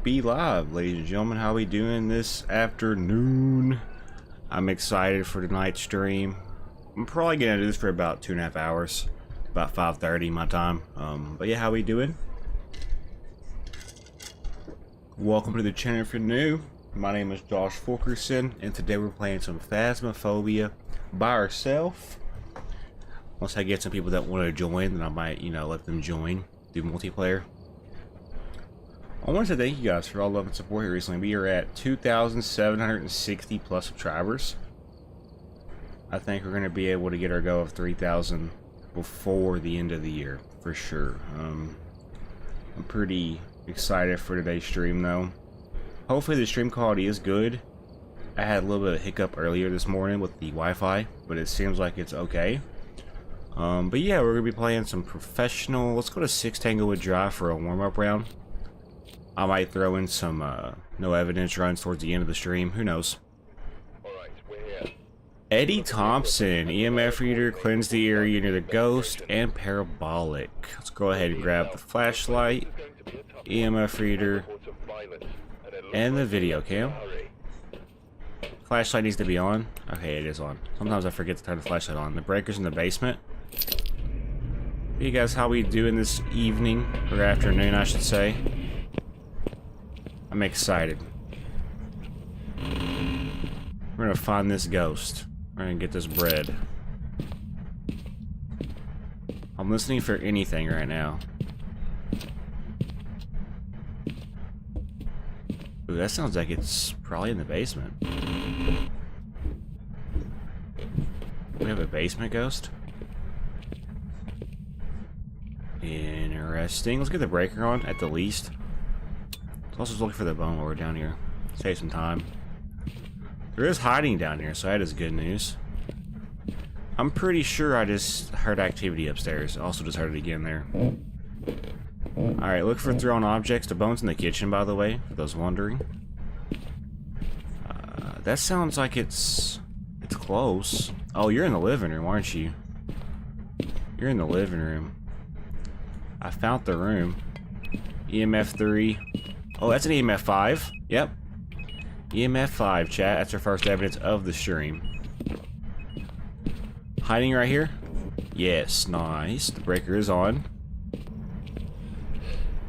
Be live, ladies and gentlemen. How we doing this afternoon? I'm excited for tonight's stream. I'm probably gonna do this for about 2.5 hours, about 5:30 my time. But yeah, how we doing? Welcome to the channel if you're new. My name is Josh Fulkerson, and today we're playing some Phasmophobia by ourselves. Once I get some people that want to join, then I might, let them join, do multiplayer. I want to say thank you guys for all love and support here recently. We are at 2,760 plus subscribers. I think we're going to be able to get our goal of 3,000 before the end of the year, for sure. I'm pretty excited for today's stream, though. Hopefully the stream quality is good. I had a little bit of a hiccup earlier this morning with the Wi-Fi, but it seems like it's okay. But yeah, we're going to be playing some professional. Let's go to 6 Tanglewood Drive for a warm-up round. I might throw in some no evidence runs towards the end of the stream. Who knows? Eddie Thompson, EMF reader, cleanse the area near the ghost, and parabolic. Let's go ahead and grab the flashlight, EMF reader, and the video cam. Flashlight needs to be on. Okay, it is on. Sometimes I forget to turn the flashlight on. The breaker's in the basement. Hey guys, how we doing this evening, or afternoon I should say. I'm excited. We're gonna find this ghost. We're gonna get this bread. I'm listening for anything right now. Ooh, that sounds like it's probably in the basement. We have a basement ghost? Interesting. Let's get the breaker on at the least. Also looking for the bone lord down here. Save some time. There is hiding down here, so that is good news. I'm pretty sure I just heard activity upstairs. Also just heard it again there. Alright, look for thrown objects. The bone's in the kitchen, by the way, for those wondering. That sounds like it's close. Oh, you're in the living room, aren't you? You're in the living room. I found the room. EMF 3. Oh, that's an EMF 5. Yep. EMF 5, chat. That's our first evidence of the stream. Hiding right here? Yes, nice. The breaker is on.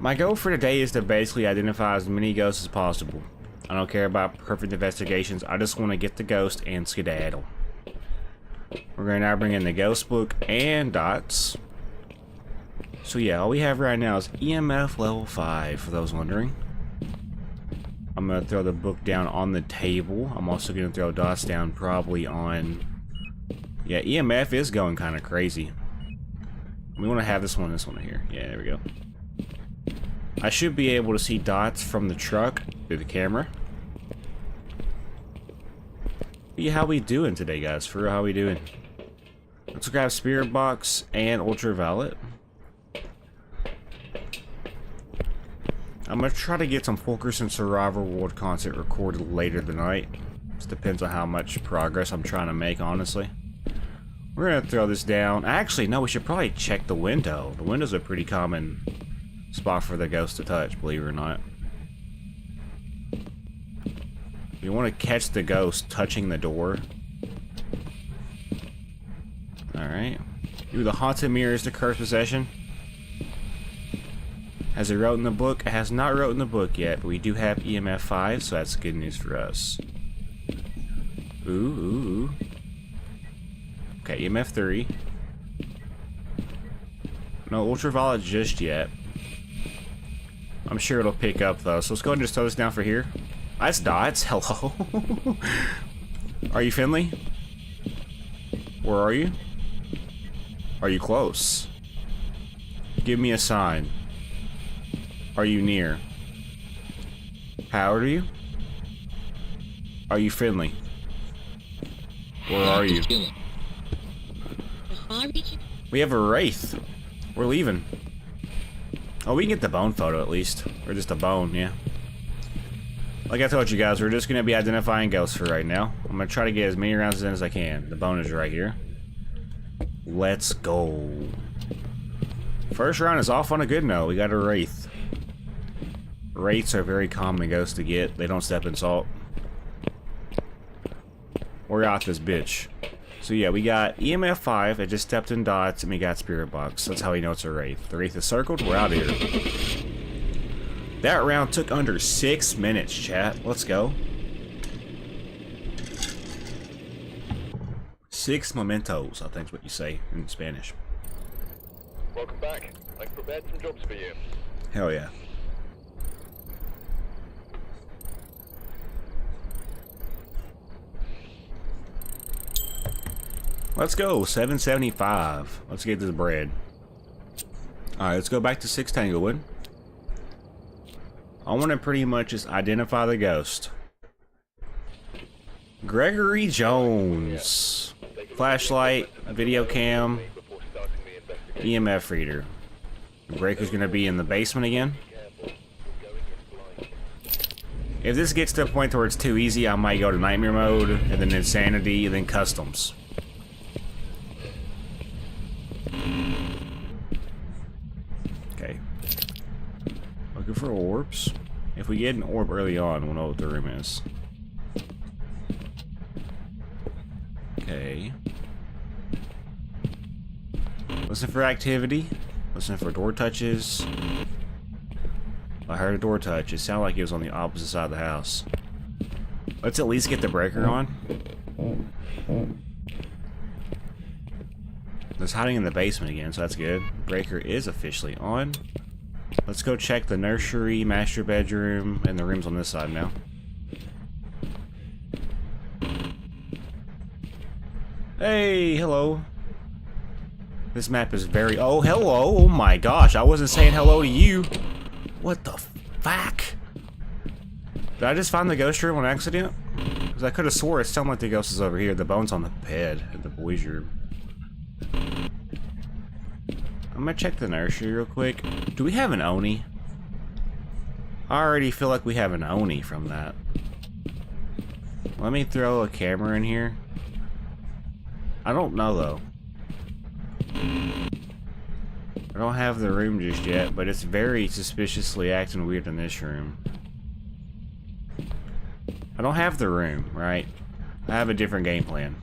My goal for today is to basically identify as many ghosts as possible. I don't care about perfect investigations. I just want to get the ghost and skedaddle. We're going to now bring in the ghost book and dots. So yeah, all we have right now is EMF level 5, for those wondering. I'm going to throw the book down on the table. I'm also going to throw dots down probably on... Yeah, EMF is going kind of crazy. We want to have this one here. Yeah, there we go. I should be able to see dots from the truck through the camera. Yeah, how we doing today, guys? For real, how we doing? Let's grab Spirit Box and Ultraviolet. I'm gonna try to get some Fulkerson Survivor World concert recorded later tonight. Just depends on how much progress I'm trying to make, honestly. We're gonna throw this down. Actually, no, we should probably check the window. The window's a pretty common spot for the ghost to touch, believe it or not. You want to catch the ghost touching the door. Alright. Ooh, the haunted mirror is the curse possession. Has it wrote in the book? It has not wrote in the book yet, but we do have EMF 5, so that's good news for us. Ooh. Okay, EMF 3. No ultraviolet just yet. I'm sure it'll pick up though, so let's go ahead and just throw this down for here. That's dots. Hello. Are you Finley? Where are you? Are you close? Give me a sign. Are you near? Howard, are you? Are you Finley? Where are you? We have a wraith. We're leaving. Oh, we can get the bone photo at least. Or just a bone, yeah. Like I told you guys, we're just going to be identifying ghosts for right now. I'm going to try to get as many rounds in as I can. The bone is right here. Let's go. First round is off on a good note. We got a wraith. Wraiths are very common ghosts to get. They don't step in salt. We're out this bitch. So yeah, we got EMF 5 that just stepped in dots, and we got Spirit Box. That's how we know it's a Wraith. The Wraith is circled. We're out of here. That round took under 6 minutes, chat. Let's go. 6 mementos, I think is what you say in Spanish. Welcome back. I've prepared some jobs for you. Hell yeah. Let's go, 775. Let's get this bread. Alright, let's go back to 6 Tanglewood. I want to pretty much just identify the ghost. Gregory Jones. Flashlight, video cam, EMF reader. Breaker's gonna be in the basement again. If this gets to a point where it's too easy, I might go to nightmare mode, and then insanity, and then customs. Okay. Looking for orbs. If we get an orb early on, we'll know what the room is. Okay. Listen for activity. Listen for door touches. I heard a door touch. It sounded like it was on the opposite side of the house. Let's at least get the breaker on. It's hiding in the basement again, so that's good. Breaker is officially on. Let's go check the nursery, master bedroom, and the rooms on this side now. Hey, hello. This map is very... Oh, hello! Oh my gosh, I wasn't saying hello to you. What the fuck? Did I just find the ghost room on accident? Because I could have swore it sounded like the ghost is over here. The bone's on the bed in the boys' room. I'm gonna check the nursery real quick. Do we have an Oni? I already feel like we have an Oni from that. Let me throw a camera in here. I don't know though. I don't have the room just yet, but it's very suspiciously acting weird in this room. I don't have the room, right? I have a different game plan.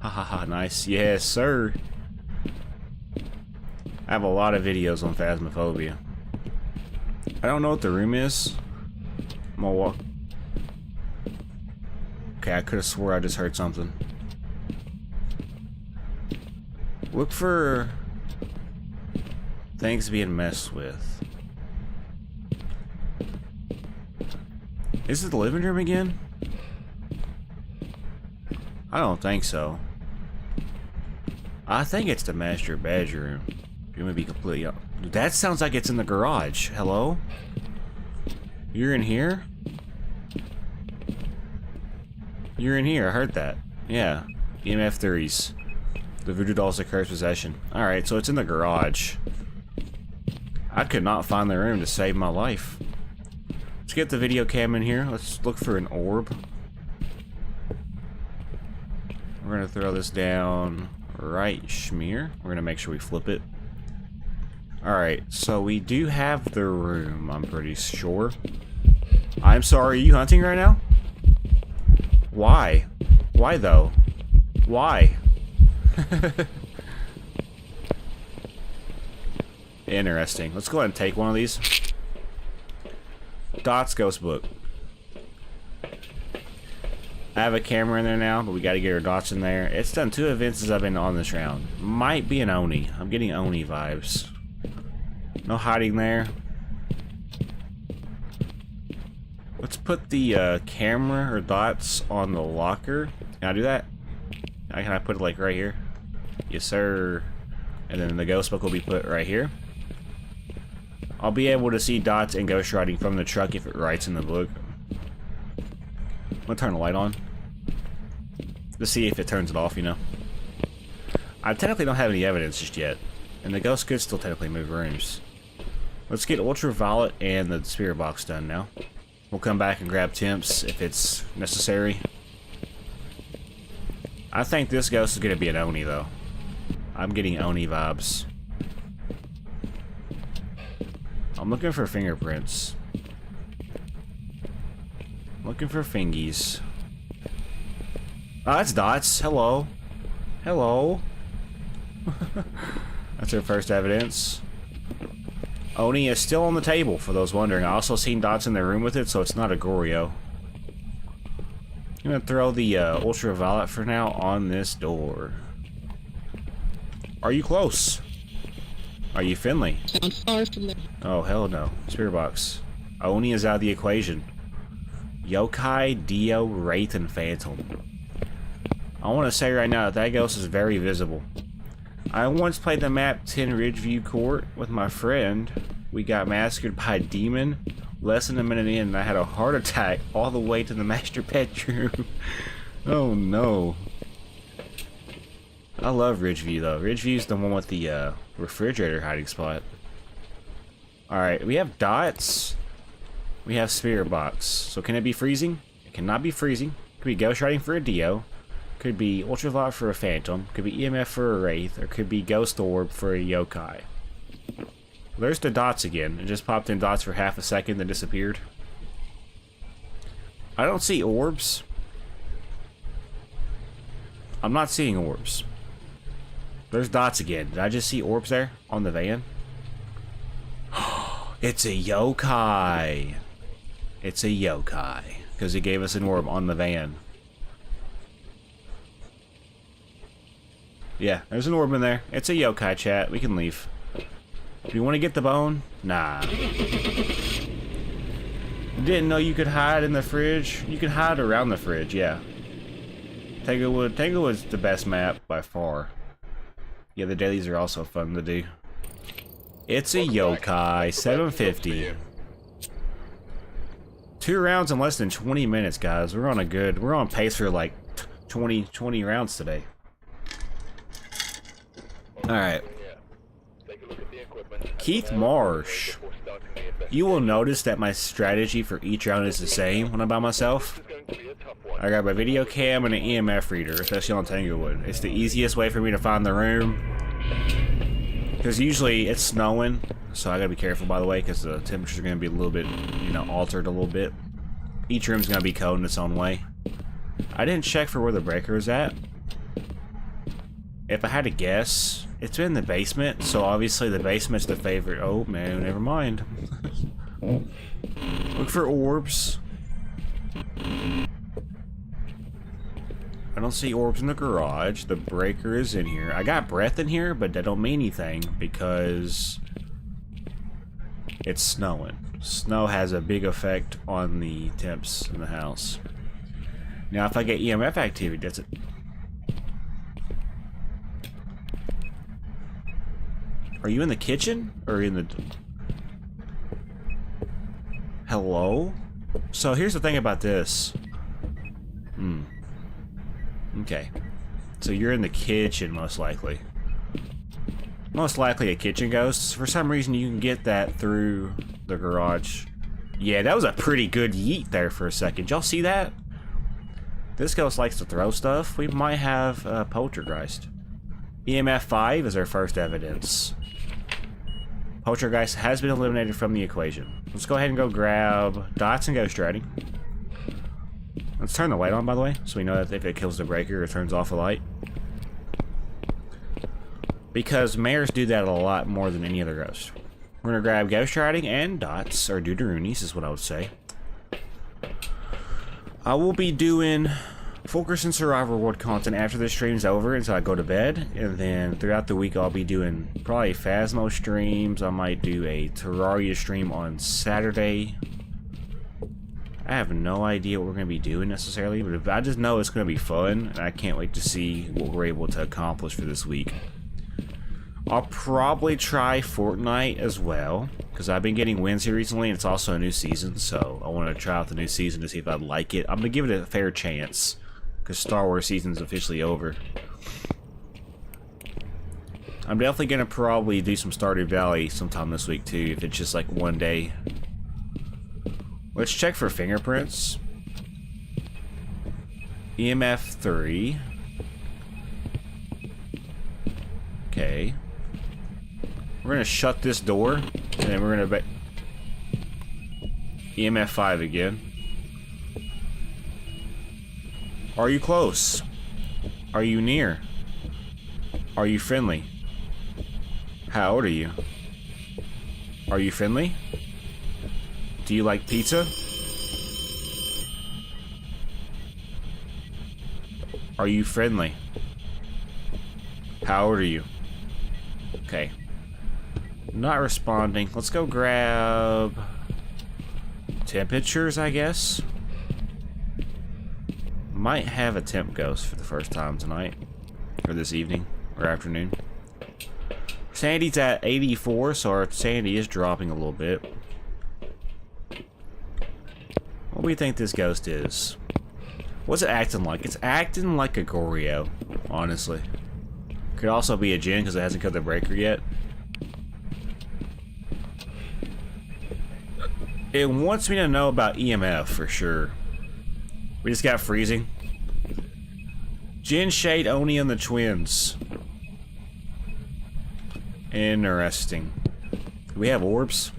Ha ha ha, nice. Yes, sir. I have a lot of videos on Phasmophobia. I don't know what the room is. I'm gonna walk. Okay, I could have swore I just heard something. Look for things being messed with. Is it the living room again? I don't think so. I think it's the master bedroom. You may be completely... That sounds like it's in the garage. Hello? You're in here? You're in here. I heard that. Yeah. EMF theories. The voodoo doll's a cursed possession. Alright, so it's in the garage. I could not find the room to save my life. Let's get the video cam in here. Let's look for an orb. We're gonna throw this down right schmear. We're gonna make sure we flip it. Alright, so we do have the room, I'm pretty sure. I'm sorry, are you hunting right now? Why? Why though? Why? Interesting. Let's go ahead and take one of these. Dot's Ghost Book. I have a camera in there now, but we gotta get our dots in there. It's done 2 events as I've been on this round. Might be an Oni. I'm getting Oni vibes. No hiding there. Let's put the camera or dots on the locker. Can I do that? Can I put it like right here? Yes, sir. And then the ghost book will be put right here. I'll be able to see dots and ghost writing from the truck if it writes in the book. I'm gonna turn the light on to see if it turns it off, you know. I technically don't have any evidence just yet, and the ghost could still technically move rooms. Let's get ultraviolet and the spirit box done now. We'll come back and grab temps if it's necessary. I think this ghost is gonna be an Oni though. I'm getting Oni vibes. I'm looking for fingerprints. Looking for fingies. Oh, that's dots. Hello. Hello. That's our first evidence. Oni is still on the table, for those wondering. I also seen dots in the room with it, so it's not a Goryo. I'm gonna throw the ultraviolet for now on this door. Are you close? Are you friendly? Sounds far from there. Oh, hell no. Spirit box. Oni is out of the equation. Yokai, Dio, Wraith, and Phantom. I want to say right now that ghost is very visible. I once played the map 10 Ridgeview Court with my friend. We got massacred by a demon. Less than a minute in, and I had a heart attack all the way to the master bedroom. Oh no. I love Ridgeview though. Ridgeview's the one with the refrigerator hiding spot. Alright, we have dots. We have spirit box. So can it be freezing? It cannot be freezing. Could be ghost riding for a Dio. Could be ultraviolet for a Phantom. Could be EMF for a Wraith. Or could be ghost orb for a Yokai. There's the dots again. It just popped in dots for half a second, then disappeared. I don't see orbs. I'm not seeing orbs. There's dots again. Did I just see orbs there on the van? It's a yokai. It's a yokai. Because he gave us an orb on the van. Yeah, there's an orb in there. It's a yokai, chat. We can leave. Do you want to get the bone? Nah. Didn't know you could hide in the fridge? You can hide around the fridge, yeah. Tanglewood's the best map by far. Yeah, the dailies are also fun to do. It's a yokai, 750. 2 rounds in less than 20 minutes, guys. We're on pace for like 20 rounds today. Alright. Keith Marsh. You will notice that my strategy for each round is the same when I'm by myself. I got my video cam and an EMF reader, especially on Tanglewood. It's the easiest way for me to find the room. Because usually it's snowing, so I gotta be careful, by the way, because the temperatures are gonna be a little bit, you know, altered a little bit. Each room's gonna be cold in its own way. I didn't check for where the breaker is at. If I had to guess, it's in the basement, so obviously the basement's the favorite. Oh man, never mind. Look for orbs. I don't see orbs in the garage. The breaker is in here. I got breath in here, but that don't mean anything because it's snowing. Snow has a big effect on the temps in the house. Now, if I get EMF activity, that's it. Are you in the kitchen or in the... Hello? So here's the thing about this. Okay. So you're in the kitchen, most likely. Most likely a kitchen ghost. For some reason, you can get that through the garage. Yeah, that was a pretty good yeet there for a second. Y'all see that? This ghost likes to throw stuff. We might have a poltergeist. EMF 5 is our first evidence. Poltergeist has been eliminated from the equation. Let's go ahead and go grab dots and ghost riding. Let's turn the light on, by the way, so we know that if it kills the breaker, it turns off the light. Because mares do that a lot more than any other ghost. We're gonna grab ghost riding and dots, or deuteroonies is what I would say. I will be doing Fulkerson Survivor World content after this stream's over until I go to bed, and then throughout the week I'll be doing probably Phasmo streams. I might do a Terraria stream on Saturday. I have no idea what we're going to be doing necessarily, but I just know it's going to be fun, and I can't wait to see what we're able to accomplish for this week. I'll probably try Fortnite as well, because I've been getting wins here recently, and it's also a new season, so I want to try out the new season to see if I like it. I'm going to give it a fair chance, because Star Wars season's officially over. I'm definitely going to probably do some Stardew Valley sometime this week too, if it's just like one day. Let's check for fingerprints. EMF 3. Okay. We're gonna shut this door, and then we're gonna EMF 5 again. Are you close? Are you near? Are you friendly? How old are you? Are you friendly? Do you like pizza? Are you friendly? How old are you? Okay. Not responding. Let's go grab temperatures, I guess. Might have a temp ghost for the first time tonight. Or this evening. Or afternoon. Sandy's at 84, so our sanity is dropping a little bit. What do we think this ghost is? What's it acting like? It's acting like a Goryo, honestly. Could also be a Jinn because it hasn't cut the breaker yet. It wants me to know about EMF for sure. We just got freezing. Jinn shade only on the twins. Interesting. Do we have orbs?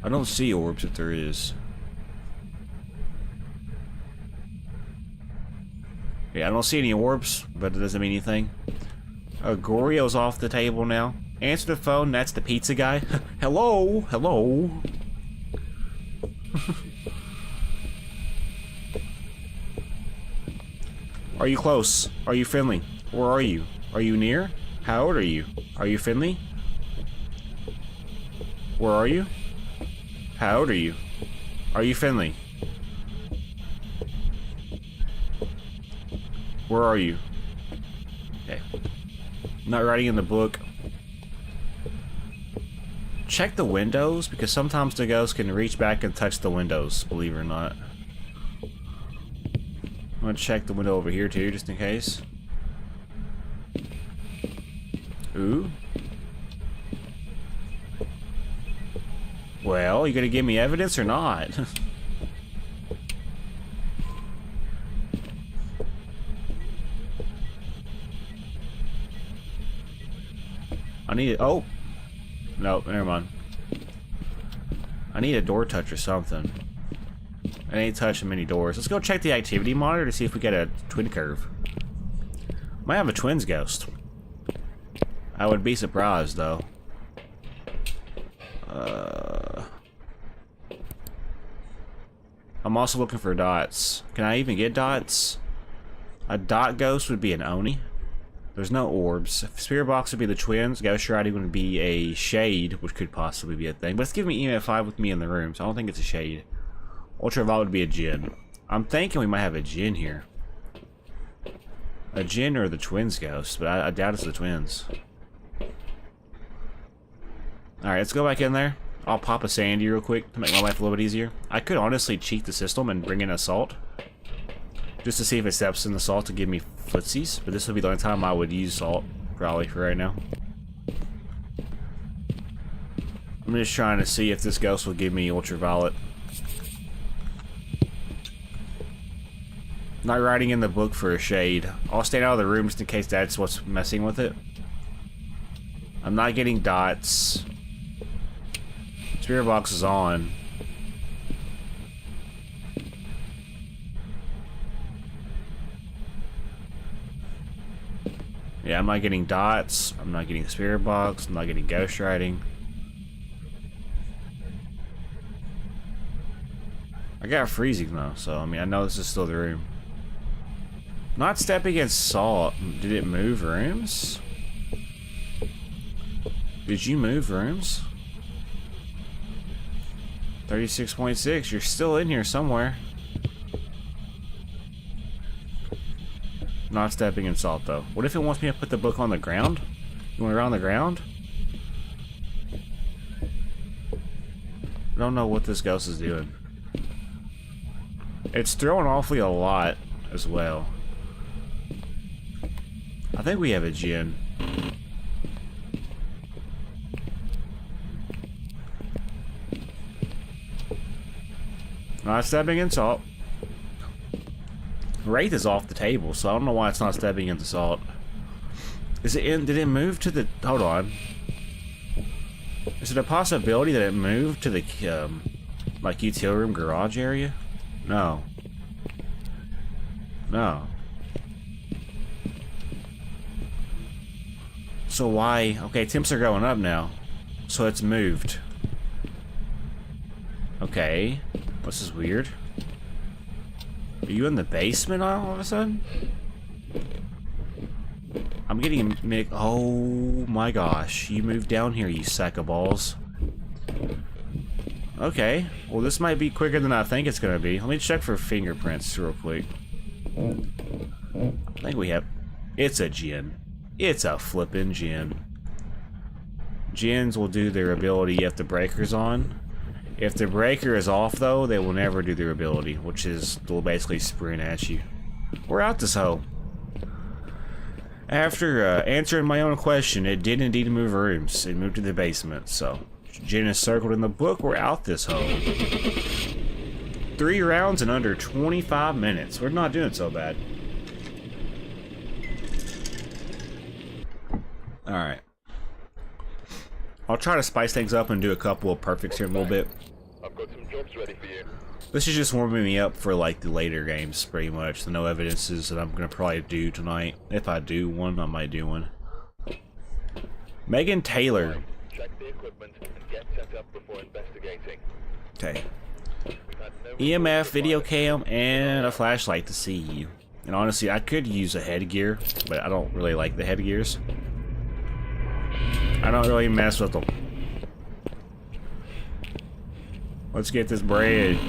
I don't see orbs if there is. Yeah, I don't see any orbs, but it doesn't mean anything. Gorio's off the table now. Answer the phone, that's the pizza guy. Hello? Hello? Are you close? Are you friendly? Where are you? Are you near? How old are you? Are you friendly? Where are you? How old are you? Are you friendly? Where are you? Okay. Not writing in the book. Check the windows, because sometimes the ghost can reach back and touch the windows, believe it or not. I'm gonna check the window over here too, just in case. Ooh. Well, you gonna give me evidence or not? I need it. Oh! Nope, never mind. I need a door touch or something. I ain't touching many doors. Let's go check the activity monitor to see if we get a twin curve. Might have a twins ghost. I would be surprised though. I'm also looking for dots. Can I even get dots? A dot ghost would be an Oni. There's no orbs. Spirit box would be the twins. Ghost Riding would be a shade, which could possibly be a thing. But it's giving me EMF 5 with me in the room, so I don't think it's a shade. Ultraviolet would be a Jinn. I'm thinking we might have a Jinn here. A Jinn or the twins ghost, but I doubt it's the twins. Alright, let's go back in there. I'll pop a Sandy real quick to make my life a little bit easier. I could honestly cheat the system and bring in Assault. Just to see if it steps in the salt to give me footsies, but this would be the only time I would use salt, probably, for right now. I'm just trying to see if this ghost will give me ultraviolet. Not writing in the book for a shade. I'll stay out of the room just in case that's what's messing with it. I'm not getting dots. Spirit box is on. Yeah, I'm not getting dots. I'm not getting spirit box. I'm not getting ghost riding. I got freezing though, so I mean I know this is still the room. Not stepping in salt. Did it move rooms? Did you move rooms? 36.6. You're still in here somewhere. Not stepping in salt though. What if it wants me to put the book on the ground? You want it on the ground? I don't know what this ghost is doing. It's throwing awfully a lot as well. I think we have a Jinn. Not stepping in salt. Wraith is off the table, so I don't know why it's not stepping into salt. Is it in? Did it move to the? Hold on. Is it a possibility that it moved to the, like, utility room garage area? No. No. So why? Okay, temps are going up now. So it's moved. Okay. This is weird. Are you in the basement all of a sudden? I'm getting a mic. Oh my gosh. You moved down here, you sack of balls. Okay. Well, this might be quicker than I think it's gonna be. Let me check for fingerprints real quick. I think we have... It's a gin. It's a flippin' gin. Gins will do their ability if the breaker's on. If the breaker is off, though, they will never do their ability, which is they'll basically sprint at you. We're out this hole. After answering my own question, it did indeed move rooms. It moved to the basement, so Gin is circled in the book. We're out this hole. 3 rounds in under 25 minutes. We're not doing so bad. Alright. I'll try to spice things up and do a couple of perfects here in a little bit. I've got some jobs ready for you. This is just warming me up for like the later games, pretty much. The no evidences that I'm gonna probably do tonight. If I do one, I might do one. Megan Taylor. Check the equipment and get set up before investigating. Okay. We've had no EMF, video cam, and a flashlight to see you. And honestly, I could use a headgear, but I don't really like the headgears. I don't really mess with them. Let's get this bread.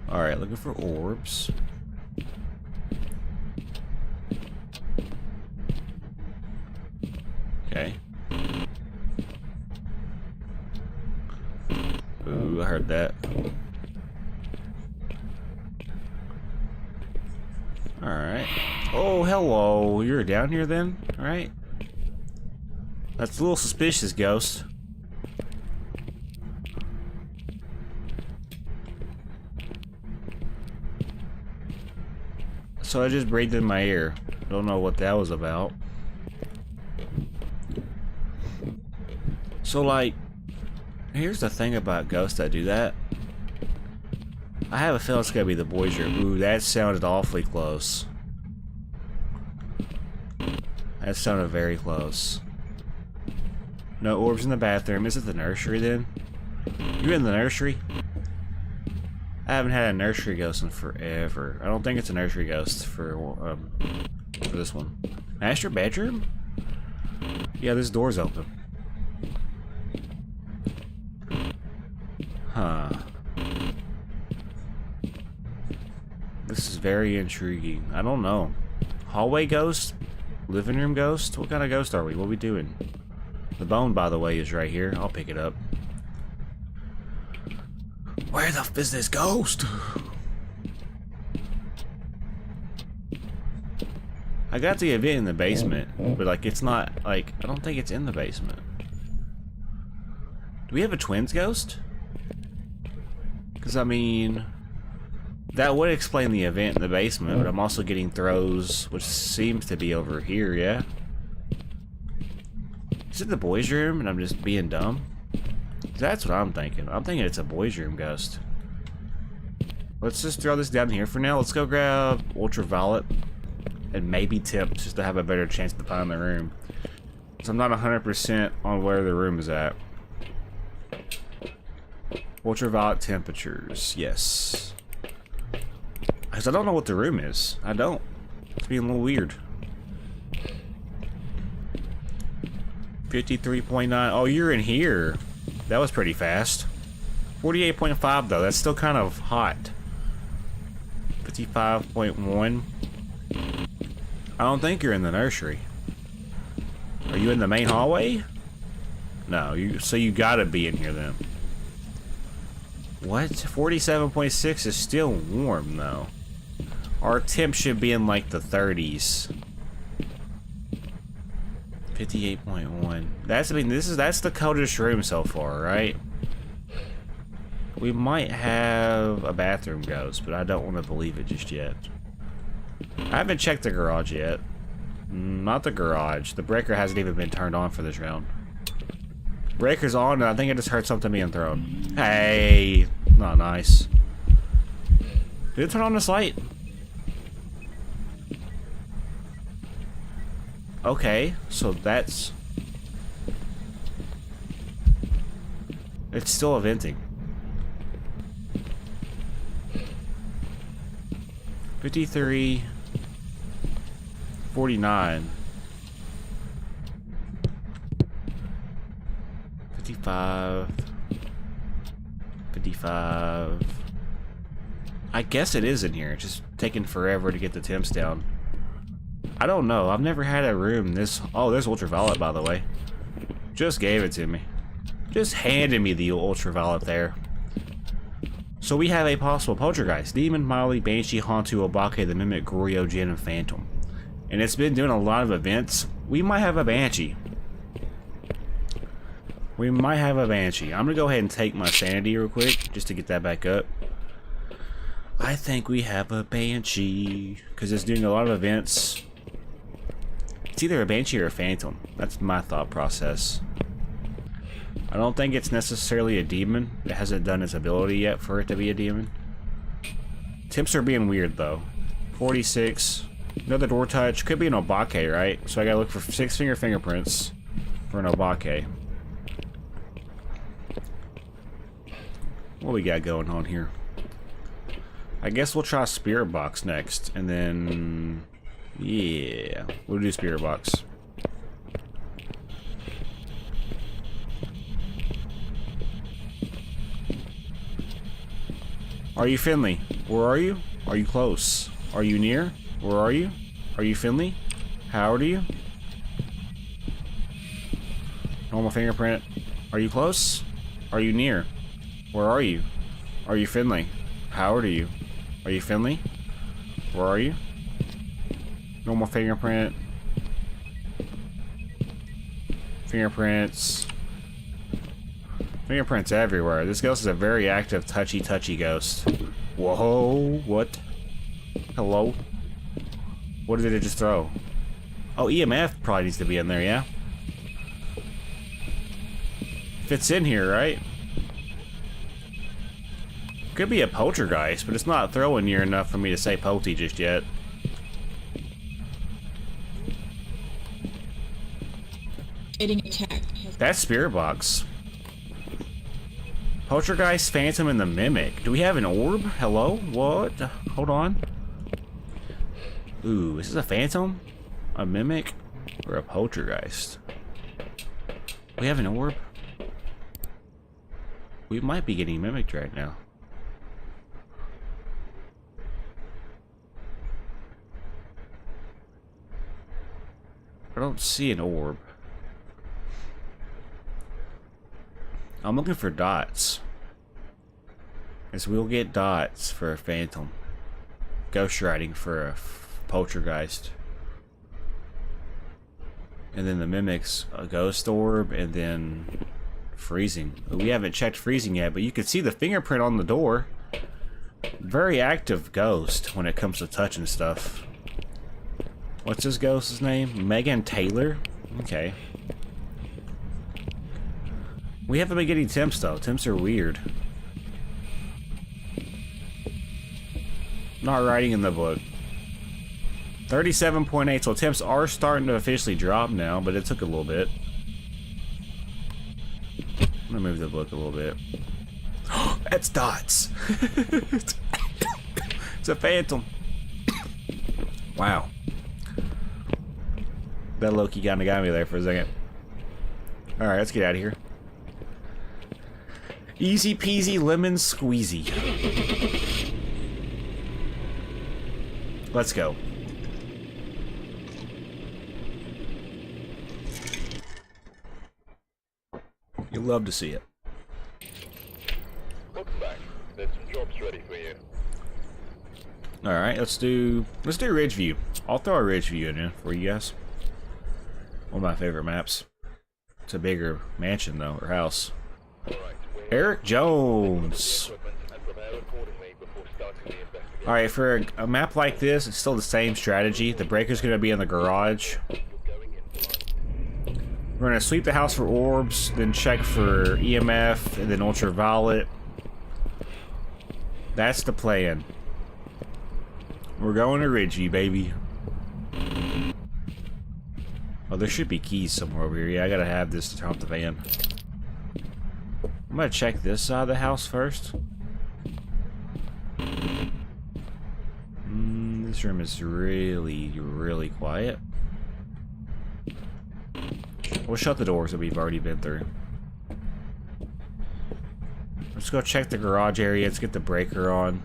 Alright, looking for orbs. Okay. Ooh, I heard that. Alright. Oh, hello. You're down here then? Alright. That's a little suspicious, Ghost. So I just breathed in my ear. Don't know what that was about. So, like, here's the thing about ghosts that do that. I have a feeling it's gonna be the boys' room. Ooh, that sounded awfully close. That sounded very close. No orbs in the bathroom. Is it the nursery then? You in the nursery? I haven't had a nursery ghost in forever. I don't think it's a nursery ghost for this one. Master bedroom? Yeah, this door's open. Huh. This is very intriguing. I don't know. Hallway ghost? Living room ghost? What kind of ghost are we? What are we doing? The bone, by the way, is right here. I'll pick it up. Where the f is this ghost? I got the event in the basement, but like it's not like I don't think it's in the basement. Do we have a twins ghost? Because I mean, that would explain the event in the basement, but I'm also getting throws, which seems to be over here. Yeah. Is it the boys' room and I'm just being dumb? That's what I'm thinking. I'm thinking it's a boys' room ghost. Let's just throw this down here for now. Let's go grab ultraviolet and maybe temp just to have a better chance to find the room. So I'm not 100% on where the room is at. Ultraviolet temperatures, yes. Because I don't know what the room is. I don't. It's being a little weird. 53.9. Oh, you're in here. That was pretty fast. 48.5 though. That's still kind of hot. 55.1. I don't think you're in the nursery. Are you in the main hallway? No. So you gotta be in here then. What? 47.6 is still warm though. Our temp should be in like the 30s. 58.1. That's that's the coldest room so far, right? We might have a bathroom ghost, but I don't want to believe it just yet. I haven't checked the garage yet. Not the garage. The breaker hasn't even been turned on for this round. Breaker's on, and I think I just heard something being thrown. Hey! Not nice. Did it turn on this light? Okay, so that's... It's still venting. 53... 49. 55. 55. I guess it is in here. It's just taking forever to get the temps down. I don't know. I've never had a room this... Oh, there's ultraviolet, by the way. Just gave it to me. Just handed me the ultraviolet there. So we have a possible poltergeist. Demon, Molly, Banshee, Hantu, Obake, the Mimic, Goryo, Jin, and Phantom. And it's been doing a lot of events. We might have a Banshee. We might have a Banshee. I'm gonna go ahead and take my sanity real quick, just to get that back up. I think we have a Banshee, because it's doing a lot of events. It's either a Banshee or a Phantom. That's my thought process. I don't think it's necessarily a demon. It hasn't done its ability yet for it to be a demon. Temps are being weird though. 46. Another door touch. Could be an Obake, right? So I gotta look for 6-finger fingerprints for an Obake. What we got going on here? I guess we'll try Spirit Box next, and then... Yeah, we'll do Spirit Box. Are you Finley? Where are you? Are you close? Are you near? Where are you? Are you Finley? How old are you? Normal fingerprint. Are you close? Are you near? Where are you? Are you Finley? How old are you? Are you Finley? Where are you? Normal fingerprint. Fingerprints. Fingerprints everywhere. This ghost is a very active, touchy ghost. Whoa, what? Hello? What did it just throw? Oh, EMF probably needs to be in there, yeah? Fits in here, right? Could be a poltergeist, but it's not throwing near enough for me to say polty just yet. Getting attacked. That's Spirit Box. Poltergeist, Phantom, and the Mimic. Do we have an orb? Hello? What? Hold on. Ooh, is this a Phantom? A Mimic? Or a Poltergeist? We have an orb? We might be getting mimicked right now. I don't see an orb. I'm looking for dots. As we'll get dots for a Phantom. Ghost writing for a poltergeist. And then the Mimic's a ghost orb, and then freezing. We haven't checked freezing yet, but you can see the fingerprint on the door. Very active ghost when it comes to touching stuff. What's this ghost's name? Megan Taylor? Okay. We haven't been getting temps though. Temps are weird. Not writing in the book. 37.8, so temps are starting to officially drop now, but it took a little bit. I'm gonna move the book a little bit. That's dots! It's a Phantom. Wow. That Loki kinda got me there for a second. Alright, let's get out of here. Easy peasy lemon squeezy. Let's go. You'll love to see it. Welcome back. There's some jobs ready for you. Alright, let's do Ridgeview. I'll throw a Ridgeview in there for you guys. One of my favorite maps. It's a bigger mansion though, or house. Alright, Eric Jones. Alright, for a map like this, it's still the same strategy. The breaker's going to be in the garage. We're going to sweep the house for orbs, then check for EMF, and then ultraviolet. That's the plan. We're going to Ridgey, baby. Oh, there should be keys somewhere over here. Yeah, I gotta have this to turn off the van. I'm gonna check this side of the house first. This room is really, really quiet. We'll shut the doors that we've already been through. Let's go check the garage area. Let's get the breaker on.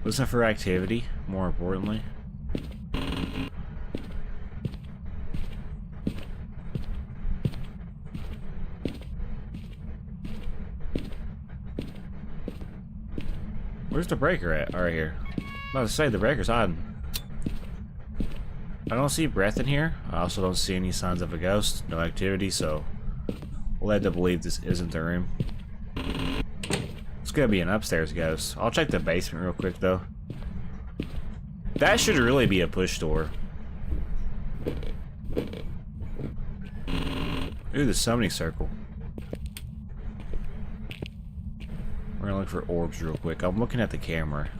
Listen for activity, more importantly. Where's the breaker at? All right, here. I'm about to say the breaker's hiding. I don't see breath in here. I also don't see any signs of a ghost. No activity, so we're led to believe this isn't the room. It's gonna be an upstairs ghost. I'll check the basement real quick, though. That should really be a push door. Ooh, the summoning circle. We're gonna look for orbs real quick. I'm looking at the camera.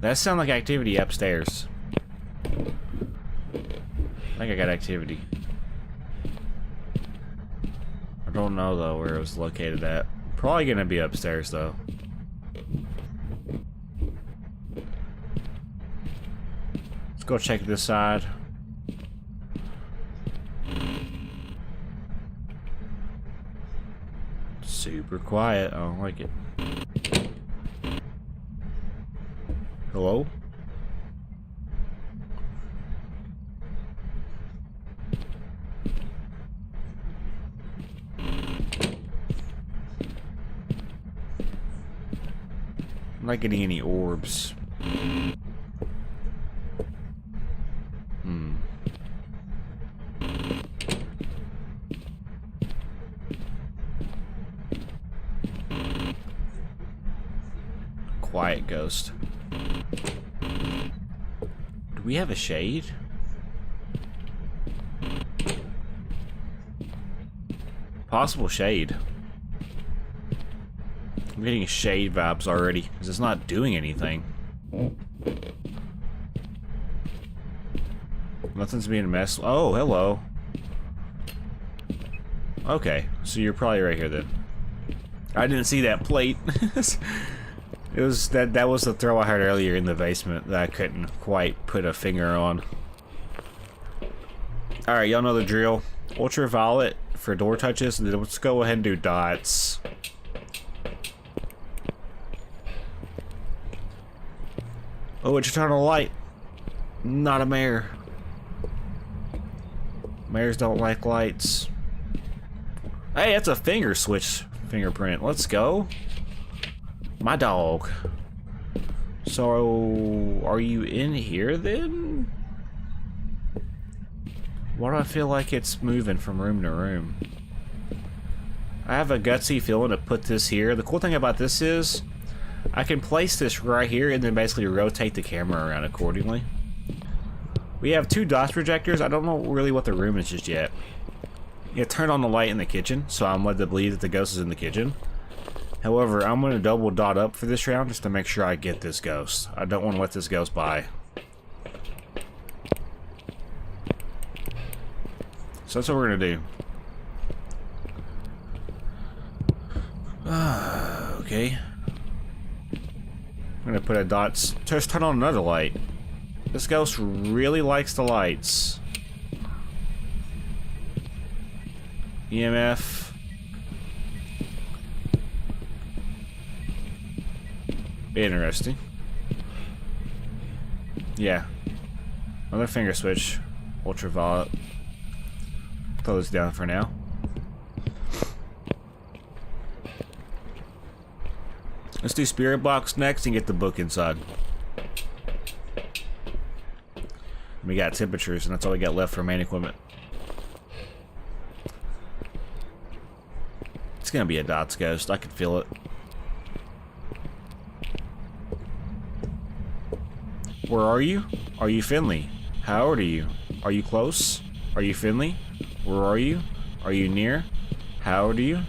That sounds like activity upstairs. I think I got activity. I don't know though where it was located at. Probably gonna be upstairs though. Let's go check this side. Super quiet. I don't like it. Hello? I'm not getting any orbs. Quiet ghost. Do we have a shade? Possible shade. I'm getting shade vibes already because it's not doing anything. Nothing's being messed. Oh, hello. Okay, so you're probably right here then. I didn't see that plate. It was that was the throw I heard earlier in the basement that I couldn't quite put a finger on. Alright, y'all know the drill. Ultraviolet for door touches, and then let's go ahead and do dots. Oh, it's a turn on a light. Not a mare. Mares don't like lights. Hey, that's a finger switch fingerprint. Let's go. My dog. So, are you in here then? Why do I feel like it's moving from room to room? I have a gutsy feeling to put this here. The cool thing about this is I can place this right here and then basically rotate the camera around accordingly. We have 2 dot projectors. I don't know really what the room is just yet. You turn on the light in the kitchen, so I'm led to believe that the ghost is in the kitchen. However, I'm going to double dot up for this round just to make sure I get this ghost. I don't want to let this ghost by. So that's what we're going to do. Okay. I'm going to put a dot. Just turn on another light. This ghost really likes the lights. EMF. Interesting. Yeah. Another finger switch. Ultraviolet. Throw this down for now. Let's do spirit box next and get the book inside. We got temperatures, and that's all we got left for main equipment. gonna be a dots ghost. I can feel it. Where are you? Are you Finley? How old are you? Are you close? Are you Finley? Where are you? Are you near? How old are you?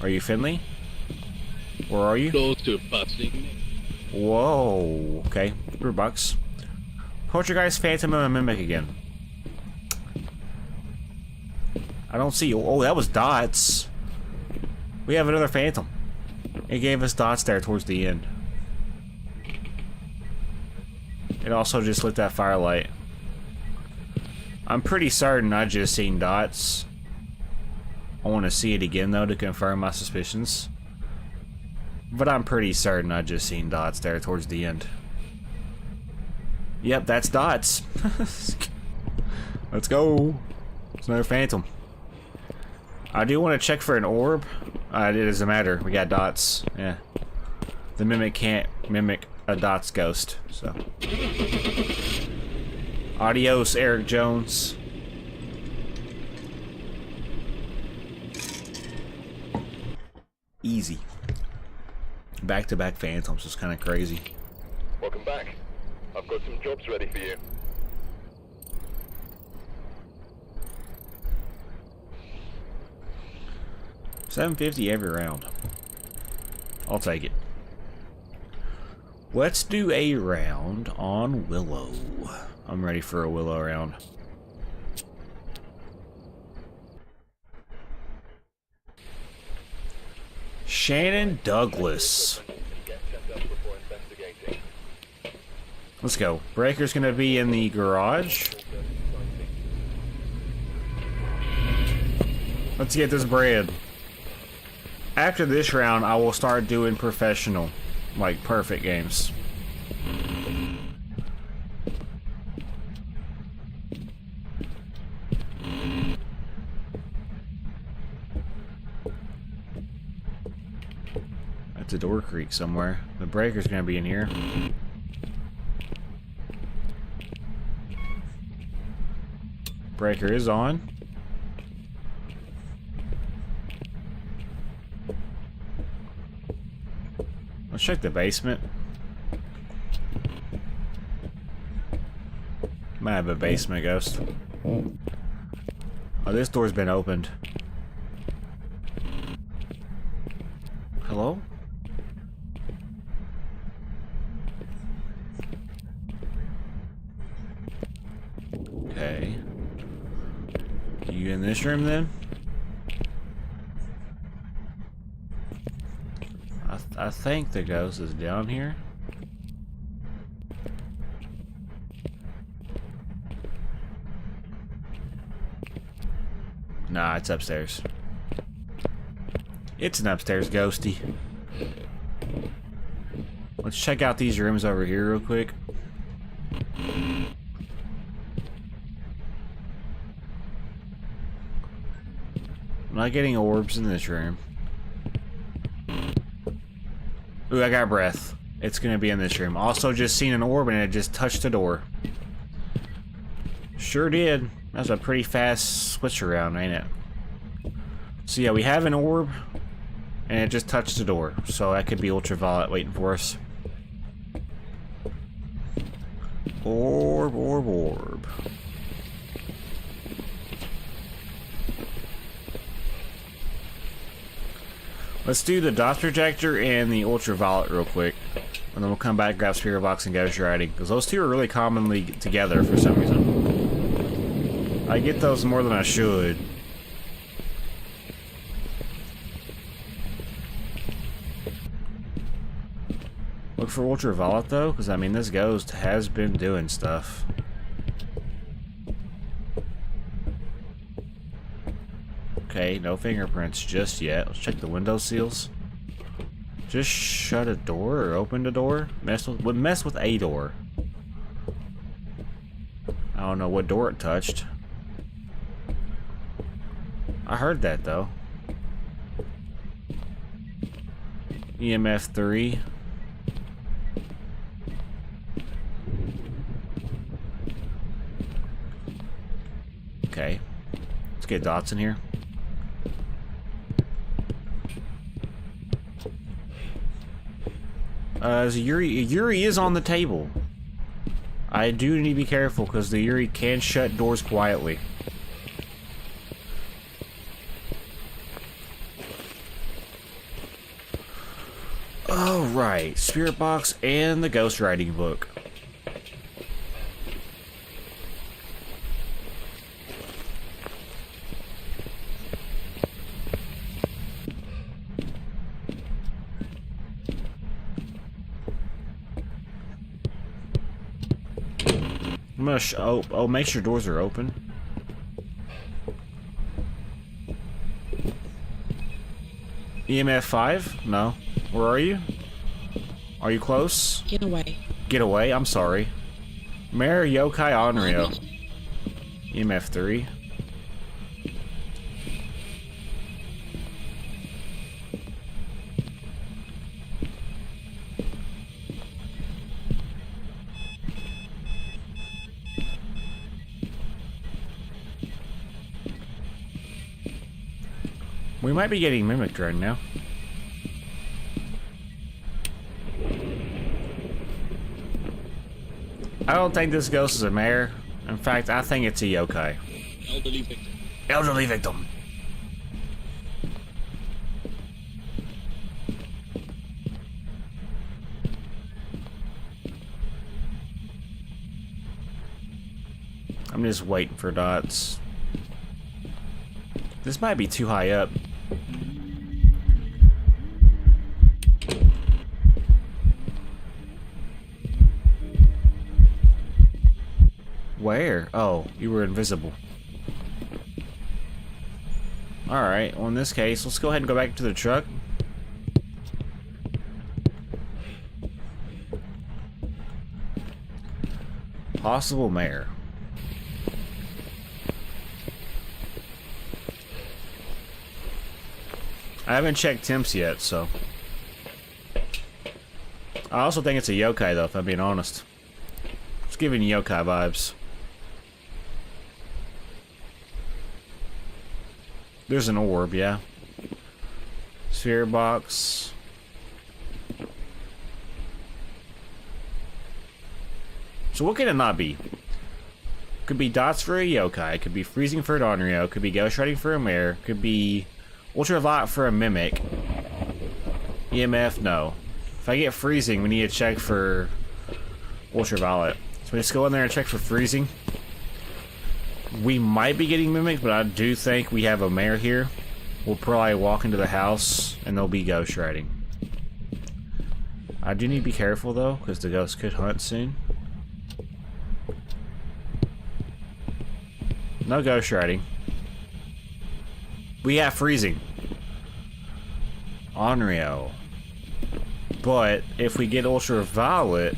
Are you Finley? Where are you? Close to busting. Whoa. Okay. $3. Poltergeist, Phantom, and a Mimic again. I don't see. Oh, that was dots. We have another Phantom. It gave us dots there towards the end. It also just lit that firelight. I'm pretty certain I just seen dots. I want to see it again though to confirm my suspicions. But I'm pretty certain I just seen dots there towards the end. Yep, that's dots. Let's go. It's another Phantom. I do want to check for an orb. It doesn't matter. We got dots. Yeah. The Mimic can't mimic a dots ghost, so. Adios, Eric Jones. Easy. Back-to-back Phantoms is kind of crazy. Welcome back. I've got some jobs ready for you. $7.50 every round. I'll take it. Let's do a round on Willow. I'm ready for a Willow round. Shannon Douglas. Get set up before investigating. Let's go. Breaker's gonna be in the garage. Let's get this bread. After this round, I will start doing professional, like perfect games. That's a door creak somewhere. The breaker's gonna be in here. Breaker is on. Let's check the basement. Might have a basement ghost. Oh, this door's been opened. Hello? Okay. You in this room then? I think the ghost is down here. Nah, it's upstairs. It's an upstairs ghosty. Let's check out these rooms over here real quick. I'm not getting orbs in this room. Ooh, I got breath. It's gonna be in this room. Also just seen an orb and it just touched the door. Sure did. That's a pretty fast switch around, ain't it? So yeah, we have an orb and it just touched the door. So that could be ultraviolet waiting for us. Orb, orb, orb. Let's do the dot projector and the ultraviolet real quick. And then we'll come back, grab spirit box, and ghost writing. Because those two are really commonly together for some reason. I get those more than I should. Look for ultraviolet though, because I mean this ghost has been doing stuff. Okay, no fingerprints just yet. Let's check the window seals. Just shut a door or open a door? Would mess with a door. I don't know what door it touched. I heard that though. EMF 3. Okay. Let's get dots in here. Yuri is on the table. I do need to be careful because the Yuri can shut doors quietly. Alright, spirit box and the ghostwriting book. I'm gonna make sure doors are open. EMF 5? No. Where are you? Are you close? Get away. Get away? I'm sorry. Mayor Yokai Onryo. EMF 3. We might be getting mimicked right now. I don't think this ghost is a mayor. In fact, I think it's a yokai. Elderly victim. Elderly victim. I'm just waiting for dots. This might be too high up. Where? Oh, you were invisible. Alright, well in this case, let's go ahead and go back to the truck. Possible mayor. I haven't checked temps yet, so. I also think it's a yokai though, if I'm being honest. It's giving yokai vibes. There's an orb, yeah. Sphere box. So what can it not be? Could be dots for a yokai, could be freezing for an Onryo, could be ghostwriting for a mayor, could be ultraviolet for a mimic. EMF, no. If I get freezing, we need to check for ultraviolet. So let's go in there and check for freezing. We might be getting mimicked, but I do think we have a mayor here. We'll probably walk into the house and there'll be ghostwriting. I do need to be careful though, because the ghost could hunt soon. No ghostwriting. We have freezing. Onryo. But if we get ultraviolet,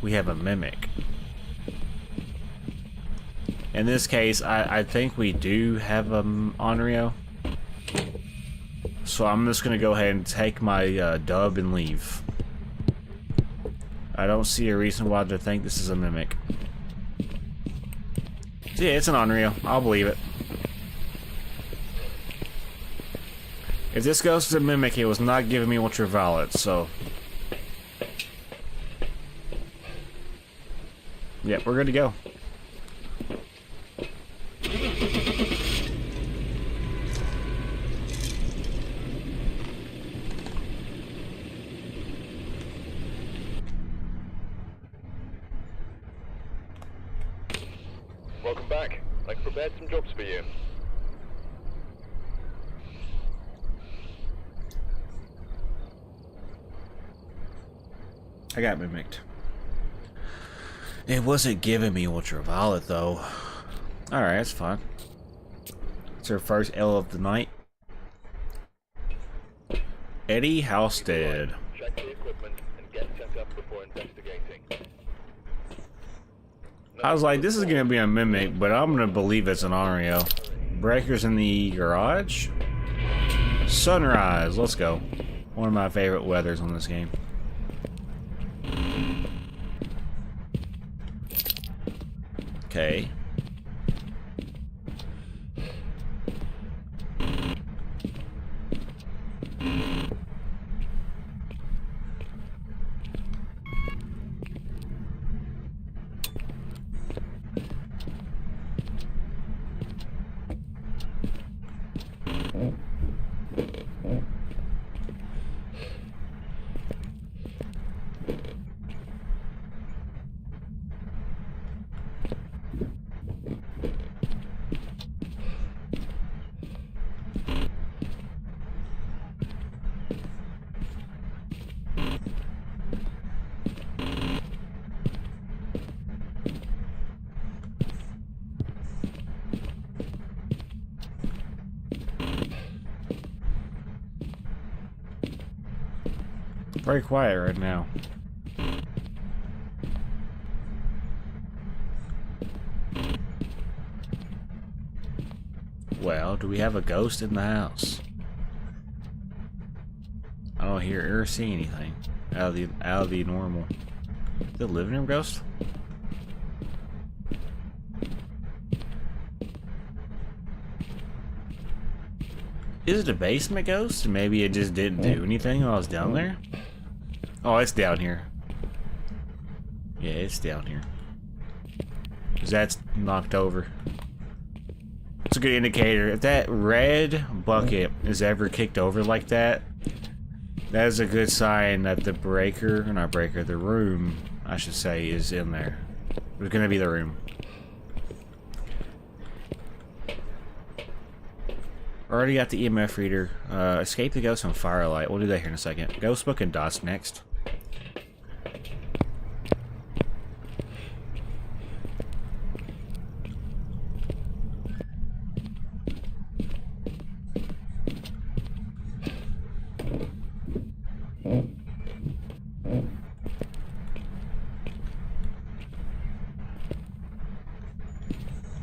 we have a mimic. In this case, I think we do have Onryo. So I'm just gonna go ahead and take my dub and leave. I don't see a reason why to think this is a mimic. So yeah, it's an Onryo. I'll believe it. If this ghost is a mimic, it was not giving me ultraviolet, so. Yep, we're good to go. Welcome back. I've prepared some jobs for you. I got mimicked. It wasn't giving me ultraviolet though. Alright, that's fine. It's our first L of the night. Eddie Halstead. Check the equipment and get set up before investigating. I was like, this is gonna be a mimic, but I'm gonna believe it's an Onryo. Breakers in the garage? Sunrise, let's go. One of my favorite weathers on this game. Okay. Very quiet right now. Well, do we have a ghost in the house? I don't hear or see anything out of the normal. Is it a living room ghost? Is it a basement ghost? Maybe it just didn't do anything while I was down there? Oh, it's down here. Yeah, it's down here. 'Cause that's knocked over. It's a good indicator. If that red bucket is ever kicked over like that, that is a good sign that the breaker, or not breaker, the room, I should say, is in there. It's gonna be the room. Already got the EMF reader. Escape the ghost on firelight. We'll do that here in a second. Ghost book and dots next.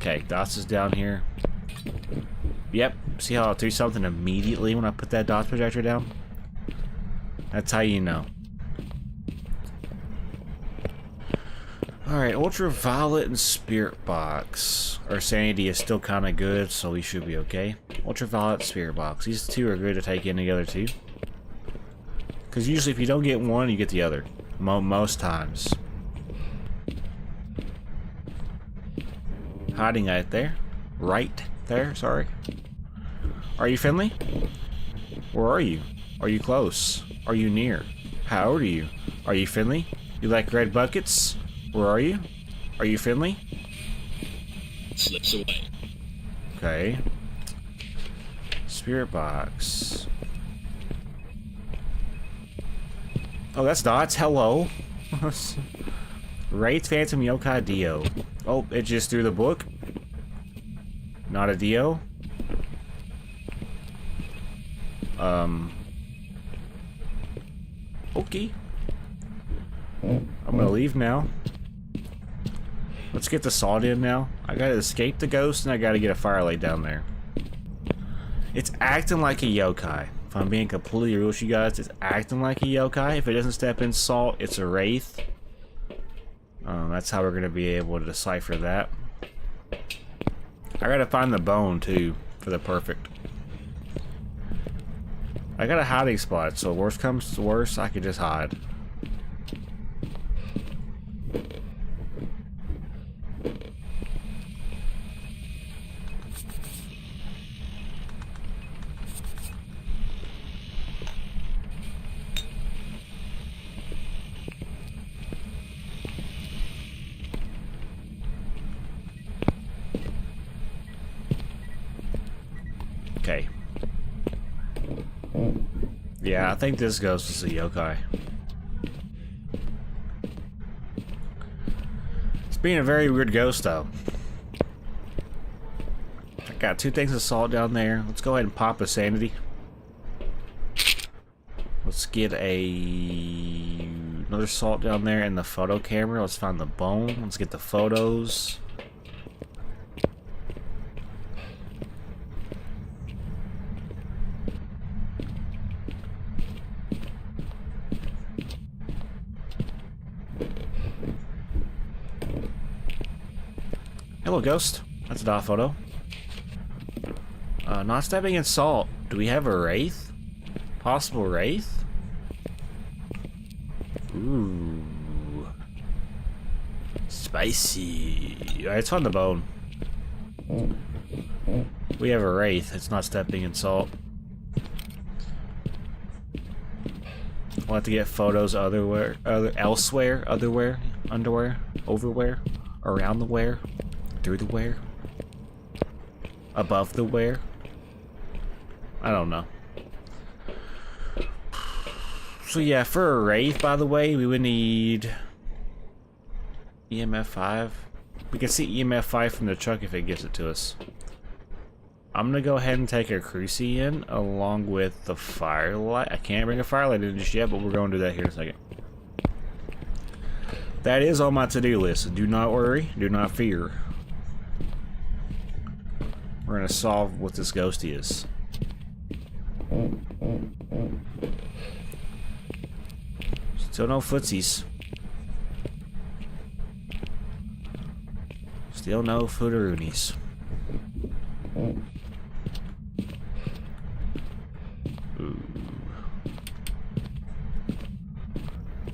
Okay, dots is down here. Yep, see how I'll do something immediately when I put that dots projector down? That's how you know. Alright, ultraviolet and spirit box. Our sanity is still kind of good, so we should be okay. Ultraviolet, spirit box. These two are good to take in together too. Because usually if you don't get one, you get the other. Most times. Hiding right there. Right there, sorry. Are you friendly? Where are you? Are you close? Are you near? How old are you? Are you friendly? You like red buckets? Where are you? Are you friendly? Slips away. Okay. Spirit box. Oh, that's dots. Hello. Wraith, Phantom, Yokai, Dio. Oh, it just threw the book. Not a Dio. Okay. I'm gonna leave now. Let's get the salt in now. I gotta escape the ghost and I gotta get a firelight down there. It's acting like a yokai. If I'm being completely real with you guys, it's acting like a yokai. If it doesn't step in salt, it's a wraith. That's how we're gonna be able to decipher that. I gotta find the bone too for the perfect. I got a hiding spot, so worst comes to worst, I could just hide. Okay. Yeah, I think this ghost is a yokai. It's being a very weird ghost, though. I got 2 things of salt down there. Let's go ahead and pop a sanity. Let's get another salt down there in the photo camera. Let's find the bone. Let's get the photos. Hello, ghost. That's a dot photo. Not stepping in salt. Do we have a wraith? Possible wraith? Ooh. Spicy. Alright, let's find the bone. We have a wraith. It's not stepping in salt. We'll have to get photos elsewhere, underwear, overwear, around the wear. Through the wear? Above the wear? I don't know. So yeah, for a wraith, by the way, we would need EMF 5. We can see EMF 5 from the truck if it gives it to us. I'm gonna go ahead and take a crucie in along with the firelight. I can't bring a firelight in just yet, but we're going to do that here in a second. That is on my to-do list. Do not worry. Do not fear. We're gonna solve what this ghost is. Still no footsies. Still no footeroonies. Ooh.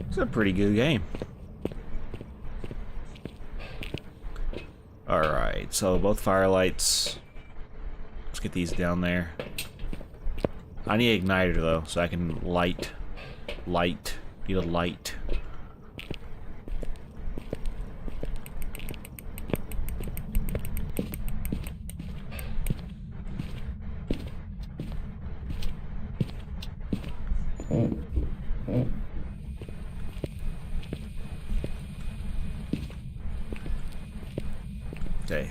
It's a pretty good game. Alright, so both firelights. Let's get these down there. I need an igniter though, so I can light. Need a light. Okay.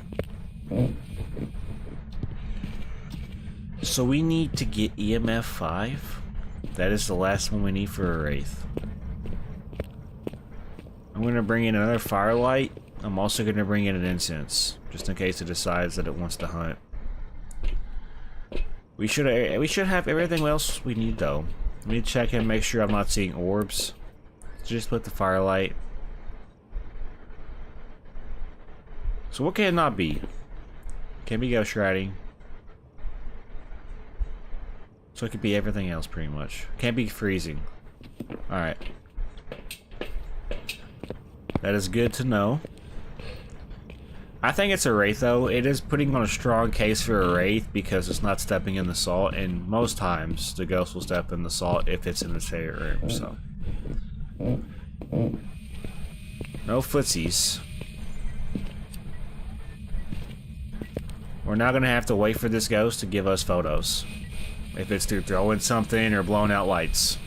So we need to get EMF 5. That is the last one we need for a Wraith. I'm going to bring in another firelight. I'm also going to bring in an incense, just in case it decides that it wants to hunt. We should have everything else we need though. Let me check and make sure I'm not seeing orbs. Just put the firelight. So what can it not be? Can't be ghost riding. So it could be everything else pretty much. Can't be freezing. Alright. That is good to know. I think it's a Wraith though. It is putting on a strong case for a Wraith because it's not stepping in the salt, and most times the ghost will step in the salt if it's in the spare room, so. No footsies. We're not gonna have to wait for this ghost to give us photos. If it's through throwing something or blowing out lights.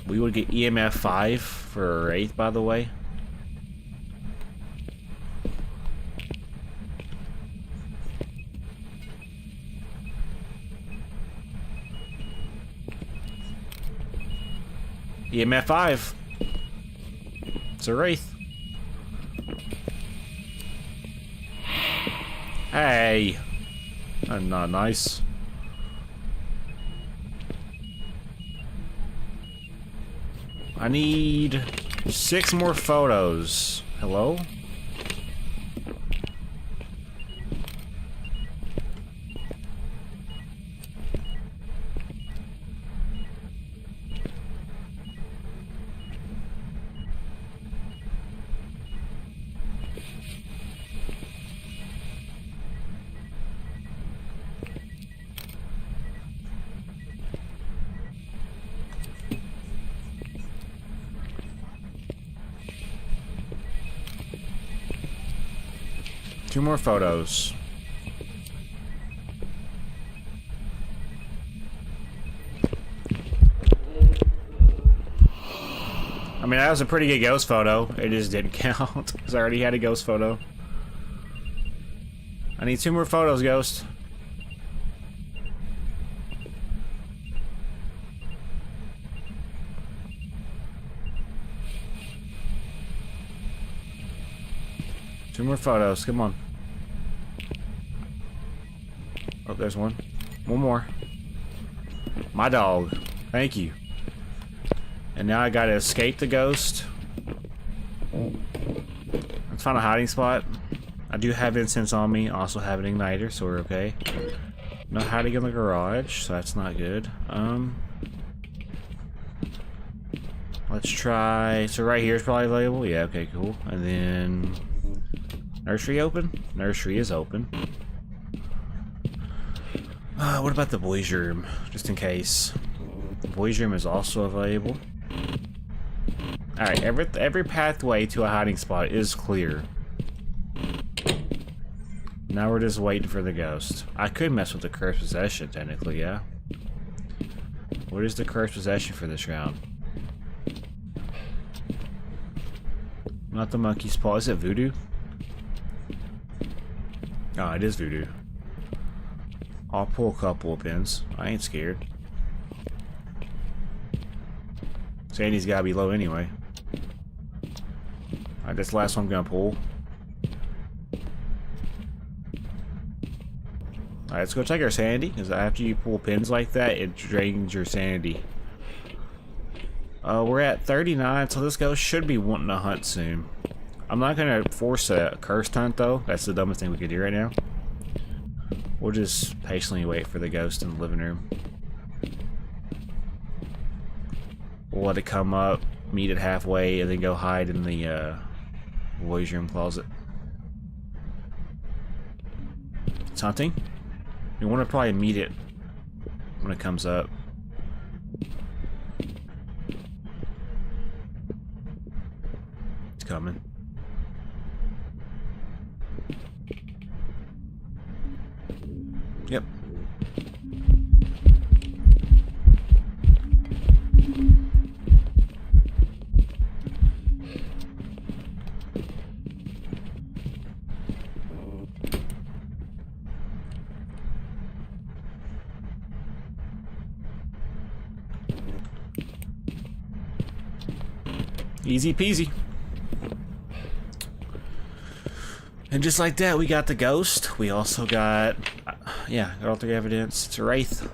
We would get EMF 5 for a Wraith, by the way. EMF 5. It's a Wraith. Hey! That's not nice. I need 6 more photos. Hello? Two more photos. I mean, that was a pretty good ghost photo. It just didn't count, because I already had a ghost photo. I need 2 more photos, ghost. Two more photos, come on. Oh, there's one. One more. My dog. Thank you. And now I gotta escape the ghost. Let's find a hiding spot. I do have incense on me. I also have an igniter, so we're okay. No hiding in the garage, so that's not good. Let's try. So right here is probably available. Yeah, okay, cool. And then nursery open? Nursery is open. What about the boys' room? Just in case. The boys' room is also available. Alright, every pathway to a hiding spot is clear. Now we're just waiting for the ghost. I could mess with the cursed possession, technically, yeah. What is the cursed possession for this round? Not the monkey's paw. Is it voodoo? Oh, it is voodoo. I'll pull a couple of pins. I ain't scared. Sandy's gotta be low anyway. Alright, that's the last one I'm gonna pull. Alright, let's go check our sanity, because after you pull pins like that, it drains your sanity. We're at 39, so this ghost should be wanting to hunt soon. I'm not gonna force a cursed hunt though. That's the dumbest thing we could do right now. We'll just patiently wait for the ghost in the living room. We'll let it come up, meet it halfway, and then go hide in the boys' room closet. It's hunting. You want to probably meet it when it comes up. It's coming. Yep. Easy peasy. And just like that, we got the ghost. We also got, yeah, got all 3 evidence. It's a wraith.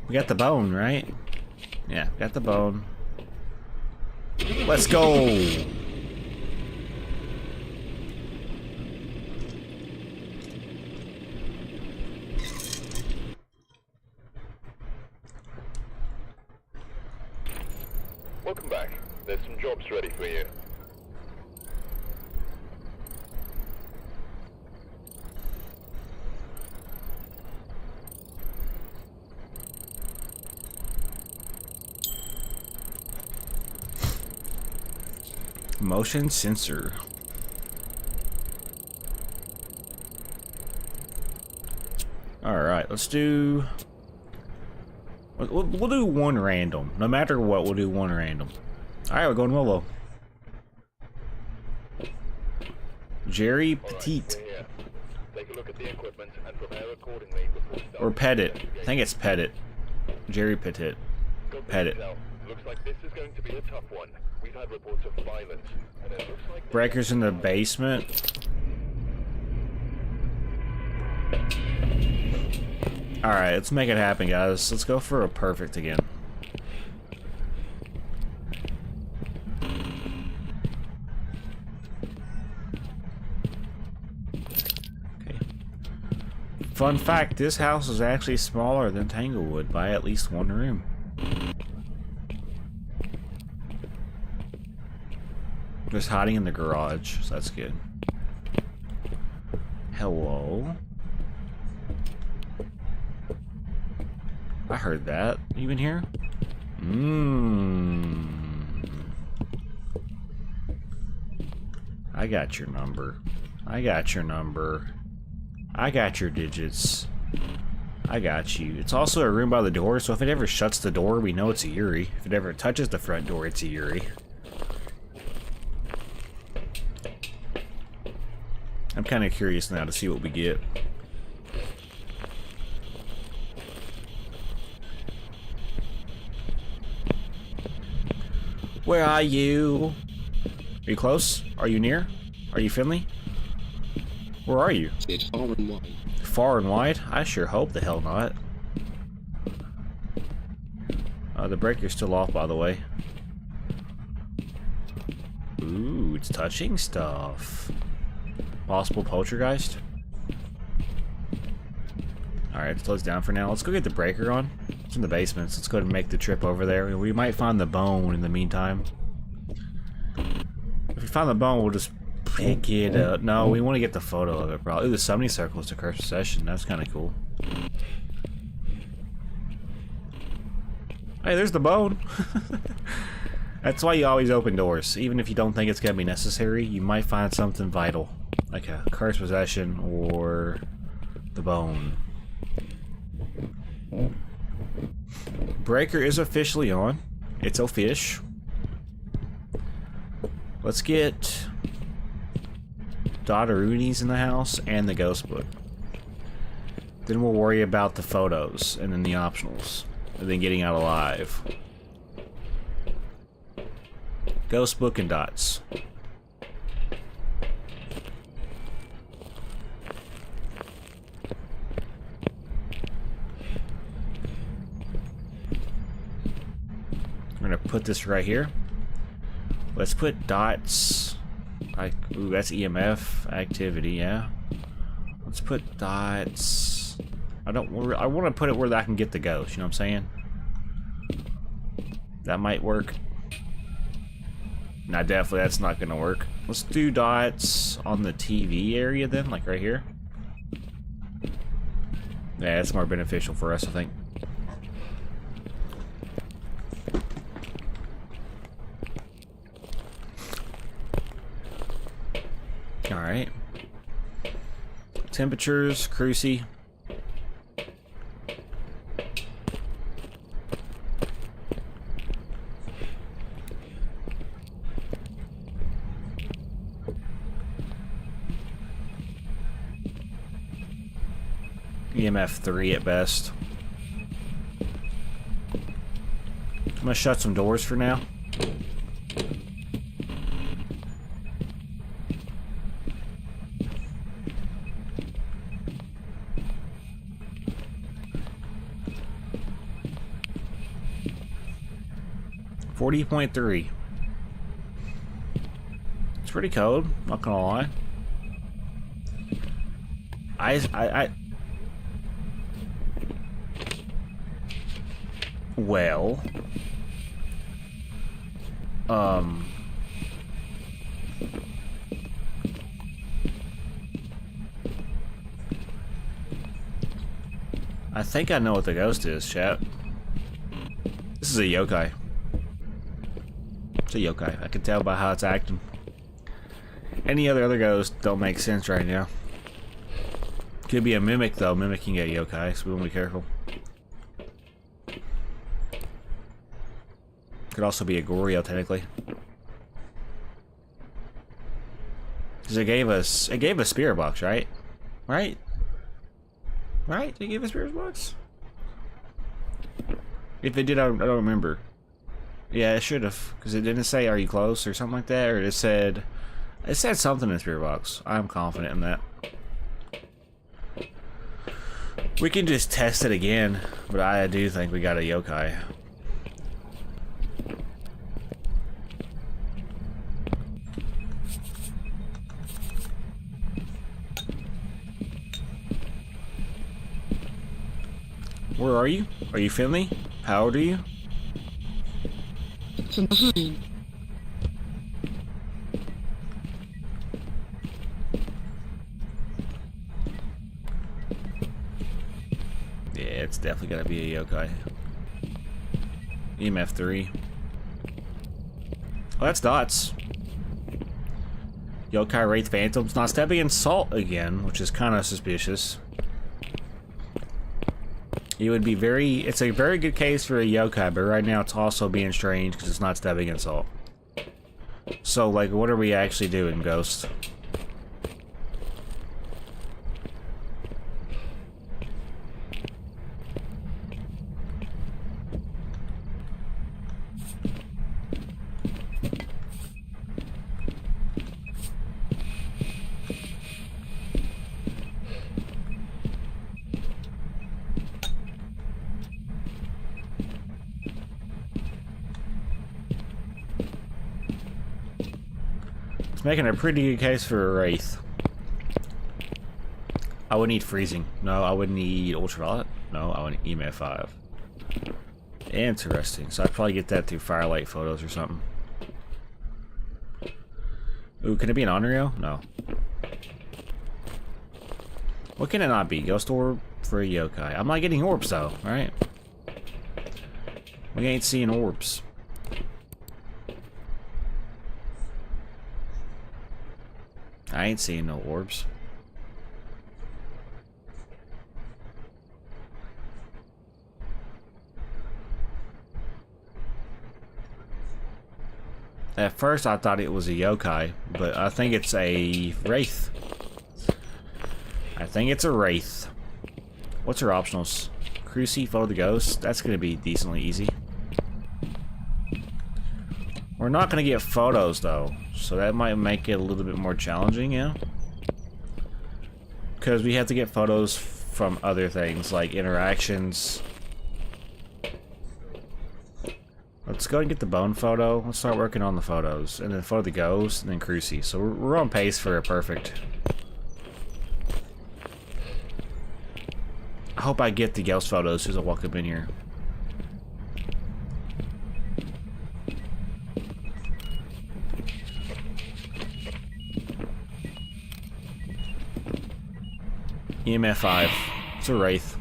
We got the bone, right? Yeah, got the bone. Let's go. Welcome back. There's some jobs ready for you. Motion sensor. Alright, let's do... We'll do one random. No matter what, we'll do one random. Alright, we're going Willow. Jerry Petite. Right, take a look at the equipment and prepare accordingly before Or Pettit. I think it's Pettit. Jerry Pettit. Pettit. Looks like this is going to be a tough one. We've had reports of violence, and it looks like Breaker's in the basement. Alright, let's make it happen, guys. Let's go for a perfect again. Okay. Fun fact, this house is actually smaller than Tanglewood by at least 1 room. Just hiding in the garage, so that's good. Hello? I heard that. You been here? I got your number. I got your number. I got your digits. I got you. It's also a room by the door, so if it ever shuts the door, we know it's a Yuri. If it ever touches the front door, it's a Yuri. I'm kind of curious now to see what we get. Where are you? Are you close? Are you near? Are you friendly? Where are you? It's far and wide. Far and wide? I sure hope the hell not. The breaker's still off, by the way. Ooh, it's touching stuff. Possible poltergeist? Alright, let's close down for now. Let's go get the breaker on. It's in the basement, so let's go ahead and make the trip over there. We might find the bone in the meantime. If we find the bone, we'll just pick it up. No, we want to get the photo of it, probably. Ooh, the summoning circle is to curse possession. That's kind of cool. Hey, there's the bone. That's why you always open doors. Even if you don't think it's going to be necessary, you might find something vital. Like a curse possession or the bone. Breaker is officially on. It's official. Let's get Dotteroonies in the house and the ghost book. Then we'll worry about the photos and then the optionals. And then getting out alive. Ghost book and dots. We're gonna put this right here. Let's put dots. Like, ooh, that's EMF activity, yeah. Let's put dots. I want to put it where I can get the ghost. You know what I'm saying? That might work. Nah, definitely that's not gonna work. Let's do dots on the TV area then, like right here. Yeah, that's more beneficial for us, I think. Alright. Temperatures, cruci. EMF 3 at best. I'm gonna shut some doors for now. .3. It's pretty cold, not gonna lie. Well, I think I know what the ghost is, chat. This is a yokai. It's a yokai. I can tell by how it's acting. Any other ghosts don't make sense right now. Could be a mimic though, mimicking a yokai, so we want to be careful. Could also be a Goryo, technically. Because it gave us spirit box, right? Right? Right? It gave us spirit box? If it did, I don't remember. Yeah, it should have, because it didn't say "Are you close" or something like that, or it said something in the spirit box. I'm confident in that. We can just test it again, but I do think we got a yokai. Where are you? Are you Finley? How old are you? From behind. Yeah, it's definitely gotta be a yokai. EMF 3. Oh, that's dots. Yokai Wraith Phantoms not stepping in salt again, which is kind of suspicious. It would be it's a very good case for a yokai, but right now it's also being strange because it's not stepping in salt. So, like, what are we actually doing, Ghost? It's making a pretty good case for a Wraith. I would need freezing. No, I would need ultraviolet. No, I would need EMF 5. Interesting. So I'd probably get that through firelight photos or something. Ooh, can it be an Onryo? No. What can it not be? Ghost orb for a yokai. I'm not getting orbs though, right? We ain't seeing orbs. I ain't seeing no orbs. At first I thought it was a yokai, but I think it's a wraith. I think it's a wraith. What's our optionals? Cruci, follow the ghost. That's gonna be decently easy. We're not gonna get photos though, so that might make it a little bit more challenging, yeah? Because we have to get photos from other things, like interactions. Let's go and get the bone photo. Let's start working on the photos. And then photo the ghost, and then Cruci. So we're on pace for a perfect. I hope I get the ghost photos as I walk up in here. EMF 5. It's a wraith.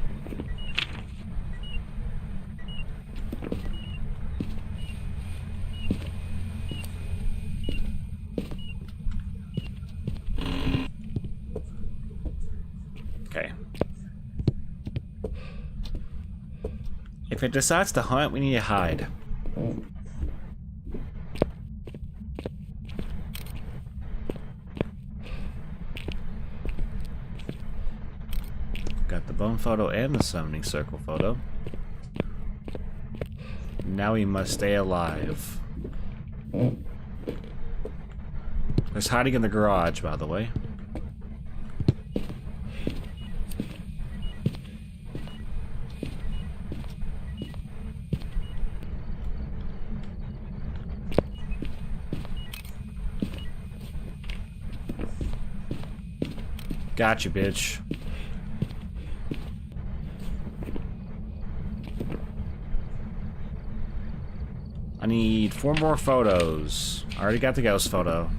Okay. If it decides to hunt, we need to hide. Got the bone photo and the summoning circle photo. Now we must stay alive. There's hiding in the garage, by the way. Gotcha, bitch. I need 4 more photos. I already got the ghost photo.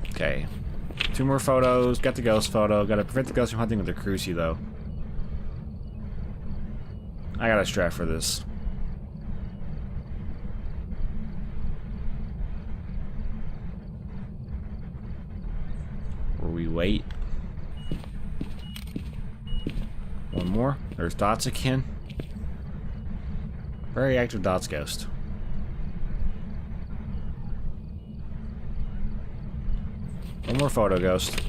Okay. 2 more photos. Got the ghost photo. Gotta prevent the ghost from hunting with the Cruci, though. I got a strat for this. Where we wait. 1 more. There's Dots again. Very active Dots ghost. One more photo ghost.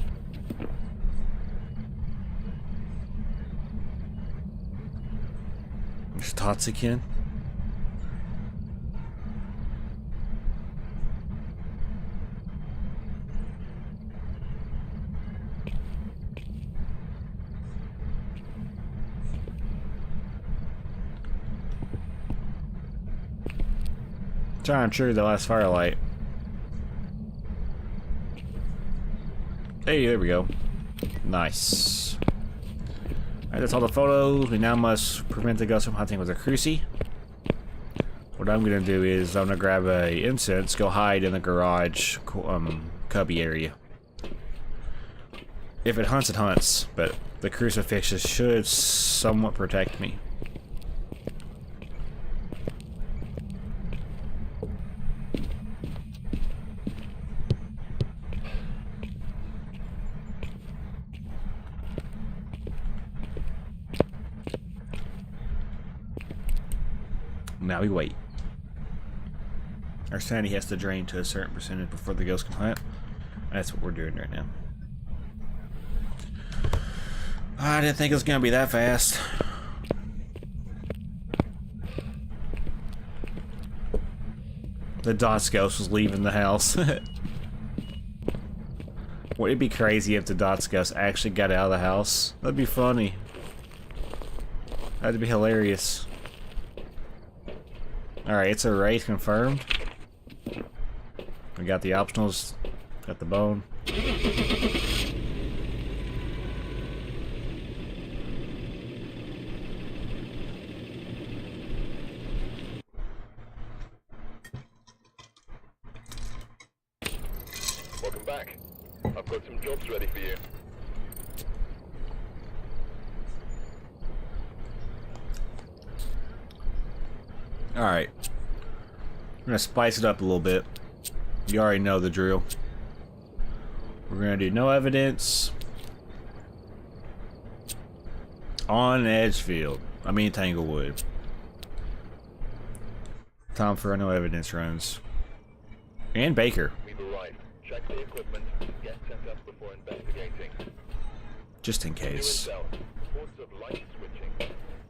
There's Dots again. Trying to trigger the last firelight. Hey, there we go. Nice. Alright, that's all the photos. We now must prevent the ghost from hunting with a Cruci. What I'm gonna do is I'm gonna grab a incense, go hide in the garage cubby area. If it hunts, but the crucifixes should somewhat protect me. Now we wait. Our sanity has to drain to a certain percentage before the ghost can hunt. That's what we're doing right now. I didn't think it was gonna be that fast. The Dots ghost was leaving the house. Would it be crazy if the Dots ghost actually got out of the house? That'd be funny. That'd be hilarious. Alright, it's a raid confirmed. We got the optionals, got the bone. Welcome back. I've got some jobs ready for you. Alright. We're gonna spice it up a little bit. You already know the drill. We're gonna do no evidence on Edgefield. I mean Tanglewood. Time for no evidence runs. And Baker. We've arrived. Check the equipment. Get set up before investigating. Just in New case. intel. Reports of light switching.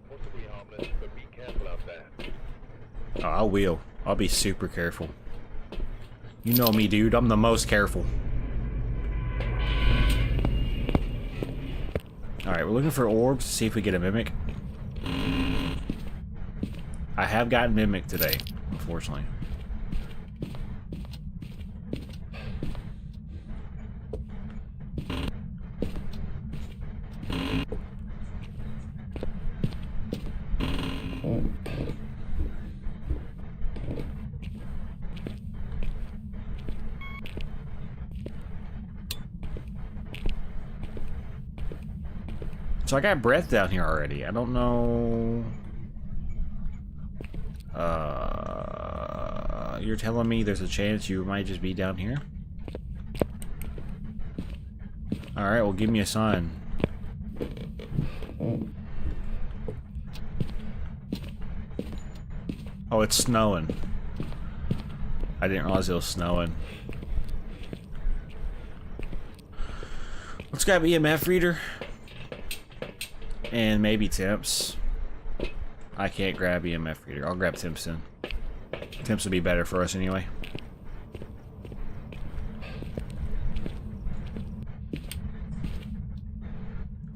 Possibly harmless, but be careful out there. Oh, I will. I'll be super careful. You know me, dude. I'm the most careful. Alright, we're looking for orbs to see if we get a mimic. I have gotten mimic today, unfortunately. So I got breath down here already. I don't know. You're telling me there's a chance you might just be down here? Alright, well give me a sign. Oh, it's snowing. I didn't realize it was snowing. Let's grab EMF reader. And maybe temps. I can't grab EMF reader. I'll grab temps then. Temps would be better for us anyway.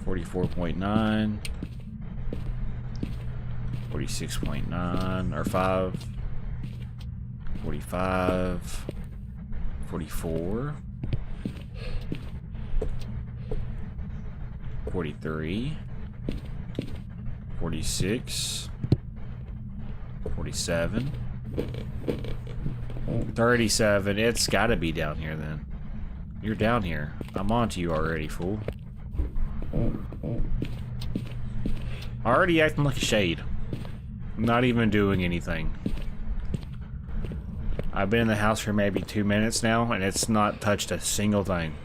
$44.9. 46.9 or 5. 45. 44. 43. 46, 47, 37. It's gotta be down here then. You're down here. I'm on to you already, fool. Already acting like a shade. I'm not even doing anything. I've been in the house for maybe 2 minutes now, and it's not touched a single thing.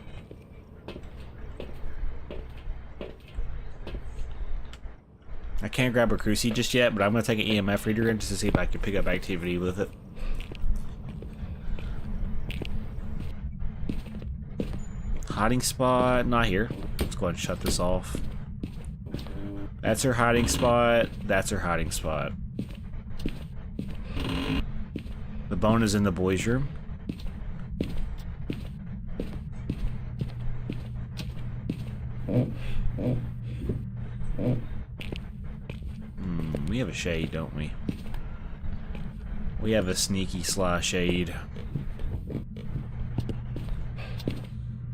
I can't grab a cruci just yet, but I'm going to take an EMF reader in just to see if I can pick up activity with it. Hiding spot, not here. Let's go ahead and shut this off. That's her hiding spot. That's her hiding spot. The bone is in the boys' room. We have a shade, don't we? We have a sneaky sly shade.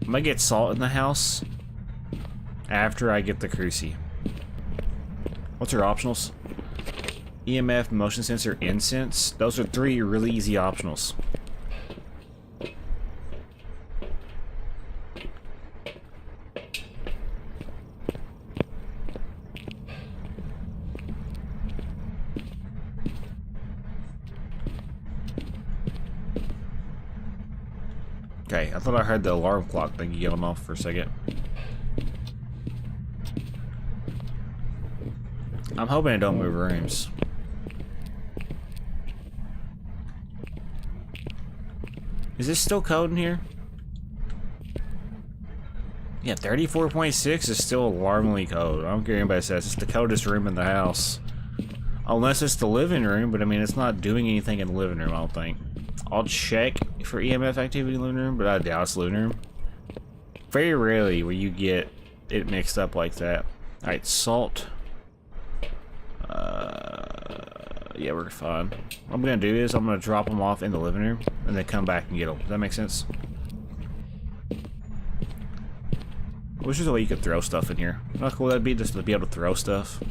I might get salt in the house after I get the cruci. What's our optionals? EMF, motion sensor, incense. Those are 3 really easy optionals. Okay, I thought I heard the alarm clock thing going off for a second. I'm hoping it don't move rooms. Is this still code in here? Yeah, 34.6 is still alarmingly code. I don't care what anybody says. It's the coldest room in the house. Unless it's the living room, but I mean, it's not doing anything in the living room, I don't think. I'll check for EMF activity in the living room, but I doubt it's the living room. Very rarely will you get it mixed up like that. Alright, salt. Yeah, we're fine. What I'm gonna do is I'm gonna drop them off in the living room and then come back and get them. Does that make sense? I wish there's a way you could throw stuff in here. How cool that'd be just to be able to throw stuff.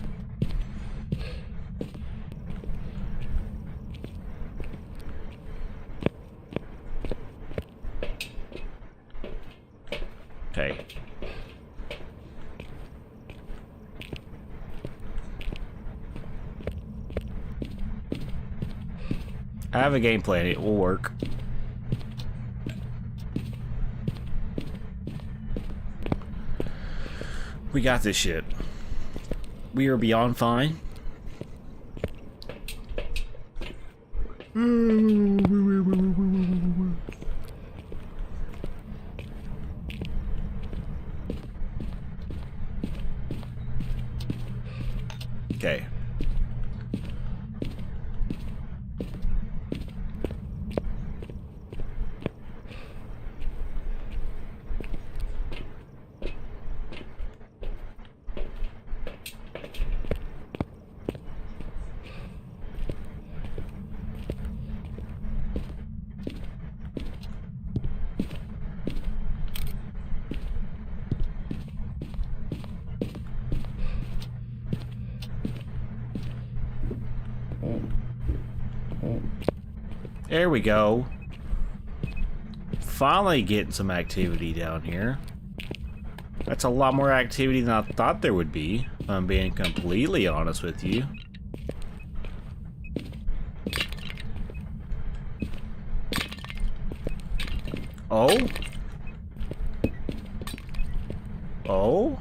Okay. I have a game plan, it will work. We got this shit. We are beyond fine. Okay. There we go. Finally getting some activity down here. That's a lot more activity than I thought there would be, if I'm being completely honest with you. Oh? Oh?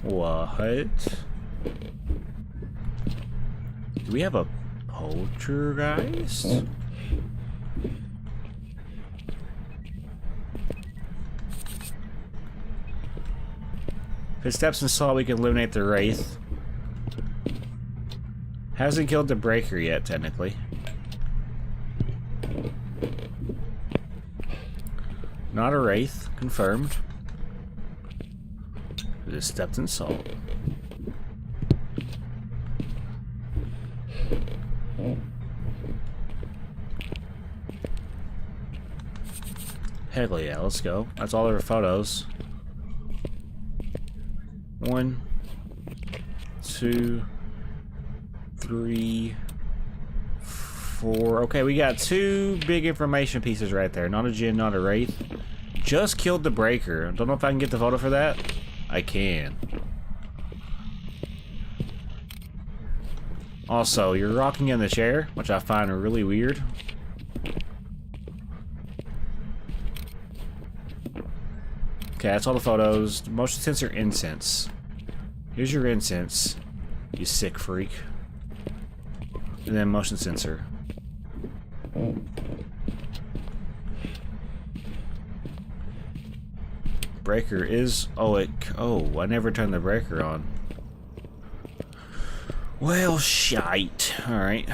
What? Do we have a poltergeist? If it steps in salt, we can eliminate the Wraith. Hasn't killed the Breaker yet, technically. Not a Wraith, confirmed. It just stepped in salt. Hell yeah, let's go. That's all their photos. 1, 2, 3, 4. Okay, we got 2 big information pieces right there. Not a Jinn, not a Wraith. Just killed the Breaker. Don't know if I can get the photo for that. I can. Also, you're rocking in the chair, which I find really weird. Okay, that's all the photos. Motion sensor incense. Here's your incense, you sick freak. And then motion sensor. Breaker is... Oh, I never turned the breaker on. Well, shite. Alright.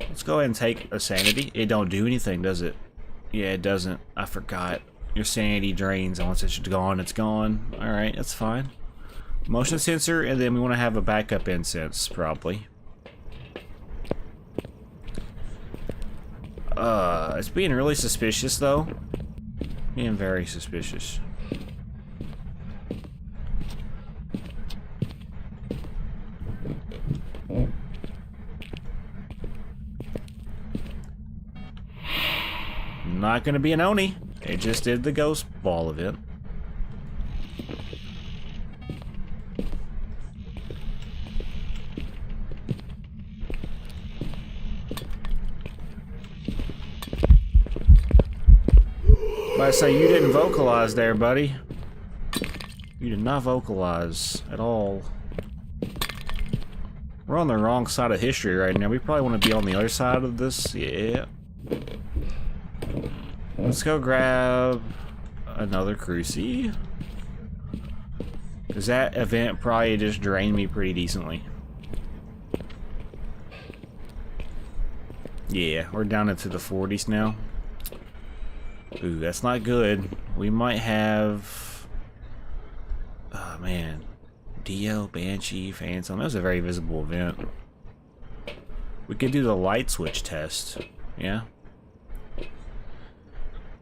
Let's go ahead and take a sanity. It don't do anything, does it? Yeah, it doesn't. I forgot. Your sanity drains, and once it's gone, it's gone. Alright, that's fine. Motion sensor, and then we want to have a backup incense, probably. It's being really suspicious, though. Being very suspicious. Not gonna be an Oni. It just did the ghost ball event. But I say you didn't vocalize there, buddy. You did not vocalize at all. We're on the wrong side of history right now. We probably want to be on the other side of this. Yeah. Let's go grab another cruci. Because that event probably just drained me pretty decently. Yeah, we're down into the 40s now. Ooh, that's not good. We might have... Oh, man. Dio, Banshee, Phantom. That was a very visible event. We could do the light switch test. Yeah?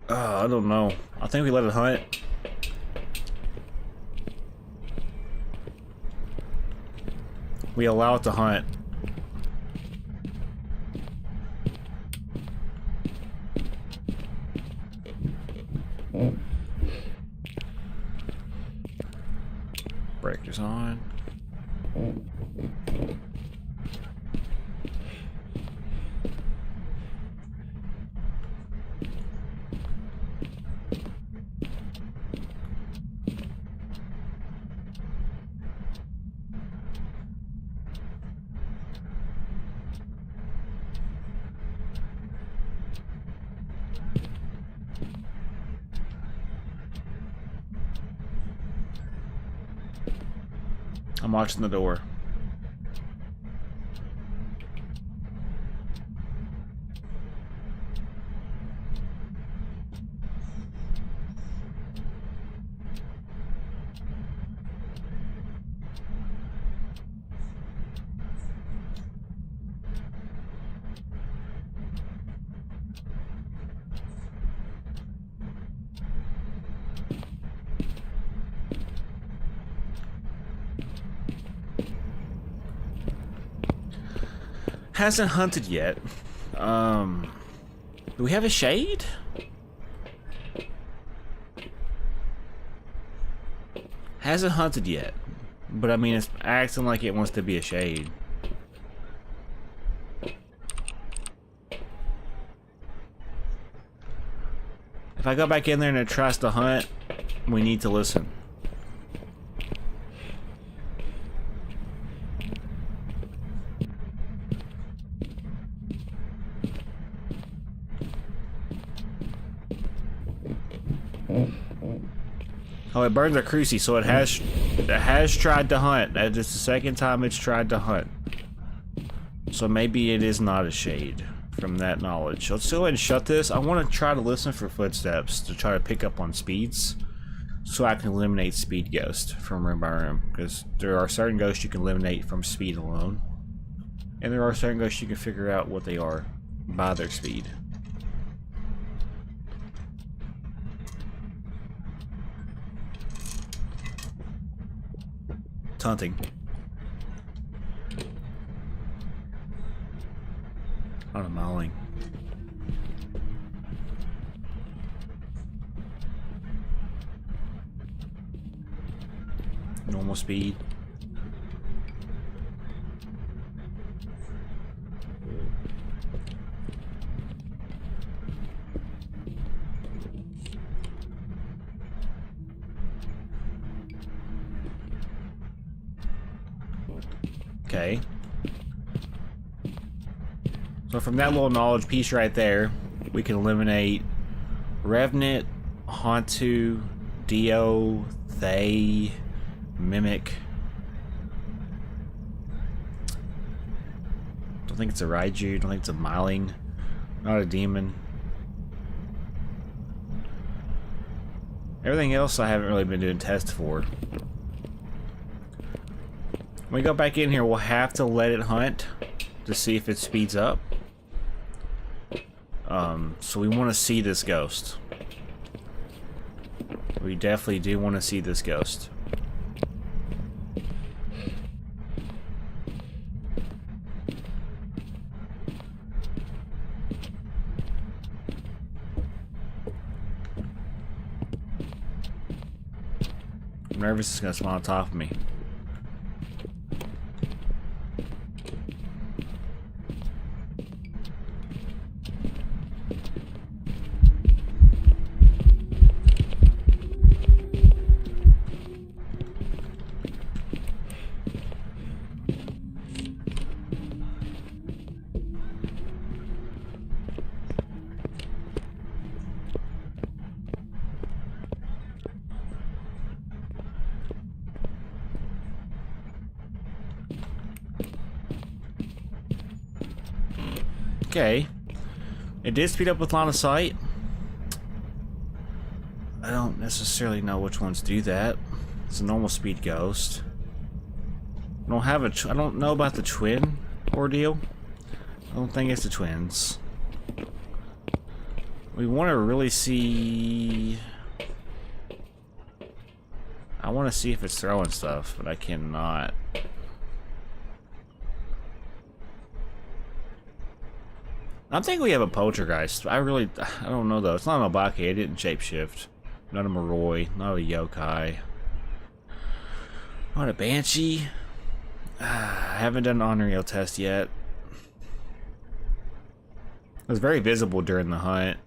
I don't know. I think we let it hunt. We allow it to hunt. Breakers on. I'm watching the door. Hasn't hunted yet. Do we have a shade? Hasn't hunted yet. But I mean, it's acting like it wants to be a shade. If I go back in there and it tries to hunt, we need to listen. Oh, it burns a cruci, so it has tried to hunt. That is the second time it's tried to hunt. So maybe it is not a shade from that knowledge. Let's go ahead and shut this. I want to try to listen for footsteps to try to pick up on speeds so I can eliminate speed ghost from room by room. Because there are certain ghosts you can eliminate from speed alone. And there are certain ghosts you can figure out what they are by their speed. It's hunting. On a mauling. Normal speed. Okay. So from that little knowledge piece right there, we can eliminate Revenant, Hantu, Dio, Thay, Mimic. Don't think it's a Raiju, don't think it's a Myling. Not a demon. Everything else I haven't really been doing tests for. When we go back in here, we'll have to let it hunt to see if it speeds up. So we want to see this ghost. We definitely do want to see this ghost. I'm nervous it's going to spawn on top of me. Okay. It did speed up with line of sight. I don't necessarily know which ones do that. It's a normal speed ghost. I don't know about the twin ordeal. I don't think it's the twins. We want to really see... I want to see if it's throwing stuff, but I cannot. I think we have a poltergeist. I don't know though. It's not an Obake. It didn't shapeshift. Not a Moroi. Not a yokai. Not a Banshee. I haven't done an Onryo test yet. It was very visible during the hunt.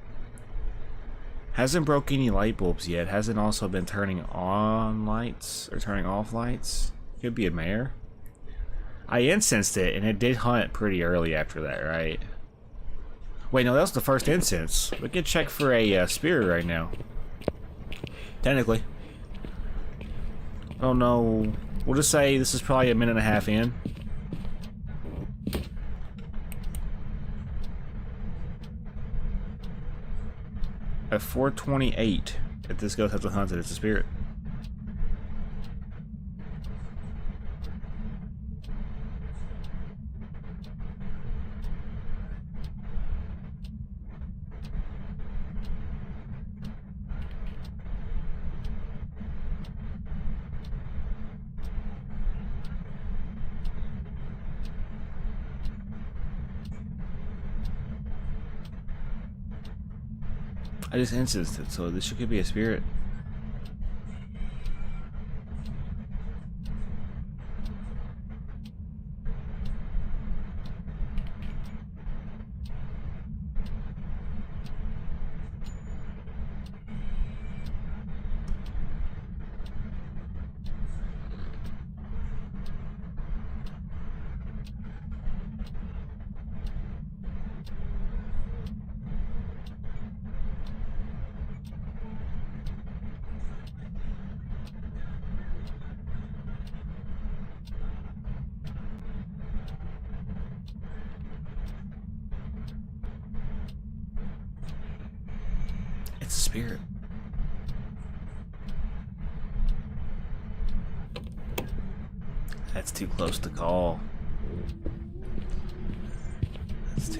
Hasn't broke any light bulbs yet. Hasn't also been turning on lights or turning off lights. Could be a mare. I incensed it and it did hunt pretty early after that, right? Wait, no, that was the first incense. We can check for a spirit right now. Technically. I don't know We'll just say this is probably a minute and a half in. At 4:28, if this ghost has been hunted, it's a spirit. I just instanced it, so this could be a spirit. It's a spirit. That's too close to call. That's too...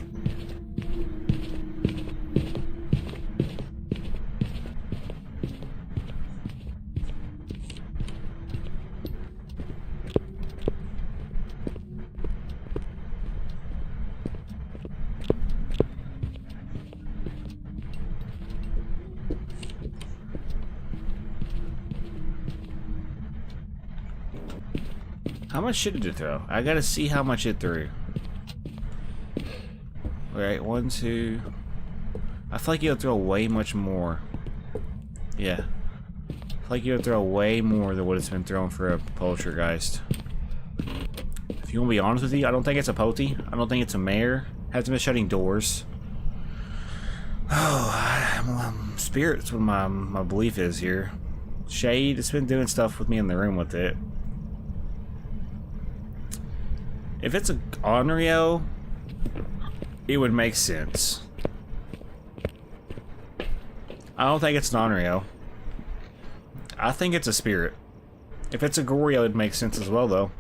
How much shit did it throw? I gotta see how much it threw. Alright, 1, 2. I feel like you'll throw way much more. Yeah. I feel like you'll throw way more than what it's been thrown for a poltergeist. If you want to be honest with you, I don't think it's a poti. I don't think it's a mare. Hasn't been shutting doors. Oh, spirit's what my belief is here. Shade, it's been doing stuff with me in the room with it. If it's a Onryo, it would make sense. I don't think it's an Onryo. I think it's a spirit. If it's a Goryo, it makes sense as well, though.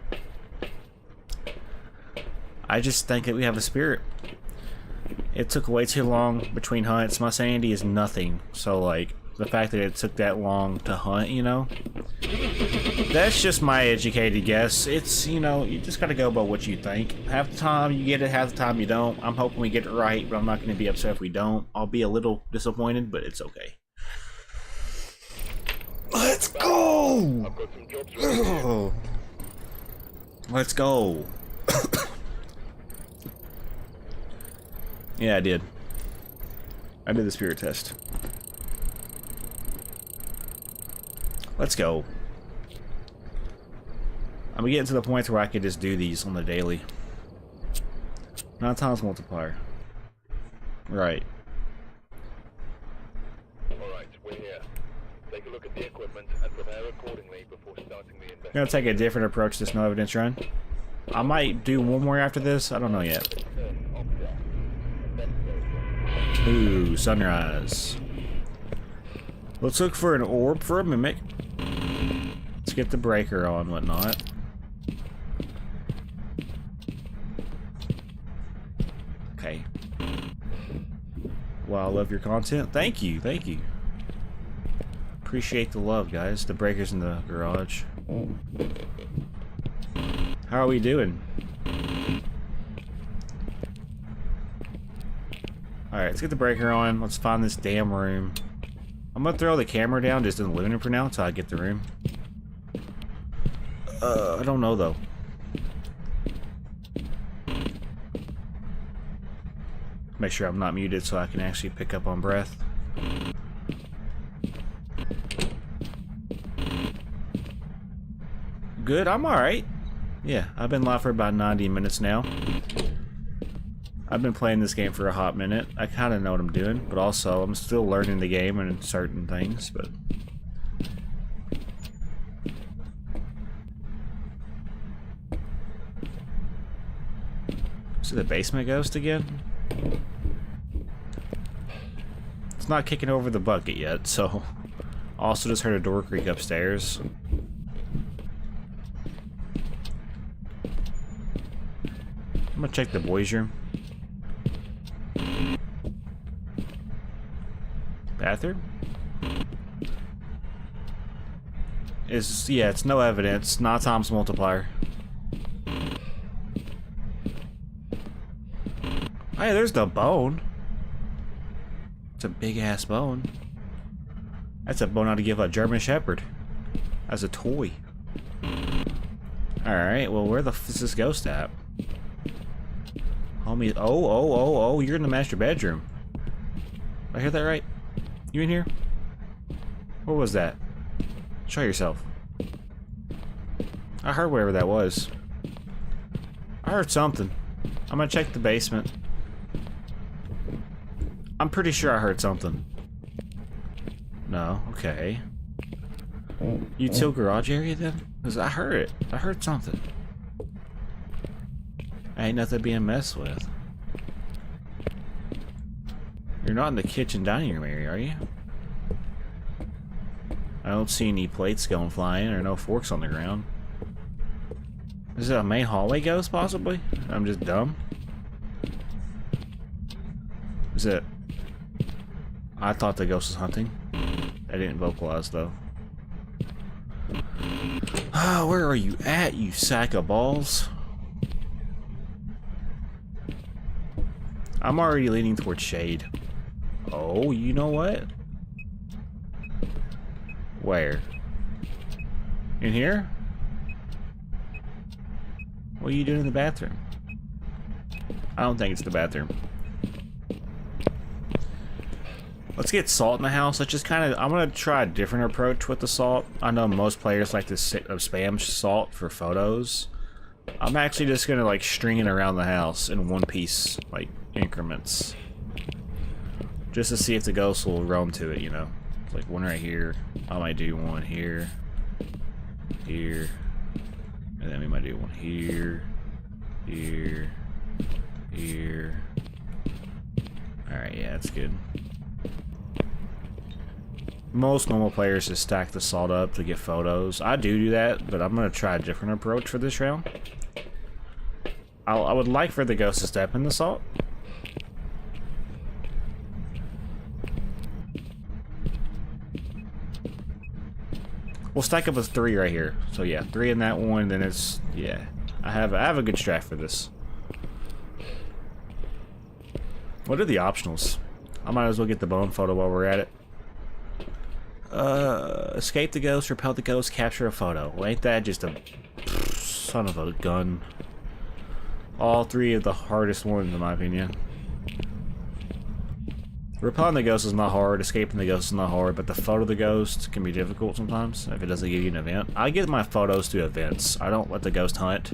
I just think that we have a spirit. It took way too long between hunts. My sanity is nothing. So, like, the fact that it took that long to hunt, you know? That's just my educated guess. It's, you know, you just gotta go by what you think. Half the time you get it, half the time you don't. I'm hoping we get it right, but I'm not gonna be upset if we don't. I'll be a little disappointed, but it's okay. Let's go! I've got some jobs ready. Let's go. Yeah, I did. I did the spirit test. Let's go. I'm getting to the point where I could just do these on the daily. 9 times multiplier. Right. Alright, we're here. Take a look at the equipment and prepare accordingly before starting the investigation. I'm gonna take a different approach to this no evidence run. I might do one more after this. I don't know yet. Ooh, sunrise. Let's look for an orb for a mimic. Let's get the breaker on, whatnot. Okay. Wow, I love your content. Thank you, thank you. Appreciate the love, guys. The breaker's in the garage. How are we doing? Alright, let's get the breaker on. Let's find this damn room. I'm gonna throw the camera down just in the living room for now until I get the room. I don't know though. Make sure I'm not muted so I can actually pick up on breath. Good, I'm alright. Yeah, I've been live for about 90 minutes now. I've been playing this game for a hot minute. I kind of know what I'm doing, but also I'm still learning the game and certain things, but... See the basement ghost again? It's not kicking over the bucket yet, so... Also just heard a door creak upstairs. I'm gonna check the boys' room. Bathroom? Yeah, it's no evidence. Not Tom's multiplier. Hey, there's the bone. It's a big ass bone. That's a bone I'd give a German Shepherd as a toy. Alright, well, where the f is this ghost at? Homie, oh, you're in the master bedroom. Did I hear that right? You in here? What was that? Show yourself. I heard whatever that was. I heard something. I'm gonna check the basement. I'm pretty sure I heard something. No, okay. Util garage area then? Because I heard it. I heard something. Ain't nothing being messed with. You're not in the kitchen dining room area, are you? I don't see any plates going flying or no forks on the ground. Is it a main hallway ghost, possibly? I'm just dumb. Is it... I thought the ghost was hunting. I didn't vocalize, though. Oh, where are you at, you sack of balls? I'm already leaning towards shade. Oh, you know what? Where? In here? What are you doing in the bathroom? I don't think it's the bathroom. Let's get salt in the house. Let's just kind of... I'm going to try a different approach with the salt. I know most players like to spam salt for photos. I'm actually just going to like string it around the house in one piece, like increments. Just to see if the ghost will roam to it, you know. Like one right here. I might do one here. Here. And then we might do one here. Here. Here. Alright, yeah, that's good. Most normal players just stack the salt up to get photos. I do that, but I'm going to try a different approach for this round. I would like for the ghost to step in the salt. We'll stack up with 3 right here. So yeah, 3 in that one, then it's... Yeah. I have a good strat for this. What are the optionals? I might as well get the bone photo while we're at it. Escape the ghost, repel the ghost, capture a photo. Well, ain't that just a son of a gun? All 3 of the hardest ones, in my opinion. Repelling the ghost is not hard, escaping the ghost is not hard, but the photo of the ghost can be difficult sometimes if it doesn't give you an event. I get my photos to events. I don't let the ghost hunt.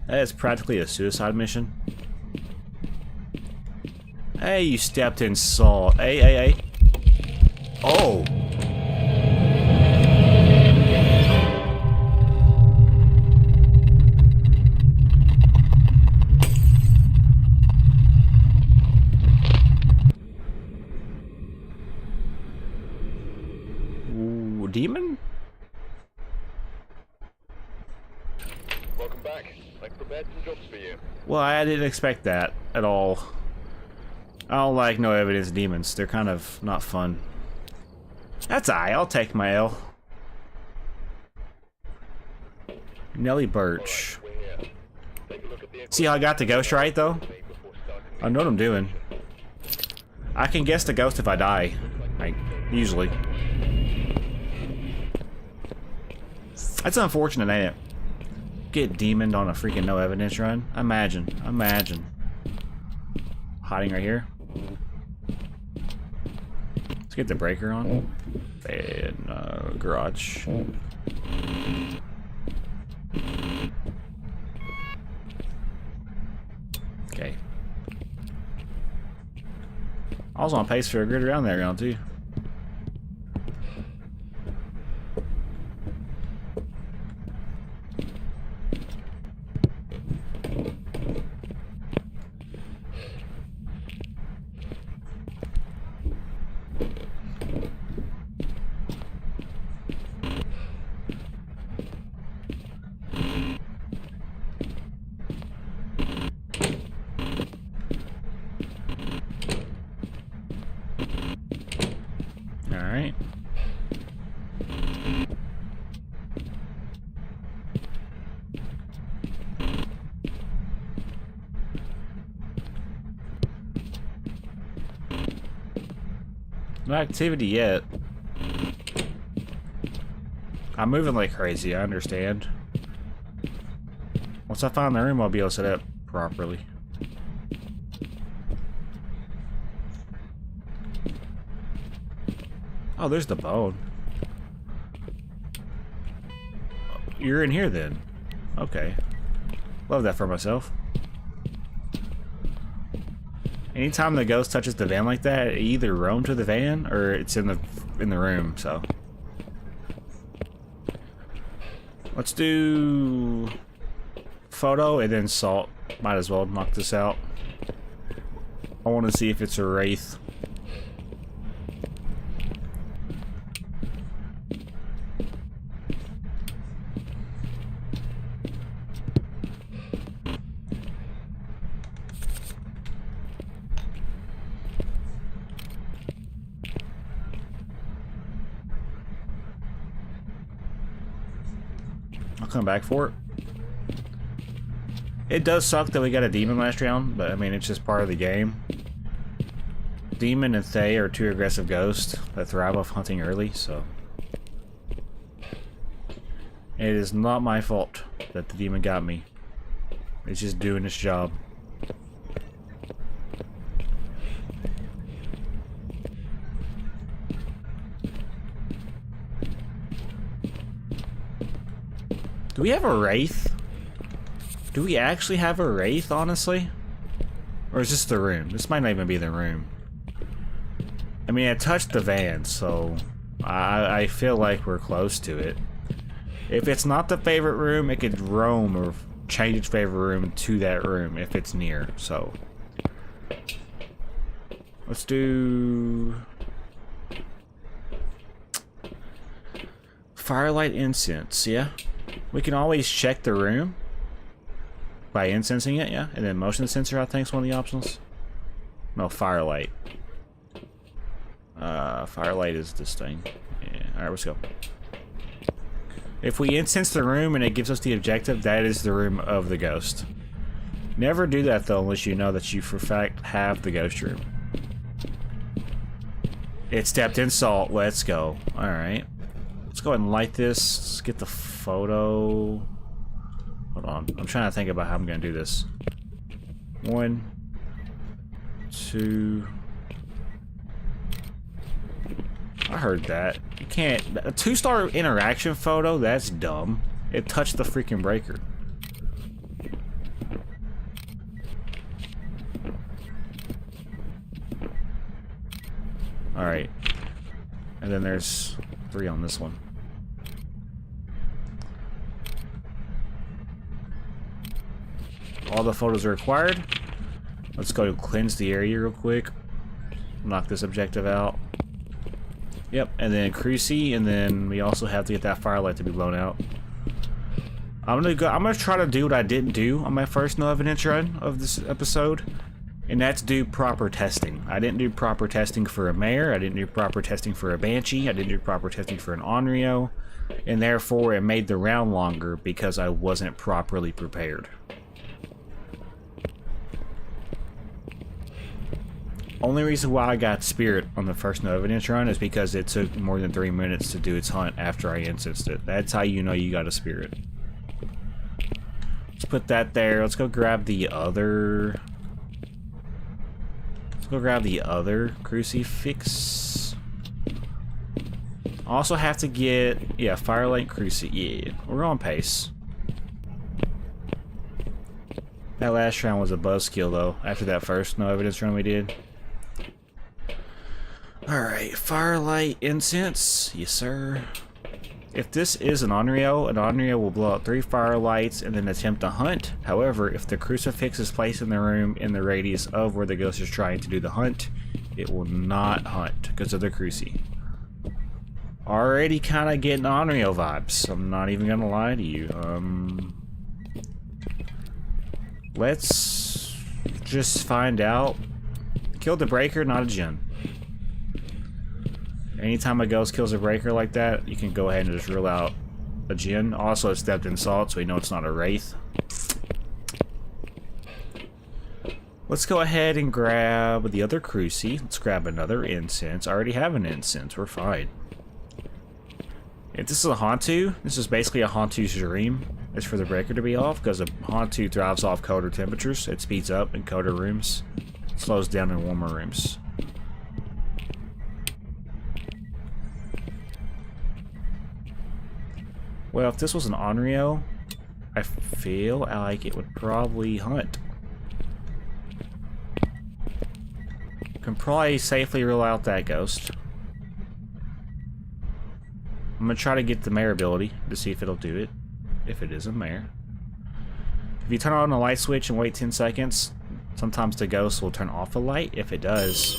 That is practically a suicide mission. Hey, you stepped in salt. Hey. Oh! Ooh, demon? Welcome back. I've prepared some jobs for you. Well, I didn't expect that at all. I don't like no evidence demons. They're kind of not fun. That's I'll take my L. Nelly Birch. See how I got the ghost right, though? I know what I'm doing. I can guess the ghost if I die. Like, usually. That's unfortunate, ain't it? Get demoned on a freaking no evidence run. Imagine. Hiding right here. Let's get the breaker on. And garage. Okay. I was on pace for a good round that round too. Alright. No activity yet. I'm moving like crazy, I understand. Once I find the room, I'll be able to set up properly. Oh, there's the bone. You're in here then. Okay. Love that for myself. Anytime the ghost touches the van like that, it either roam to the van or it's in the room, so. Let's do photo and then salt. Might as well knock this out. I want to see if it's a wraith. I'll come back for it. It does suck that we got a demon last round, but I mean, it's just part of the game. Demon and Thay are two aggressive ghosts that thrive off hunting early, so. It is not my fault that the demon got me. It's just doing its job. Do we have a wraith? Do we actually have a wraith, honestly? Or is this the room? This might not even be the room. I mean, I touched the van, so I feel like we're close to it. If it's not the favorite room, it could roam or change its favorite room to that room if it's near, so. Let's do firelight incense, yeah? We can always check the room by incensing it, yeah? And then motion sensor, I think, is one of the options. No, firelight. Firelight is this thing. Yeah, alright, let's go. If we incense the room and it gives us the objective, that is the room of the ghost. Never do that, though, unless you know that you, for a fact, have the ghost room. It stepped in salt. Let's go. Alright. Let's go ahead and light this. Let's get the photo. Hold on. I'm trying to think about how I'm going to do this. 1, 2. I heard that. You can't. A 2-star interaction photo? That's dumb. It touched the freaking breaker. Alright. And then there's 3 on this one. All the photos are required. Let's go cleanse the area real quick. Knock this objective out. Yep, and then Cruci, and then we also have to get that firelight to be blown out. I'm gonna try to do what I didn't do on my first no evidence run of this episode, and that's do proper testing. I didn't do proper testing for a mare, I didn't do proper testing for a banshee, I didn't do proper testing for an onryo, and therefore it made the round longer because I wasn't properly prepared. Only reason why I got Spirit on the first no evidence run is because it took more than 3 minutes to do its hunt after I instanced it. That's how you know you got a Spirit. Let's put that there. Let's go grab the other... Let's go grab the other crucifix. Also have to get... Yeah, Firelight Cruci. Yeah, we're on pace. That last round was a buzzkill, though, after that first no evidence run we did. Alright, Firelight Incense. Yes, sir. If this is an onryo will blow out 3 firelights and then attempt to hunt. However, if the crucifix is placed in the room in the radius of where the ghost is trying to do the hunt, it will not hunt because of the cruci. Already kind of getting onryo vibes. I'm not even gonna lie to you. Let's just find out. Killed the breaker, not a gen. Anytime a ghost kills a breaker like that, you can go ahead and just rule out a Jinn. Also, it's stepped in salt, so we know it's not a wraith. Let's go ahead and grab the other cruci. Let's grab another incense. I already have an incense. We're fine. If this is a Hantu, this is basically a Hantu's dream. It's for the breaker to be off, because a Hantu thrives off colder temperatures. It speeds up in colder rooms, slows down in warmer rooms. Well, if this was an Onryo, I feel like it would probably hunt. Can probably safely rule out that ghost. I'm gonna try to get the mare ability to see if it'll do it. If it is a mare. If you turn on the light switch and wait 10 seconds, sometimes the ghost will turn off the light. If it does...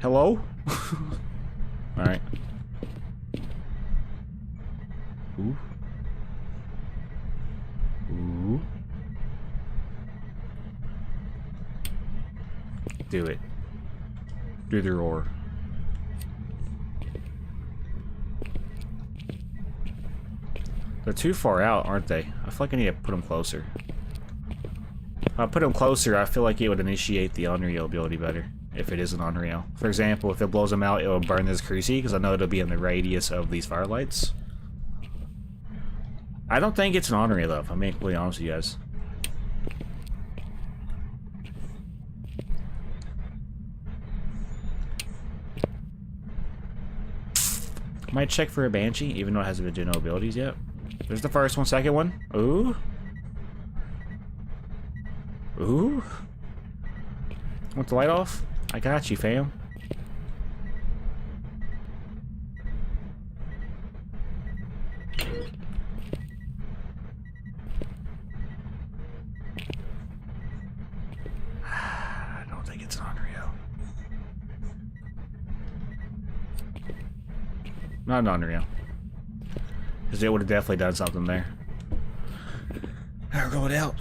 Hello? Alright. Ooh. Ooh. Do it. Do the roar. They're too far out, aren't they? I feel like I need to put them closer. If I put them closer, I feel like it would initiate the Onryo ability better. If it is an Onryo. For example, if it blows them out, it will burn this cruci, because I know it'll be in the radius of these firelights. I don't think it's an Onryo, though, if I'm being completely honest with you guys. Might check for a Banshee, even though it hasn't been no abilities yet. There's the first one, second one. Ooh. Ooh. Want the light off? I got you, fam. I don't think it's an Onryo. Not an Onryo. Because it would have definitely done something there. I'll roll it out.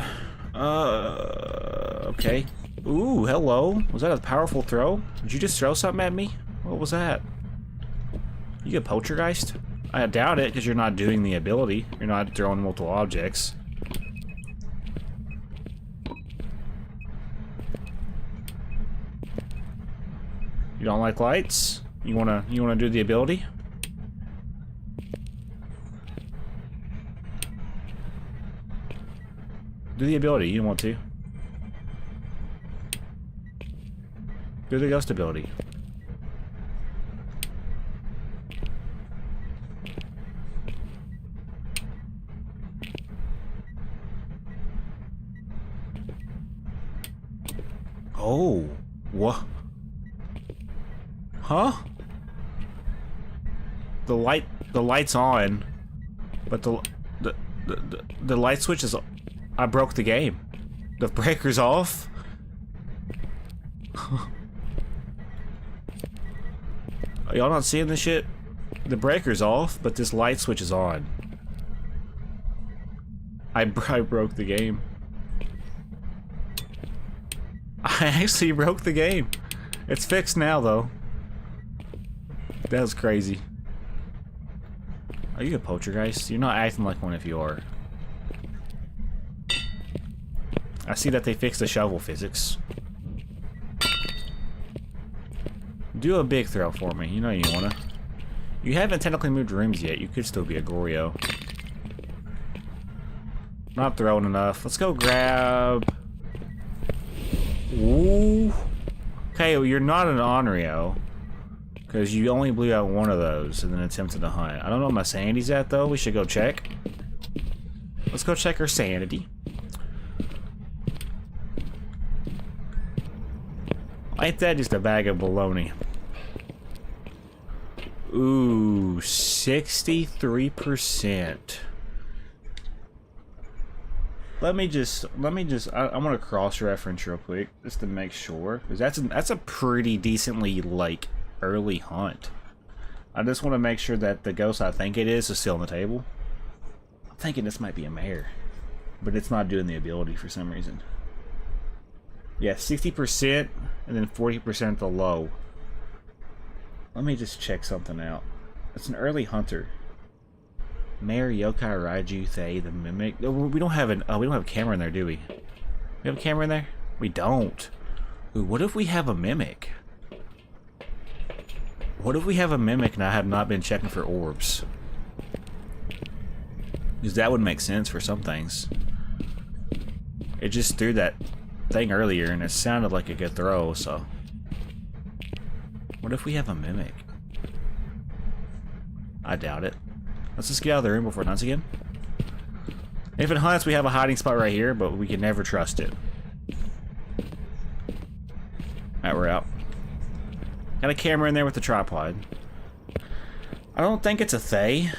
Okay. Ooh, hello. Was that a powerful throw? Did you just throw something at me? What was that? You get Poltergeist? I doubt it, because you're not doing the ability. You're not throwing multiple objects. You don't like lights? You wanna do the ability? Do the ability, you don't want to. Do the ghost ability. Oh, what? Huh? The light's on, but the light switch is. I broke the game. The breaker's off. Are y'all not seeing this shit? The breaker's off, but this light switch is on. I broke the game. I actually broke the game. It's fixed now, though. That was crazy. Are you a poltergeist? You're not acting like one if you are. I see that they fixed the shovel physics. Do a big throw for me. You know you wanna. You haven't technically moved rooms yet. You could still be a Goryo. Not throwing enough. Let's go grab... Ooh. Okay, well, you're not an Onryo. Because you only blew out one of those and then attempted to hunt. I don't know where my sanity's at, though. We should go check. Let's go check our sanity. Ain't that just a bag of baloney? Ooh, 63%. Let me just, I want to cross-reference real quick, just to make sure. Because that's a pretty decently, like, early hunt. I just want to make sure that the ghost I think it is still on the table. I'm thinking this might be a mare. But it's not doing the ability for some reason. Yeah, 60%. and then 40% at the low. Let me just check something out. It's an early hunter. Mare, Yokai, Raiju, Thay, the Mimic. Oh, we don't have we don't have a camera in there, do we? We have a camera in there? We don't. Ooh, what if we have a Mimic? What if we have a Mimic and I have not been checking for orbs? Because that would make sense for some things. It just threw that thing earlier and it sounded like a good throw, so. What if we have a Mimic? I doubt it. Let's just get out of the room before it hunts again. If it hunts, we have a hiding spot right here, but we can never trust it. Alright, we're out. Got a camera in there with the tripod. I don't think it's a Thay.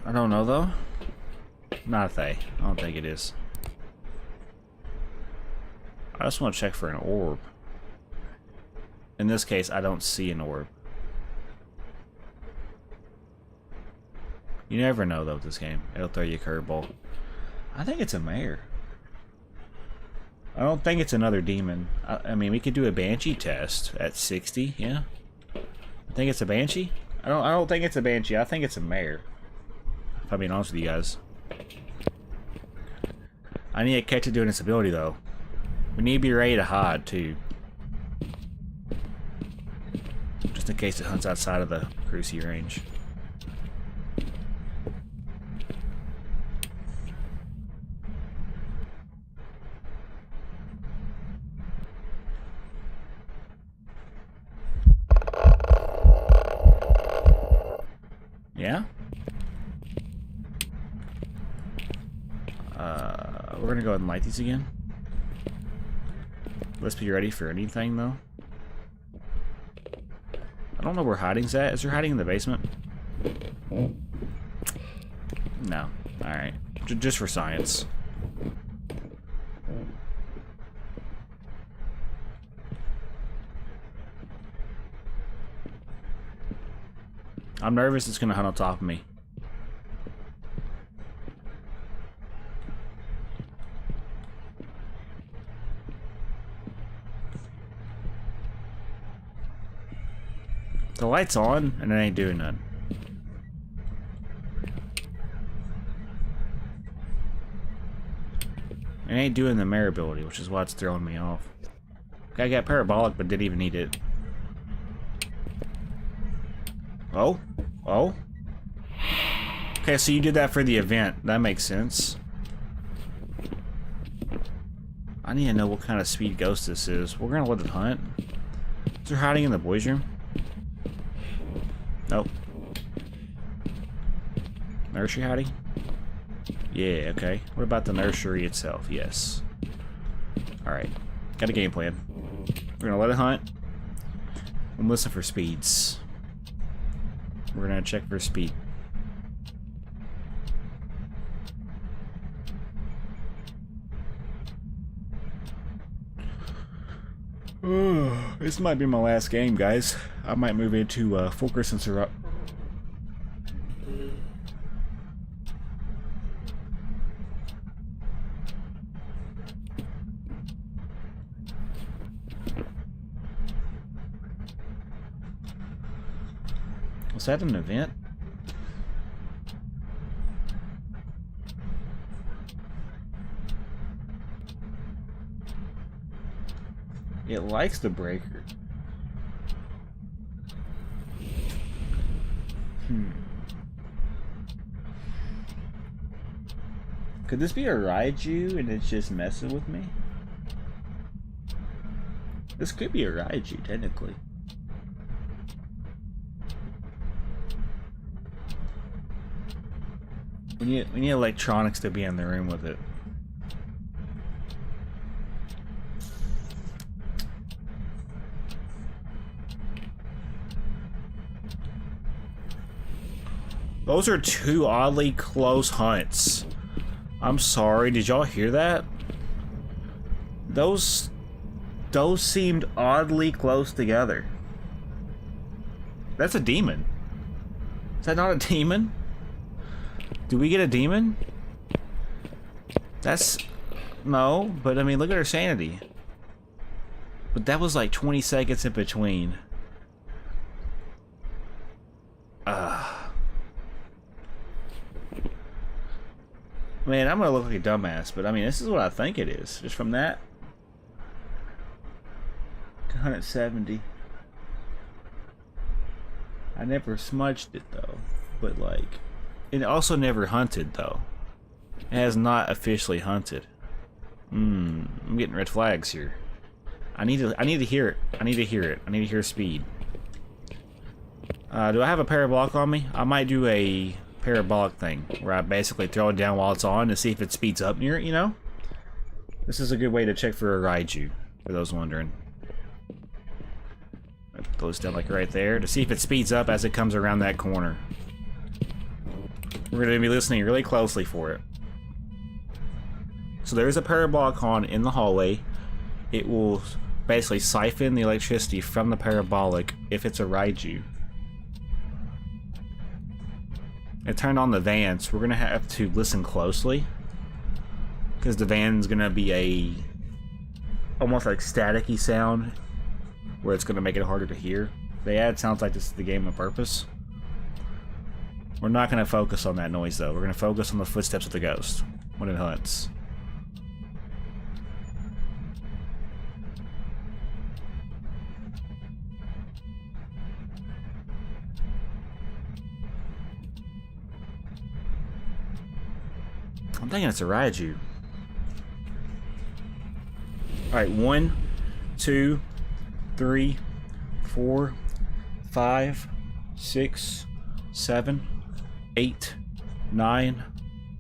I don't know, though. Not a Thay. I don't think it is. I just want to check for an orb. In this case, I don't see an orb. You never know, though, with this game. It'll throw you a curveball. I think it's a mare. I don't think it's another demon. I mean, we could do a Banshee test at 60, yeah? I think it's a Banshee? I don't think it's a Banshee. I think it's a mare. If I'm being honest with you guys. I need to catch it doing its ability, though. We need to be ready to hide, too. Just in case it hunts outside of the Cruci range. Yeah? We're gonna go ahead and light these again. Let's be ready for anything, though. I don't know where hiding's at. Is there hiding in the basement? No. Alright. Just for science. I'm nervous it's gonna hunt on top of me. The light's on, and it ain't doing nothing. It ain't doing the mare ability, which is why it's throwing me off. I got parabolic, but didn't even need it. Oh? Oh? Okay, so you did that for the event. That makes sense. I need to know what kind of speed ghost this is. We're gonna let it hunt. Is there hiding in the boys' room? Nope. Nursery hiding? Yeah, okay. What about the nursery itself? Yes. Alright. Got a game plan. We're gonna let it hunt. And listen for speeds. We're gonna check for speed. This might be my last game, guys. I might move into Focus and Survive. Was that an event? It likes the breaker. Could this be a Raiju and it's just messing with me? This could be a Raiju, technically. We need electronics to be in the room with it. Those are two oddly close hunts. I'm sorry, did y'all hear that? Those seemed oddly close together. That's a demon. Is that not a demon? Do we get a demon? That's... No, but I mean, look at her sanity. But that was like 20 seconds in between. Man, I'm gonna look like a dumbass, but I mean, this is what I think it is. Just from that. 170. I never smudged it though. But like, it also never hunted though. It has not officially hunted. I'm getting red flags here. I need to hear it. I need to hear it. I need to hear speed. Do I have a parabolic on me? I might do a parabolic thing where I basically throw it down while it's on to see if it speeds up near it, you know? This is a good way to check for a Raiju, for those wondering. I put those down like right there to see if it speeds up as it comes around that corner. We're going to be listening really closely for it. So there is a parabolic on in the hallway. It will basically siphon the electricity from the parabolic if it's a Raiju. It turned on the van, so we're gonna have to listen closely, because the van's gonna be a almost like staticky sound, where it's gonna make it harder to hear. They add sounds like this is the game on purpose. We're not gonna focus on that noise though. We're gonna focus on the footsteps of the ghost when it hunts. I'm thinking it's a Raiju. Alright, 1, 2, 3, 4, 5, 6, 7, 8, 9,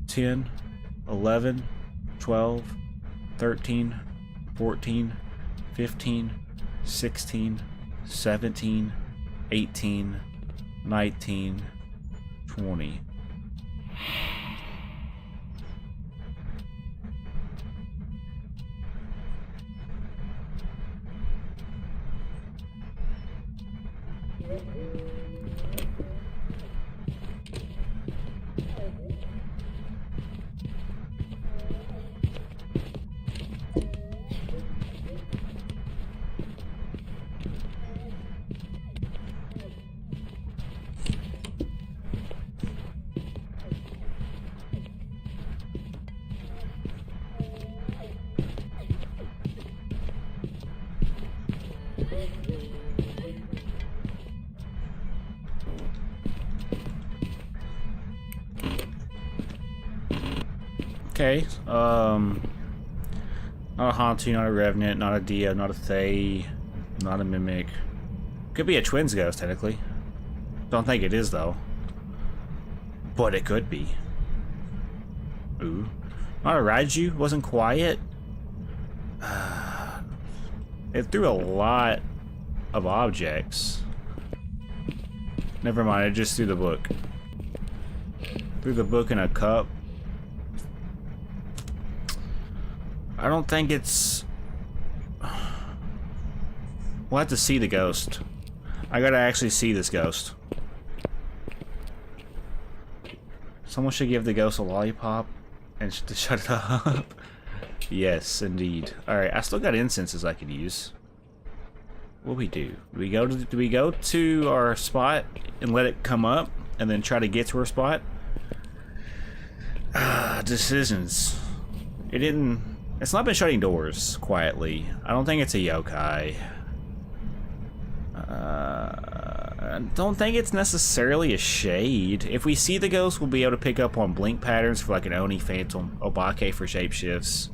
10, 11, 12, 13, 14, 15, 16, 17, 18, 19, 20. Okay, not a Hantu, not a Revenant, not a Dio, not a Thay, not a Mimic. Could be a Twins Ghost, technically. Don't think it is, though. But it could be. Ooh. Not a Raiju, wasn't quiet. It threw a lot of objects. Never mind, it just threw the book. Threw the book in a cup. I don't think it's... We'll have to see the ghost. I gotta actually see this ghost. Someone should give the ghost a lollipop and to shut it up. Yes, indeed. Alright, I still got incenses I could use. What do we do? Do we go to our spot and let it come up and then try to get to our spot? Decisions. It didn't... It's not been shutting doors quietly. I don't think it's a yokai. I don't think it's necessarily a shade. If we see the ghost, we'll be able to pick up on blink patterns for like an Oni Phantom, Obake for shapeshifts.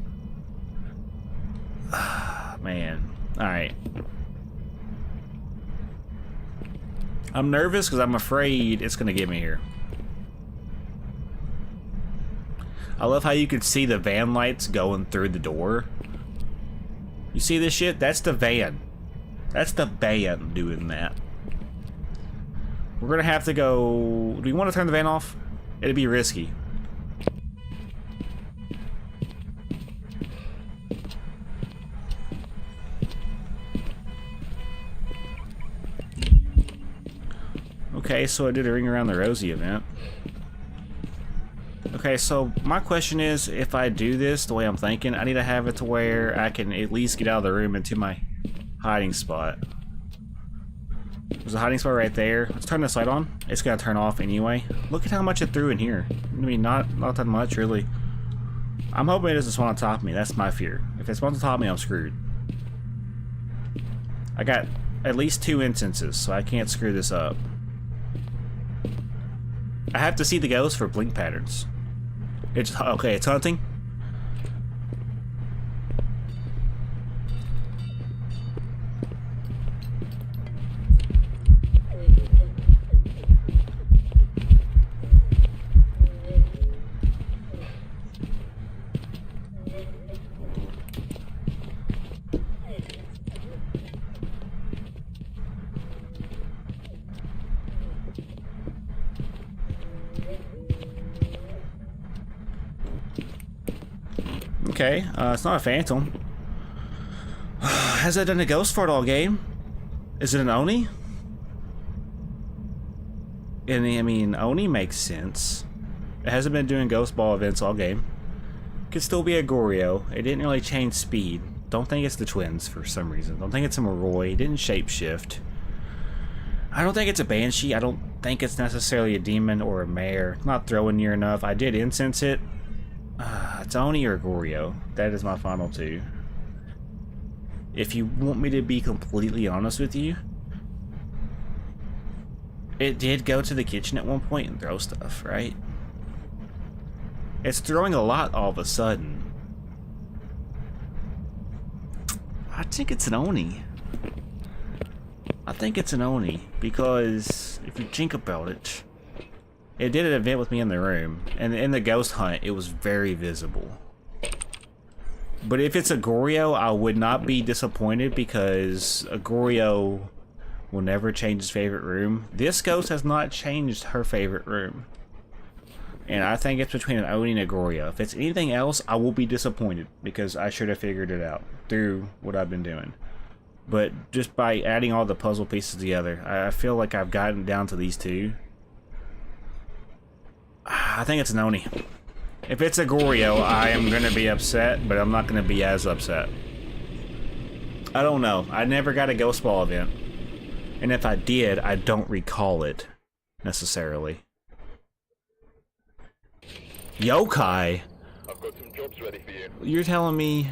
Man. Alright. I'm nervous because I'm afraid it's going to get me here. I love how you can see the van lights going through the door. You see this shit? That's the van. That's the van doing that. We're gonna have to go... Do we want to turn the van off? It'd be risky. Okay, so I did a Ring Around the Rosie event. Okay, so my question is, if I do this the way I'm thinking, I need to have it to where I can at least get out of the room into my hiding spot. There's a hiding spot right there. Let's turn this light on. It's gonna turn off anyway. Look at how much it threw in here. I mean, not that much, really. I'm hoping it doesn't spawn on top of me. That's my fear. If it spawns on top of me, I'm screwed. I got at least 2 instances, so I can't screw this up. I have to see the ghost for blink patterns. It's okay. It's hunting. Okay, it's not a phantom. Has it done a ghost fart all game? Is it an Oni? And I mean, Oni makes sense. It hasn't been doing ghost ball events all game. Could still be a Goryo. It didn't really change speed. Don't think it's the twins for some reason. Don't think it's a Moroi. It didn't shapeshift. I don't think it's a Banshee. I don't think it's necessarily a demon or a mare. Not throwing near enough. I did incense it. It's Oni or Goryo. That is my final 2. If you want me to be completely honest with you, it did go to the kitchen at one point and throw stuff, right? It's throwing a lot all of a sudden. I think it's an Oni. I think it's an Oni because if you think about it, it did an event with me in the room, and in the ghost hunt, it was very visible. But if it's a Goryo, I would not be disappointed because a Goryo will never change his favorite room. This ghost has not changed her favorite room. And I think it's between an Oni and a Goryo. If it's anything else, I will be disappointed because I should have figured it out through what I've been doing. But just by adding all the puzzle pieces together, I feel like I've gotten down to these 2. I think it's an Oni. If it's a Goryo, I am going to be upset, but I'm not going to be as upset. I don't know. I never got a Ghost Ball event. And if I did, I don't recall it, necessarily. Yokai? I've got some jobs ready for you. You're telling me...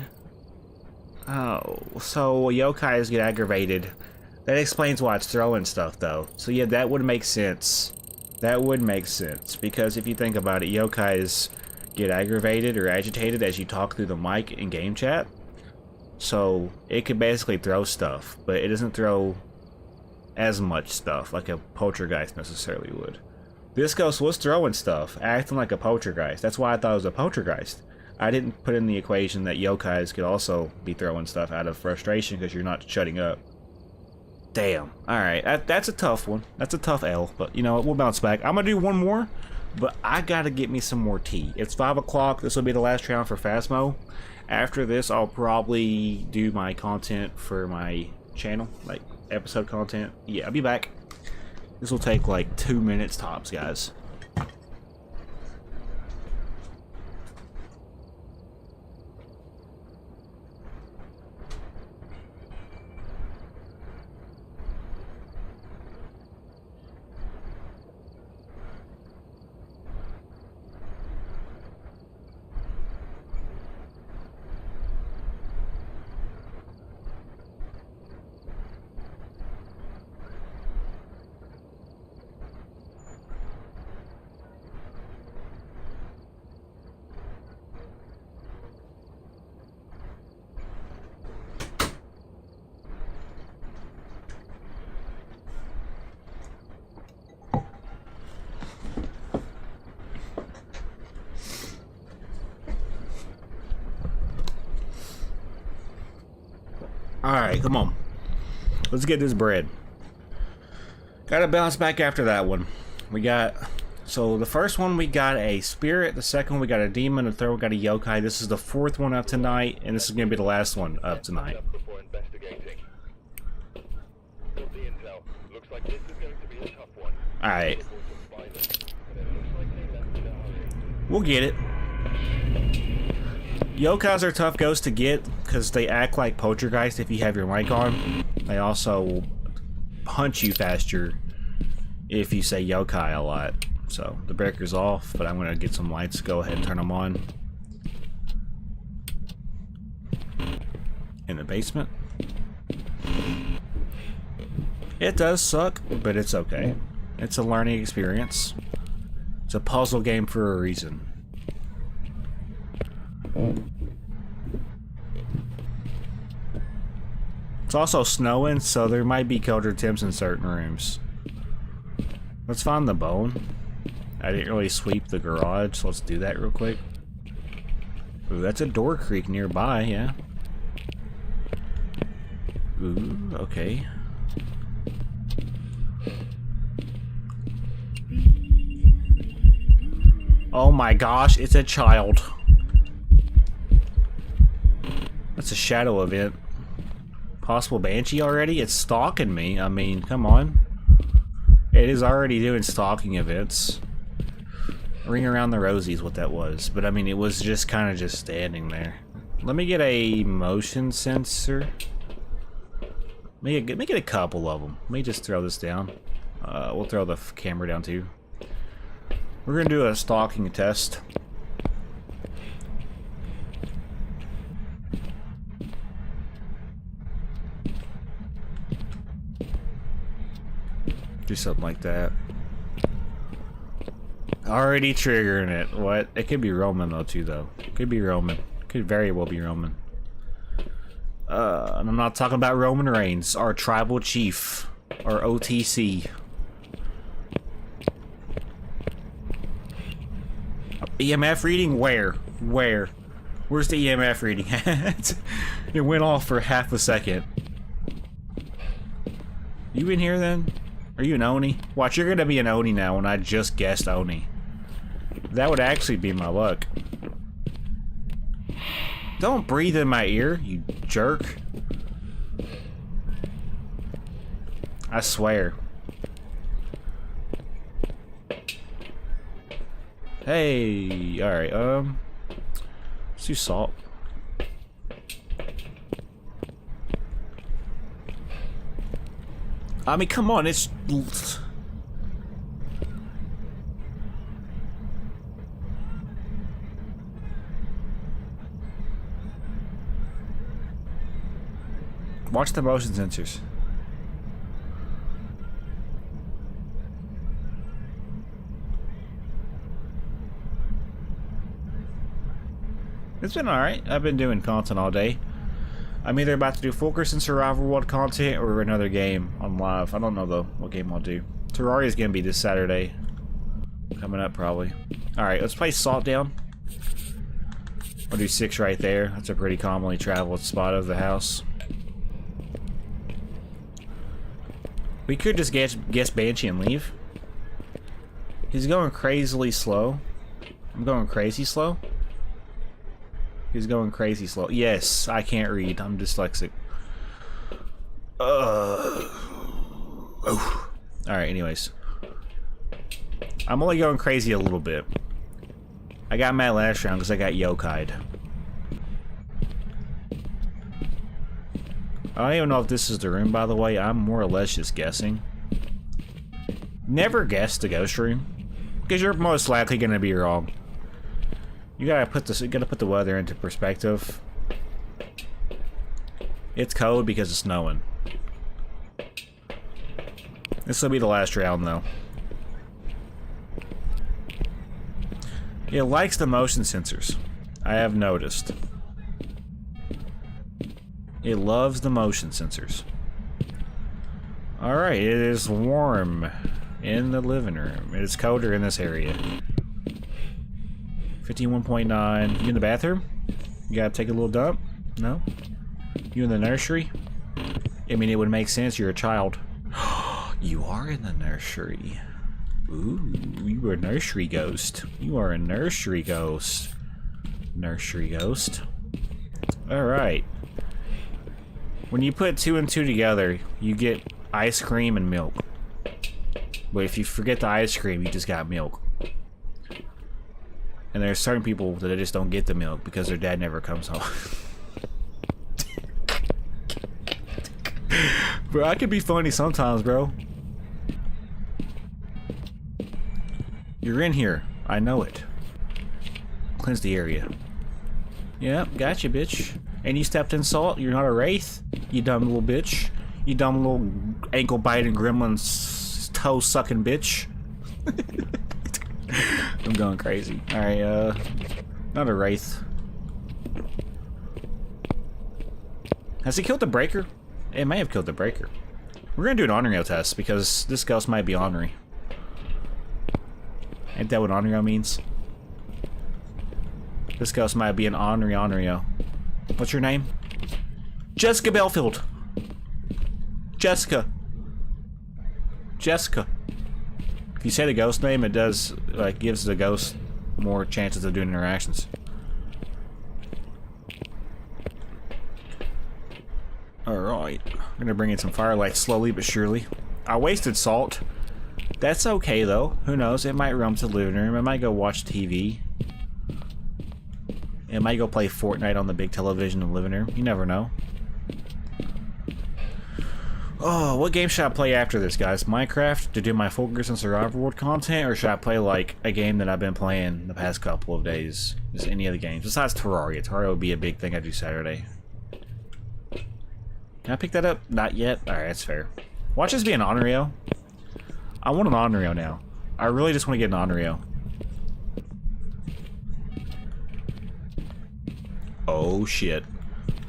Oh, so yokais get aggravated. That explains why it's throwing stuff, though. So yeah, that would make sense. That would make sense, because if you think about it, yokais get aggravated or agitated as you talk through the mic in game chat. So it could basically throw stuff, but it doesn't throw as much stuff like a poltergeist necessarily would. This ghost was throwing stuff, acting like a poltergeist. That's why I thought it was a poltergeist. I didn't put in the equation that yokais could also be throwing stuff out of frustration because you're not shutting up. Damn. Alright, that's a tough one. That's a tough L, but you know what, we'll bounce back. I'm gonna do one more, but I gotta get me some more tea. It's 5 o'clock. This will be the last round for Phasmo. After this, I'll probably do my content for my channel, like episode content. Yeah, I'll be back. This will take like 2 minutes tops, guys. Alright, come on. Let's get this bread. Gotta bounce back after that one. We got... So, the first one we got a spirit, the second one we got a demon, the third one we got a yokai. This is the 4th one up tonight, and this is gonna be the last one up tonight. Before investigating. Got the intel. Looks like this is going to be a tough one. Alright. We'll get it. Yokais are tough ghosts to get, because they act like poltergeist if you have your mic on. They also punch you faster if you say yokai a lot. So the breaker's off, but I'm gonna get some lights. Go ahead and turn them on. In the basement. It does suck, but it's okay. It's a learning experience. It's a puzzle game for a reason. It's also snowing, so there might be colder temps in certain rooms. Let's find the bone. I didn't really sweep the garage, so let's do that real quick. Ooh, that's a door creak nearby, yeah. Ooh, okay. Oh my gosh, it's a child. That's a shadow event. Possible banshee already? It's stalking me. I mean, come on. It is already doing stalking events. Ring around the rosy is what that was. But I mean, it was just kind of just standing there. Let me get a motion sensor. Let me get a couple of them. Let me just throw this down. We'll throw the camera down too. We're gonna do a stalking test. Do something like that. Already triggering it. What? It could be Roman though too though. Could be Roman. Could very well be Roman. And I'm not talking about Roman Reigns, our tribal chief, our OTC. EMF reading? Where? Where? Where's the EMF reading at? It went off for half a second. You in here then? Are you an Oni? Watch, you're gonna be an Oni now when I just guessed Oni. That would actually be my luck. Don't breathe in my ear, you jerk. I swear. Hey, alright, let's do salt. I mean, come on, it's... Watch the motion sensors. It's been alright. I've been doing content all day. I'm either about to do Fulkerson Survival World content or another game on live. I don't know though what game I'll do. Terraria is gonna be this Saturday. Coming up probably. Alright, let's play Salt Down. I'll do 6 right there. That's a pretty commonly traveled spot of the house. We could just guess Banshee and leave. He's going crazily slow. I'm going crazy slow. He's going crazy slow. Yes, I can't read. I'm dyslexic. Alright, anyways. I'm only going crazy a little bit. I got mad last round because I got yokai'd. I don't even know if this is the room, by the way. I'm more or less just guessing. Never guess the ghost room, because you're most likely going to be wrong. You gotta put the weather into perspective. It's cold because it's snowing. This will be the last round, though. It likes the motion sensors. I have noticed. It loves the motion sensors. Alright, it is warm in the living room. It's colder in this area. 51.9. You in the bathroom? You gotta take a little dump? No? You in the nursery? I mean, it would make sense. You're a child. You are in the nursery. Ooh, you are a nursery ghost. You are a nursery ghost. Nursery ghost. Alright. When you put 2 and 2 together, you get ice cream and milk. But if you forget the ice cream, you just got milk. And there's certain people that just don't get the milk because their dad never comes home. Bro, I can be funny sometimes, bro. You're in here. I know it. Cleanse the area. Yep, gotcha, bitch. And you stepped in salt? You're not a wraith? You dumb little bitch. You dumb little ankle-biting gremlin toe-sucking bitch. I'm going crazy. Alright, not a wraith. Has he killed the breaker? It may have killed the breaker. We're gonna do an Onryo test because this ghost might be ornery. Ain't that what Onryo means? This ghost might be an Onryo. What's your name? Jessica Belfield. Jessica. If you say the ghost name, it does, like, gives the ghost more chances of doing interactions. Alright. I'm gonna bring in some firelight slowly but surely. I wasted salt. That's okay, though. Who knows? It might roam to the living room. It might go watch TV. It might go play Fortnite on the big television in the living room. You never know. Oh, what game should I play after this, guys? Minecraft to do my Focus and Survival World content, or should I play, like, a game that I've been playing the past couple of days? Just any of the games. Besides Terraria. Terraria would be a big thing I do Saturday. Can I pick that up? Not yet? Alright, that's fair. Watch this be an Onryo. I want an Onryo now. I really just want to get an Onryo. Oh shit.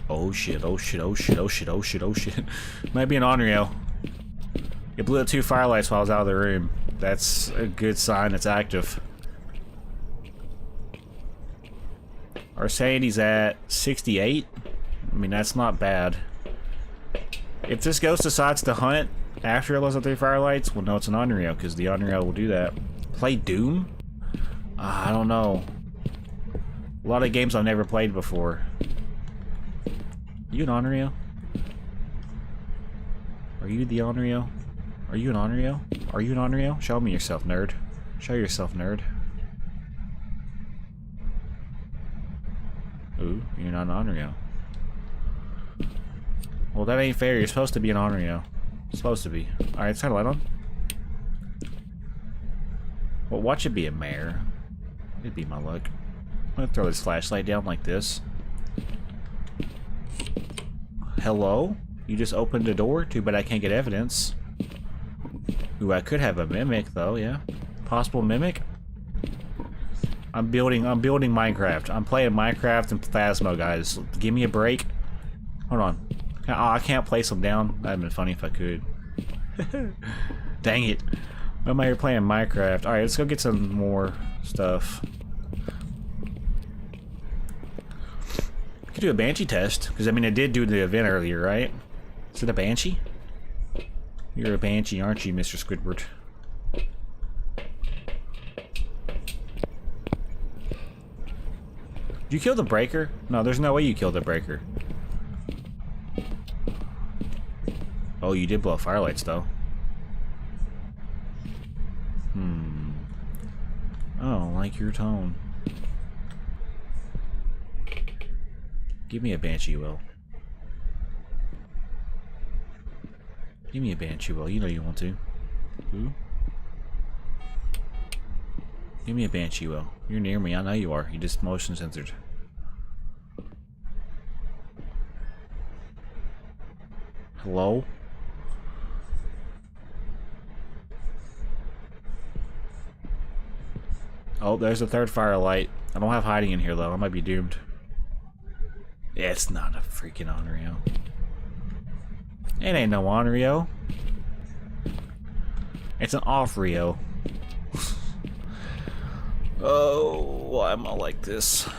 Oh shit, oh shit, oh shit, oh shit, oh shit, oh shit. Might be an Onryo. It blew up 2 firelights while I was out of the room. That's a good sign it's active. Our sanity's at 68. I mean, that's not bad. If this ghost decides to hunt after it blows up 3 firelights, we'll know it's an Onryo, because the Onryo will do that. Play Doom? I don't know. A lot of games I've never played before. You an Onryo? Are you the Onryo? Are you an Onryo? Are you an Onryo? Show me yourself, nerd. Show yourself, nerd. Ooh, you're not an Onryo. Well, that ain't fair. You're supposed to be an Onryo. Supposed to be. Alright, let's turn the light on. Well, watch it be a mare. It'd be my luck. I'm gonna throw this flashlight down like this. Hello? You just opened the door? Too bad I can't get evidence. Ooh, I could have a mimic though, yeah. Possible mimic? I'm building Minecraft. I'm playing Minecraft and Phasmo, guys. Give me a break. Hold on. Oh, I can't place them down. That'd been funny if I could. Dang it. Why am I here playing Minecraft? Alright, let's go get some more stuff. Could do a Banshee test, because I mean, I did do the event earlier, right? Is it a Banshee? You're a Banshee, aren't you, Mr. Squidward? Did you kill the breaker? No, there's no way you killed the breaker. Oh, you did blow firelights, though. I don't like your tone. Give me a Banshee, Will. Give me a Banshee, Will. You know you want to. Ooh. Give me a Banshee, Will. You're near me. I know you are. You just motion censored. Hello? Oh, there's a 3rd firelight. I don't have hiding in here, though. I might be doomed. Yeah, it's not a freaking Onryo. It ain't no Onryo. It's an off-Ryo. Oh, why am I like this?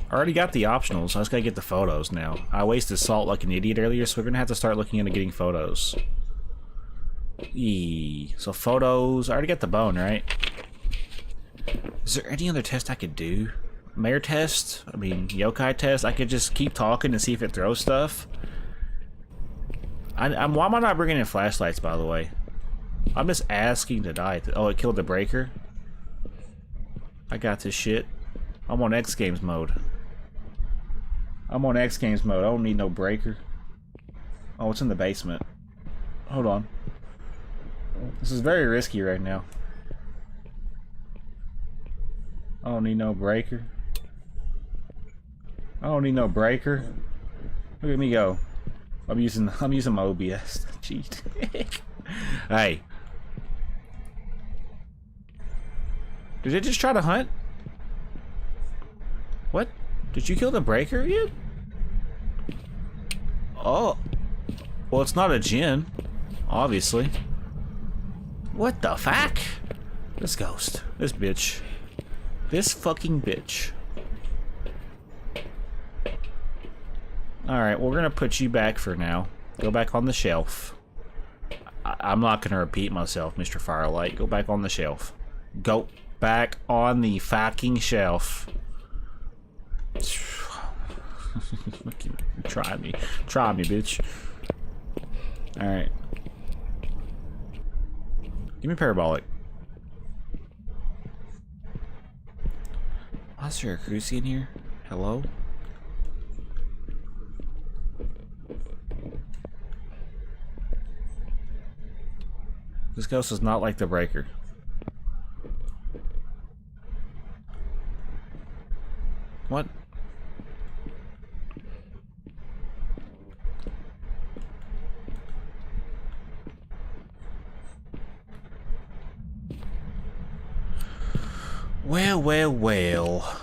I already got the optionals, so I just gotta get the photos now. I wasted salt like an idiot earlier, so we're gonna have to start looking into getting photos. So photos, I already got the bone, right? Is there any other test I could do? Mare test? I mean, yokai test? I could just keep talking and see if it throws stuff. Why am I not bringing in flashlights, by the way? I'm just asking to die. Oh, it killed the breaker? I got this shit. I'm on X Games mode. I'm on X Games mode. I don't need no breaker. Oh, it's in the basement. Hold on. This is very risky right now. I don't need no breaker. I don't need no breaker. Look at me go. I'm using my OBS. Cheat. Hey. Did it just try to hunt? What? Did you kill the breaker yet? Oh. Well, it's not a Jinn, obviously. What the fuck? This ghost. This bitch. This fucking bitch. Alright, we're gonna put you back for now. Go back on the shelf. I'm not gonna repeat myself, Mr. Firelight. Go back on the shelf. Go back on the fucking shelf. Try me. Try me, bitch. Alright. Give me parabolic. Oh, is there a crucie in here? Hello? This ghost is not like the breaker. What? Well, well, well.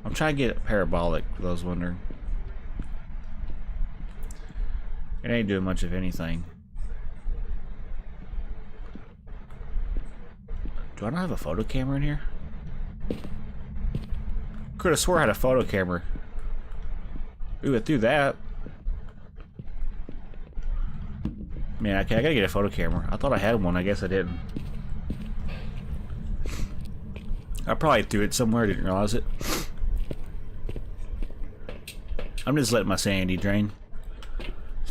I'm trying to get parabolic, for those wondering. It ain't doing much of anything. Do I not have a photo camera in here? Could have swore I had a photo camera. Ooh, it threw that. Man, okay, I gotta get a photo camera. I thought I had one, I guess I didn't. I probably threw it somewhere, didn't realize it. I'm just letting my sanity drain.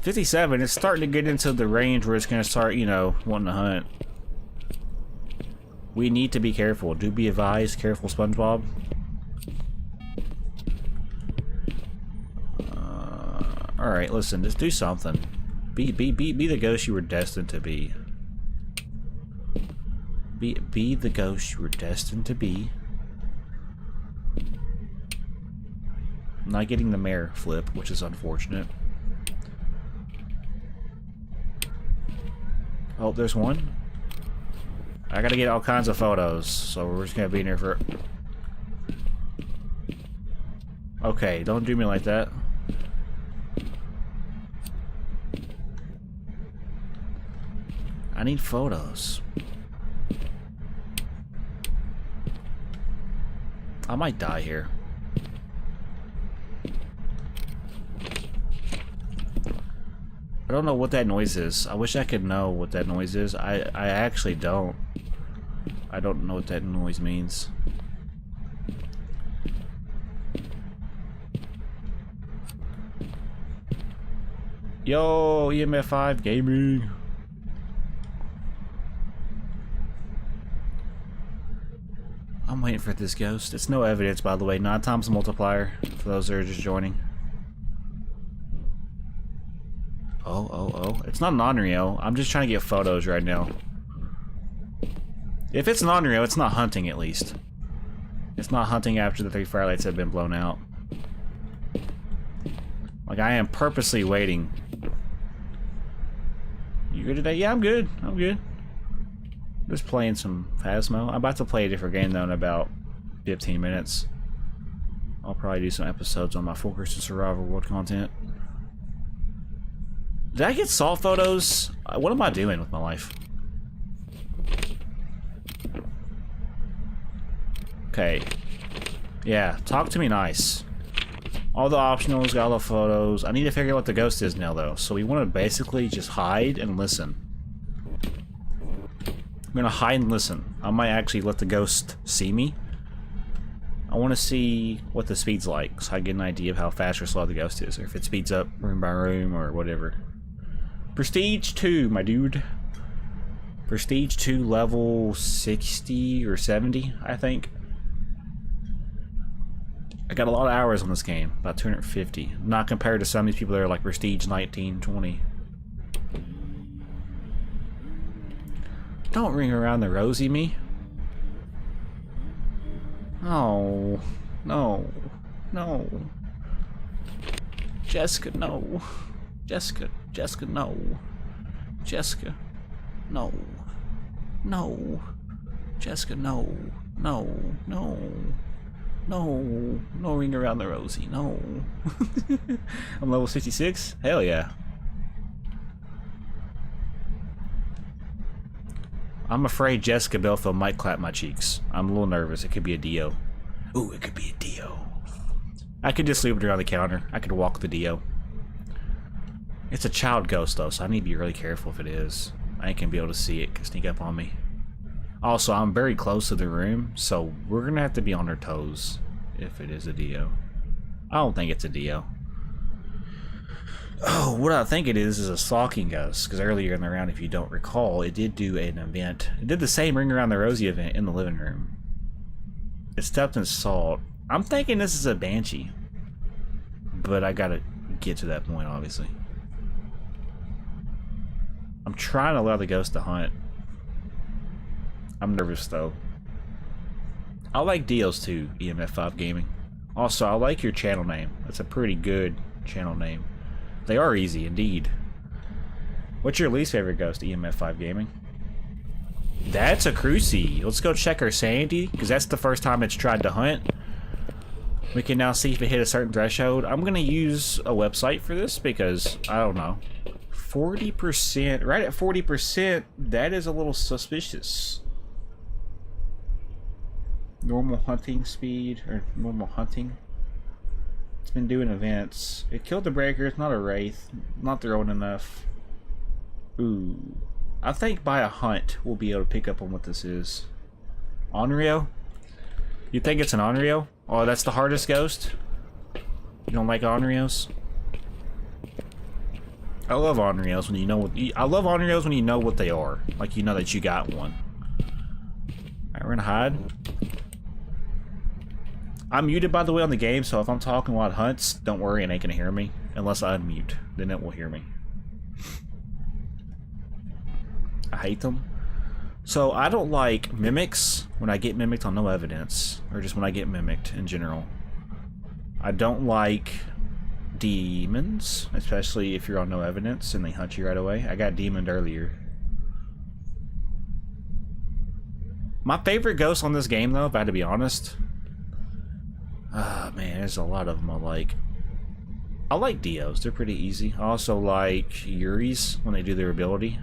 57, it's starting to get into the range where it's gonna start, you know, wanting to hunt. We need to be careful. Do be advised, careful, SpongeBob. Alright, listen, just do something. Be the ghost you were destined to be. Be the ghost you were destined to be. I'm not getting the mayor flip, which is unfortunate. Oh, there's one. I gotta get all kinds of photos, so we're just gonna be in here for... Okay, don't do me like that. I need photos. I might die here. I don't know what that noise is. I wish I could know what that noise is. I actually don't. I don't know what that noise means. Yo, EMF5 gaming. I'm waiting for this ghost. It's no evidence, by the way. 9 times the multiplier, for those that are just joining. Oh. It's not non-Rio. I'm just trying to get photos right now. If it's non-Rio, it's not hunting, at least. It's not hunting after the 3 firelights have been blown out. Like, I am purposely waiting. You good today? Yeah, I'm good. I'm good. Just playing some Phasmo. I'm about to play a different game, though, in about 15 minutes. I'll probably do some episodes on my full Christian Survival World content. Did I get salt photos? What am I doing with my life? Okay. Yeah, talk to me nice. All the optionals, got all the photos. I need to figure out what the ghost is now, though. So we want to basically just hide and listen. I'm gonna hide and listen. I might actually let the ghost see me. I want to see what the speed's like, so I get an idea of how fast or slow the ghost is, or if it speeds up room by room, or whatever. Prestige 2, my dude. Prestige 2 level 60 or 70, I think. I got a lot of hours on this game, about 250. Not compared to some of these people that are like Prestige 19, 20. Don't ring around the rosy me. No. No. No. Jessica, no. Jessica, no. Jessica, no. No. Jessica, no. No. No. No. No ring around the rosy, no. I'm level 66? Hell yeah. I'm afraid Jessica Belfield might clap my cheeks. I'm a little nervous. It could be a Dio. Ooh, it could be a Dio. I could just leave it around the counter. I could walk the Dio. It's a child ghost though, so I need to be really careful if it is. I ain't gonna be able to see it. It can sneak up on me. Also, I'm very close to the room, so we're gonna have to be on our toes if it is a Dio. I don't think it's a Dio. Oh, what I think it is a stalking ghost, because earlier in the round, if you don't recall, it did do an event. It did the same Ring Around the Rosie event in the living room. It stepped in salt. I'm thinking this is a Banshee, but I gotta get to that point, obviously. I'm trying to allow the ghost to hunt. I'm nervous, though. I like Dios too, EMF5 Gaming. Also, I like your channel name. That's a pretty good channel name. They are easy, indeed. What's your least favorite ghost, EMF5 Gaming? That's a Cruci. Let's go check our sanity, because that's the first time it's tried to hunt. We can now see if it hit a certain threshold. I'm going to use a website for this, because, I don't know. 40%, right at 40%, that is a little suspicious. Normal hunting speed, or normal hunting. It's been doing events. It killed the breaker. It's not a wraith. Not throwing enough. Ooh. I think by a hunt we'll be able to pick up on what this is. Onryo? You think it's an Onryo? Oh, that's the hardest ghost? You don't like Onryos? I love Onryos when you know what I love Onryos when you know what they are. Like you know that you got one. Alright, we're gonna hide. I'm muted, by the way, on the game, so if I'm talking while it hunts, don't worry, it ain't gonna hear me. Unless I unmute, then it will hear me. I hate them. So, I don't like mimics when I get mimicked on no evidence, or just when I get mimicked in general. I don't like demons, especially if you're on no evidence and they hunt you right away. I got demoned earlier. My favorite ghost on this game, though, if I had to be honest... Ah, man, there's a lot of them I like. I like Dios, they're pretty easy. I also like Yuri's when they do their ability.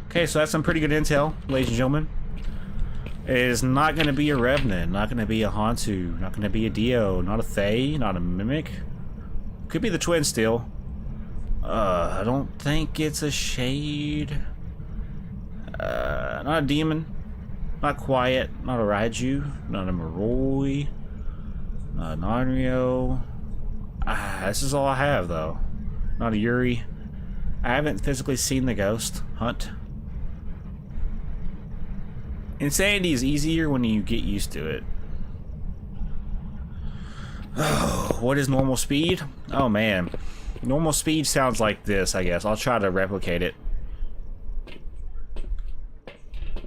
Okay, so that's some pretty good intel, ladies and gentlemen. It is not going to be a Revenant, not going to be a Hantu, not going to be a Dio, not a Thaye, not a Mimic. Could be the twin still. I don't think it's a Shade. Not a Demon. Not Quiet, not a Raiju, not a Maroi, not an Onryo. This is all I have, though. Not a Yuri. I haven't physically seen the ghost hunt. Insanity is easier when you get used to it. Oh, what is normal speed? Oh man. Normal speed sounds like this, I guess. I'll try to replicate it.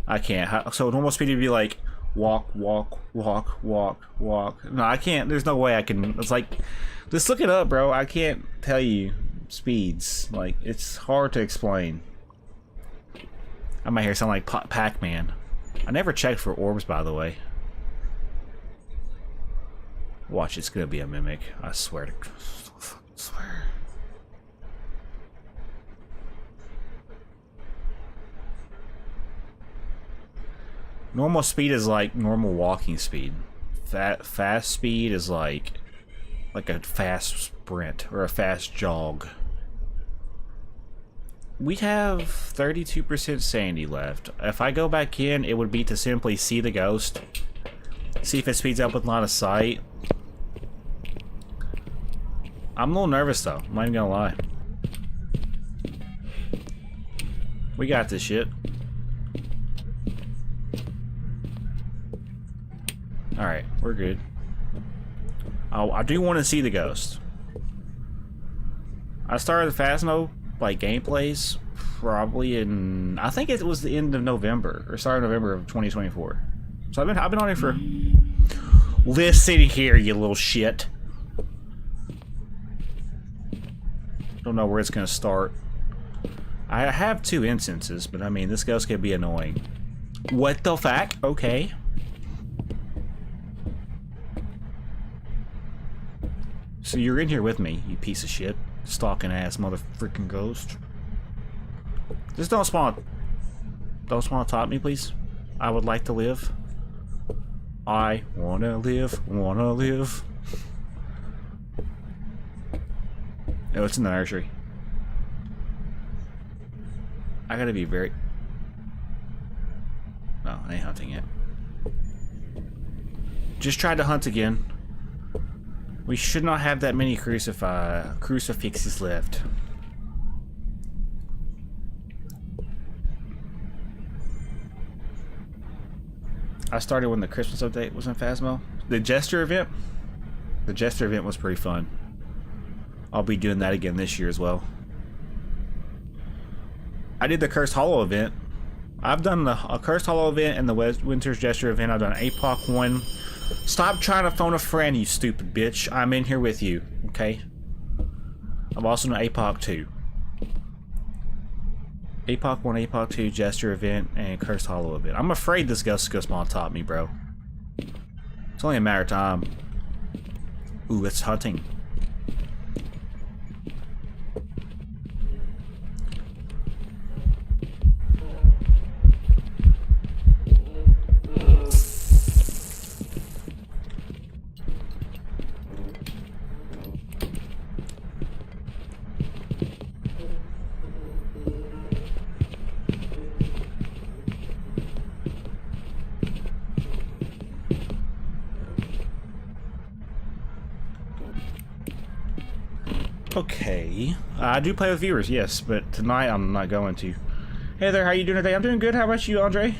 I can't. So normal speed would be like walk, walk, walk, walk, walk. No, I can't. There's no way I can. It's like, just look it up, bro. I can't tell you speeds. Like, it's hard to explain. I might hear sound like Pac-Man. I never checked for orbs, by the way. Watch, it's gonna be a mimic. I swear to... swear. Normal speed is like normal walking speed. Fast speed is like a fast sprint or a fast jog. We have 32% sanity left. If I go back in, it would be to simply see the ghost. See if it speeds up with line of sight. I'm a little nervous though, I'm not even gonna lie. We got this shit. Alright, we're good. I do want to see the ghost. I started the Phasmo like gameplays probably in, I think it was the end of November or start of November of 2024. So I've been on it for. Listen here, you little shit. Don't know where it's gonna start. I have 2 instances, but I mean this ghost can be annoying. What the fuck? Okay. So you're in here with me, you piece of shit. Stalking ass motherfucking ghost. Just don't spawn on top of me, please. I would like to live. I wanna live, wanna live. Oh, it's in the nursery. I gotta be very... Oh, I ain't hunting yet. Just tried to hunt again. We should not have that many crucifixes left. I started when the Christmas update was in Phasmo. The Jester event? The Jester event was pretty fun. I'll be doing that again this year as well. I did the Cursed Hollow event. I've done a Cursed Hollow event and the Winter's Jester event. I've done an APOC one. Stop trying to phone a friend, you stupid bitch. I'm in here with you, okay? I've also done APOC 2. APOC 1, APOC 2, Jester event, and Cursed Hollow event. I'm afraid this ghost is going to spawn on top of me, bro. It's only a matter of time. Ooh, it's hunting. Okay, I do play with viewers, yes, but tonight I'm not going to. Hey there, how you doing today? I'm doing good. How about you, Andre?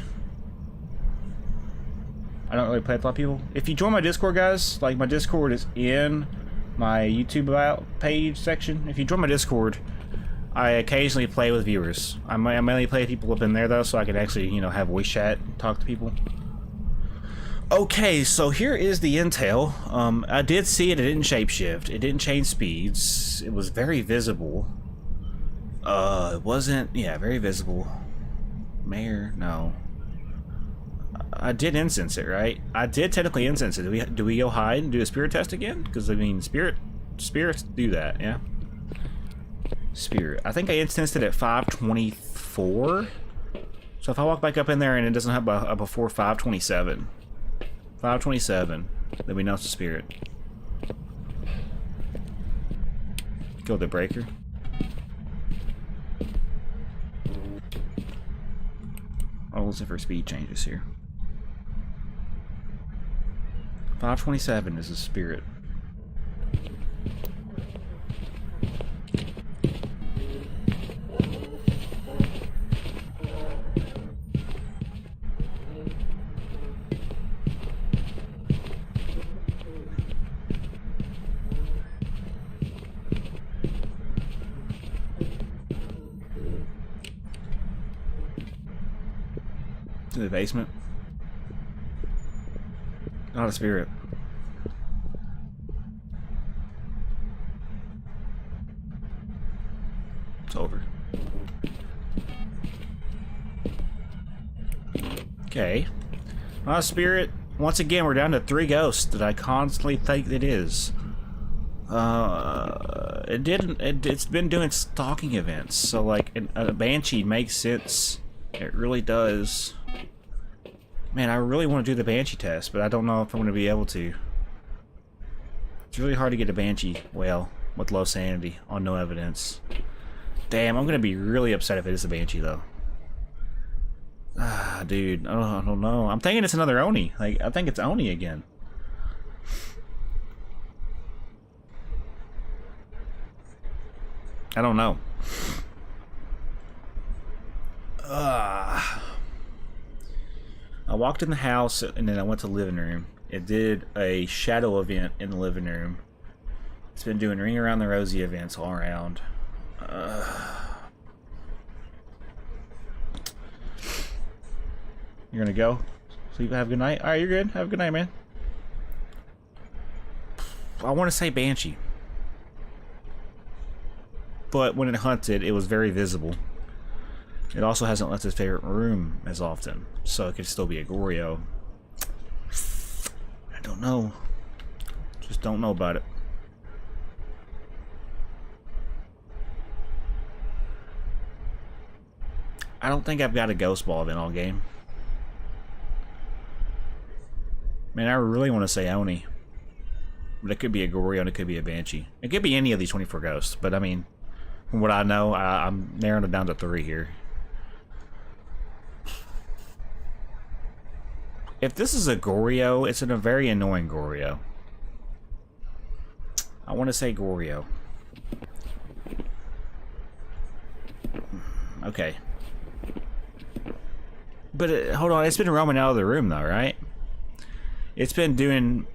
I don't really play with a lot of people. If you join my Discord, guys, like my Discord is in my YouTube about page section. If you join my Discord, I occasionally play with viewers. I mainly play with people up in there though, so I can actually, you know, have voice chat, and talk to people. Okay, so here is the intel. I did see it didn't shapeshift. It didn't change speeds. It was very visible. It wasn't... Yeah, very visible. Mayor? No. I did incense it, right? I did technically incense it. Do we go hide and do a spirit test again? Because, I mean, spirits do that, yeah? Spirit. I think I instanced it at 524. So if I walk back up in there and it doesn't have a before 527... 527, then we know it's a spirit. Kill the breaker. I'll listen for speed changes here. 527 is a spirit. To the basement. Not a spirit. It's over. Okay. Not a spirit. Once again, we're down to 3 ghosts that I constantly think it is. It's been doing stalking events, so like a banshee makes sense. It really does. Man, I really want to do the Banshee test, but I don't know if I'm going to be able to. It's really hard to get a Banshee, well, with low sanity on no evidence. Damn, I'm going to be really upset if it is a Banshee, though. Ah, dude, I don't know. I'm thinking it's another Oni. Like, I think it's Oni again. I don't know. I walked in the house and then I went to the living room. It did a shadow event in the living room. It's been doing ring around the rosy events all around. You're gonna go? Sleep, have a good night? Alright, you're good. Have a good night, man. I want to say Banshee. But when it hunted, it was very visible. It also hasn't left its favorite room as often, so it could still be a Goryo. I don't know. Just don't know about it. I don't think I've got a ghost ball event all game. Man, I really want to say Oni. But it could be a Goryo and it could be a Banshee. It could be any of these 24 ghosts, but I mean, from what I know, I'm narrowing it down to 3 here. If this is a Goryo, it's a very annoying Goryo. I want to say Goryo. Okay. But hold on, it's been roaming out of the room though, right? It's been doing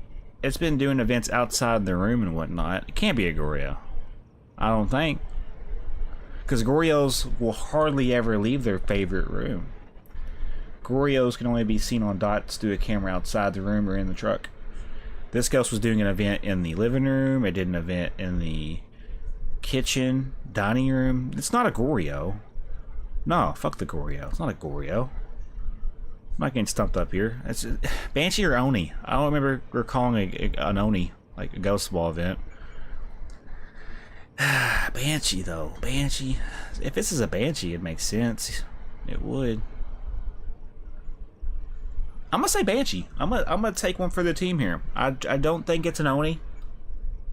events outside the room and whatnot. It can't be a Goryo. I don't think. Because Goryos will hardly ever leave their favorite room. Goryos can only be seen on dots through a camera outside the room or in the truck. This ghost was doing an event in the living room. It did an event in the kitchen, dining room. It's not a Goryo. No, fuck the Goryo. It's not a Goryo. I'm not getting stumped up here. It's Banshee or Oni. I don't remember recalling an Oni, like a ghost ball event. Banshee though. Banshee. If this is a Banshee, it makes sense. It would. I'm gonna say Banshee. I'm gonna take one for the team here. I don't think it's an Oni,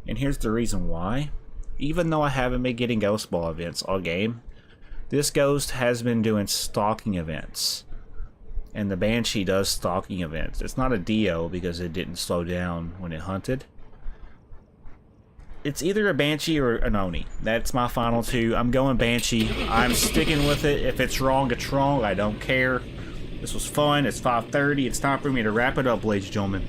and here's the reason why. Even though I haven't been getting ghost ball events all game, this ghost has been doing stalking events, and the Banshee does stalking events. It's not a Dio because it didn't slow down when it hunted. It's either a Banshee or an Oni. That's my final 2. I'm going Banshee. I'm sticking with it. If it's wrong, it's wrong. I don't care. This was fun. It's 5:30. It's time for me to wrap it up, ladies and gentlemen.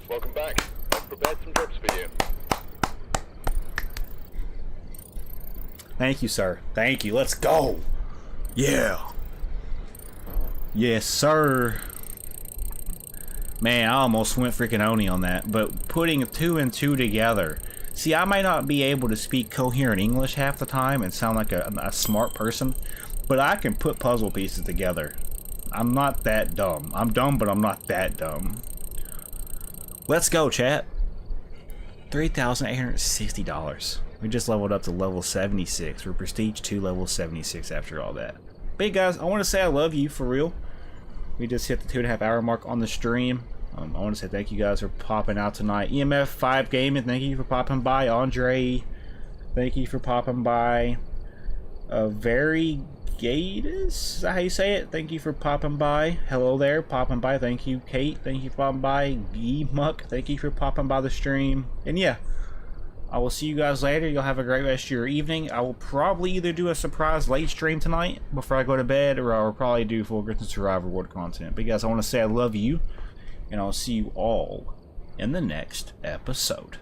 Welcome back. I've prepared some jobs for you. Thank you, sir. Thank you. Let's go. Yeah. Yes, sir. Man, I almost went freaking Oni on that. But putting 2 and 2 together. See, I might not be able to speak coherent English half the time and sound like a smart person, but I can put puzzle pieces together. I'm not that dumb. I'm dumb, but I'm not that dumb. Let's go, chat. $3,860. We just leveled up to level 76. We're Prestige 2 level 76 after all that. But hey guys, I want to say I love you for real. We just hit the 2.5 hour mark on the stream. I want to say thank you guys for popping out tonight. EMF 5 Gaming, thank you for popping by. Andre, thank you for popping by. Variegatus, is that how you say it? Thank you for popping by. Hello there, popping by. Thank you, Kate. Thank you for popping by. Geemuck, thank you for popping by the stream. And yeah, I will see you guys later. You'll have a great rest of your evening. I will probably either do a surprise late stream tonight before I go to bed, or I'll probably do full Grit and Survivor World content. But guys, I want to say I love you, and I'll see you all in the next episode.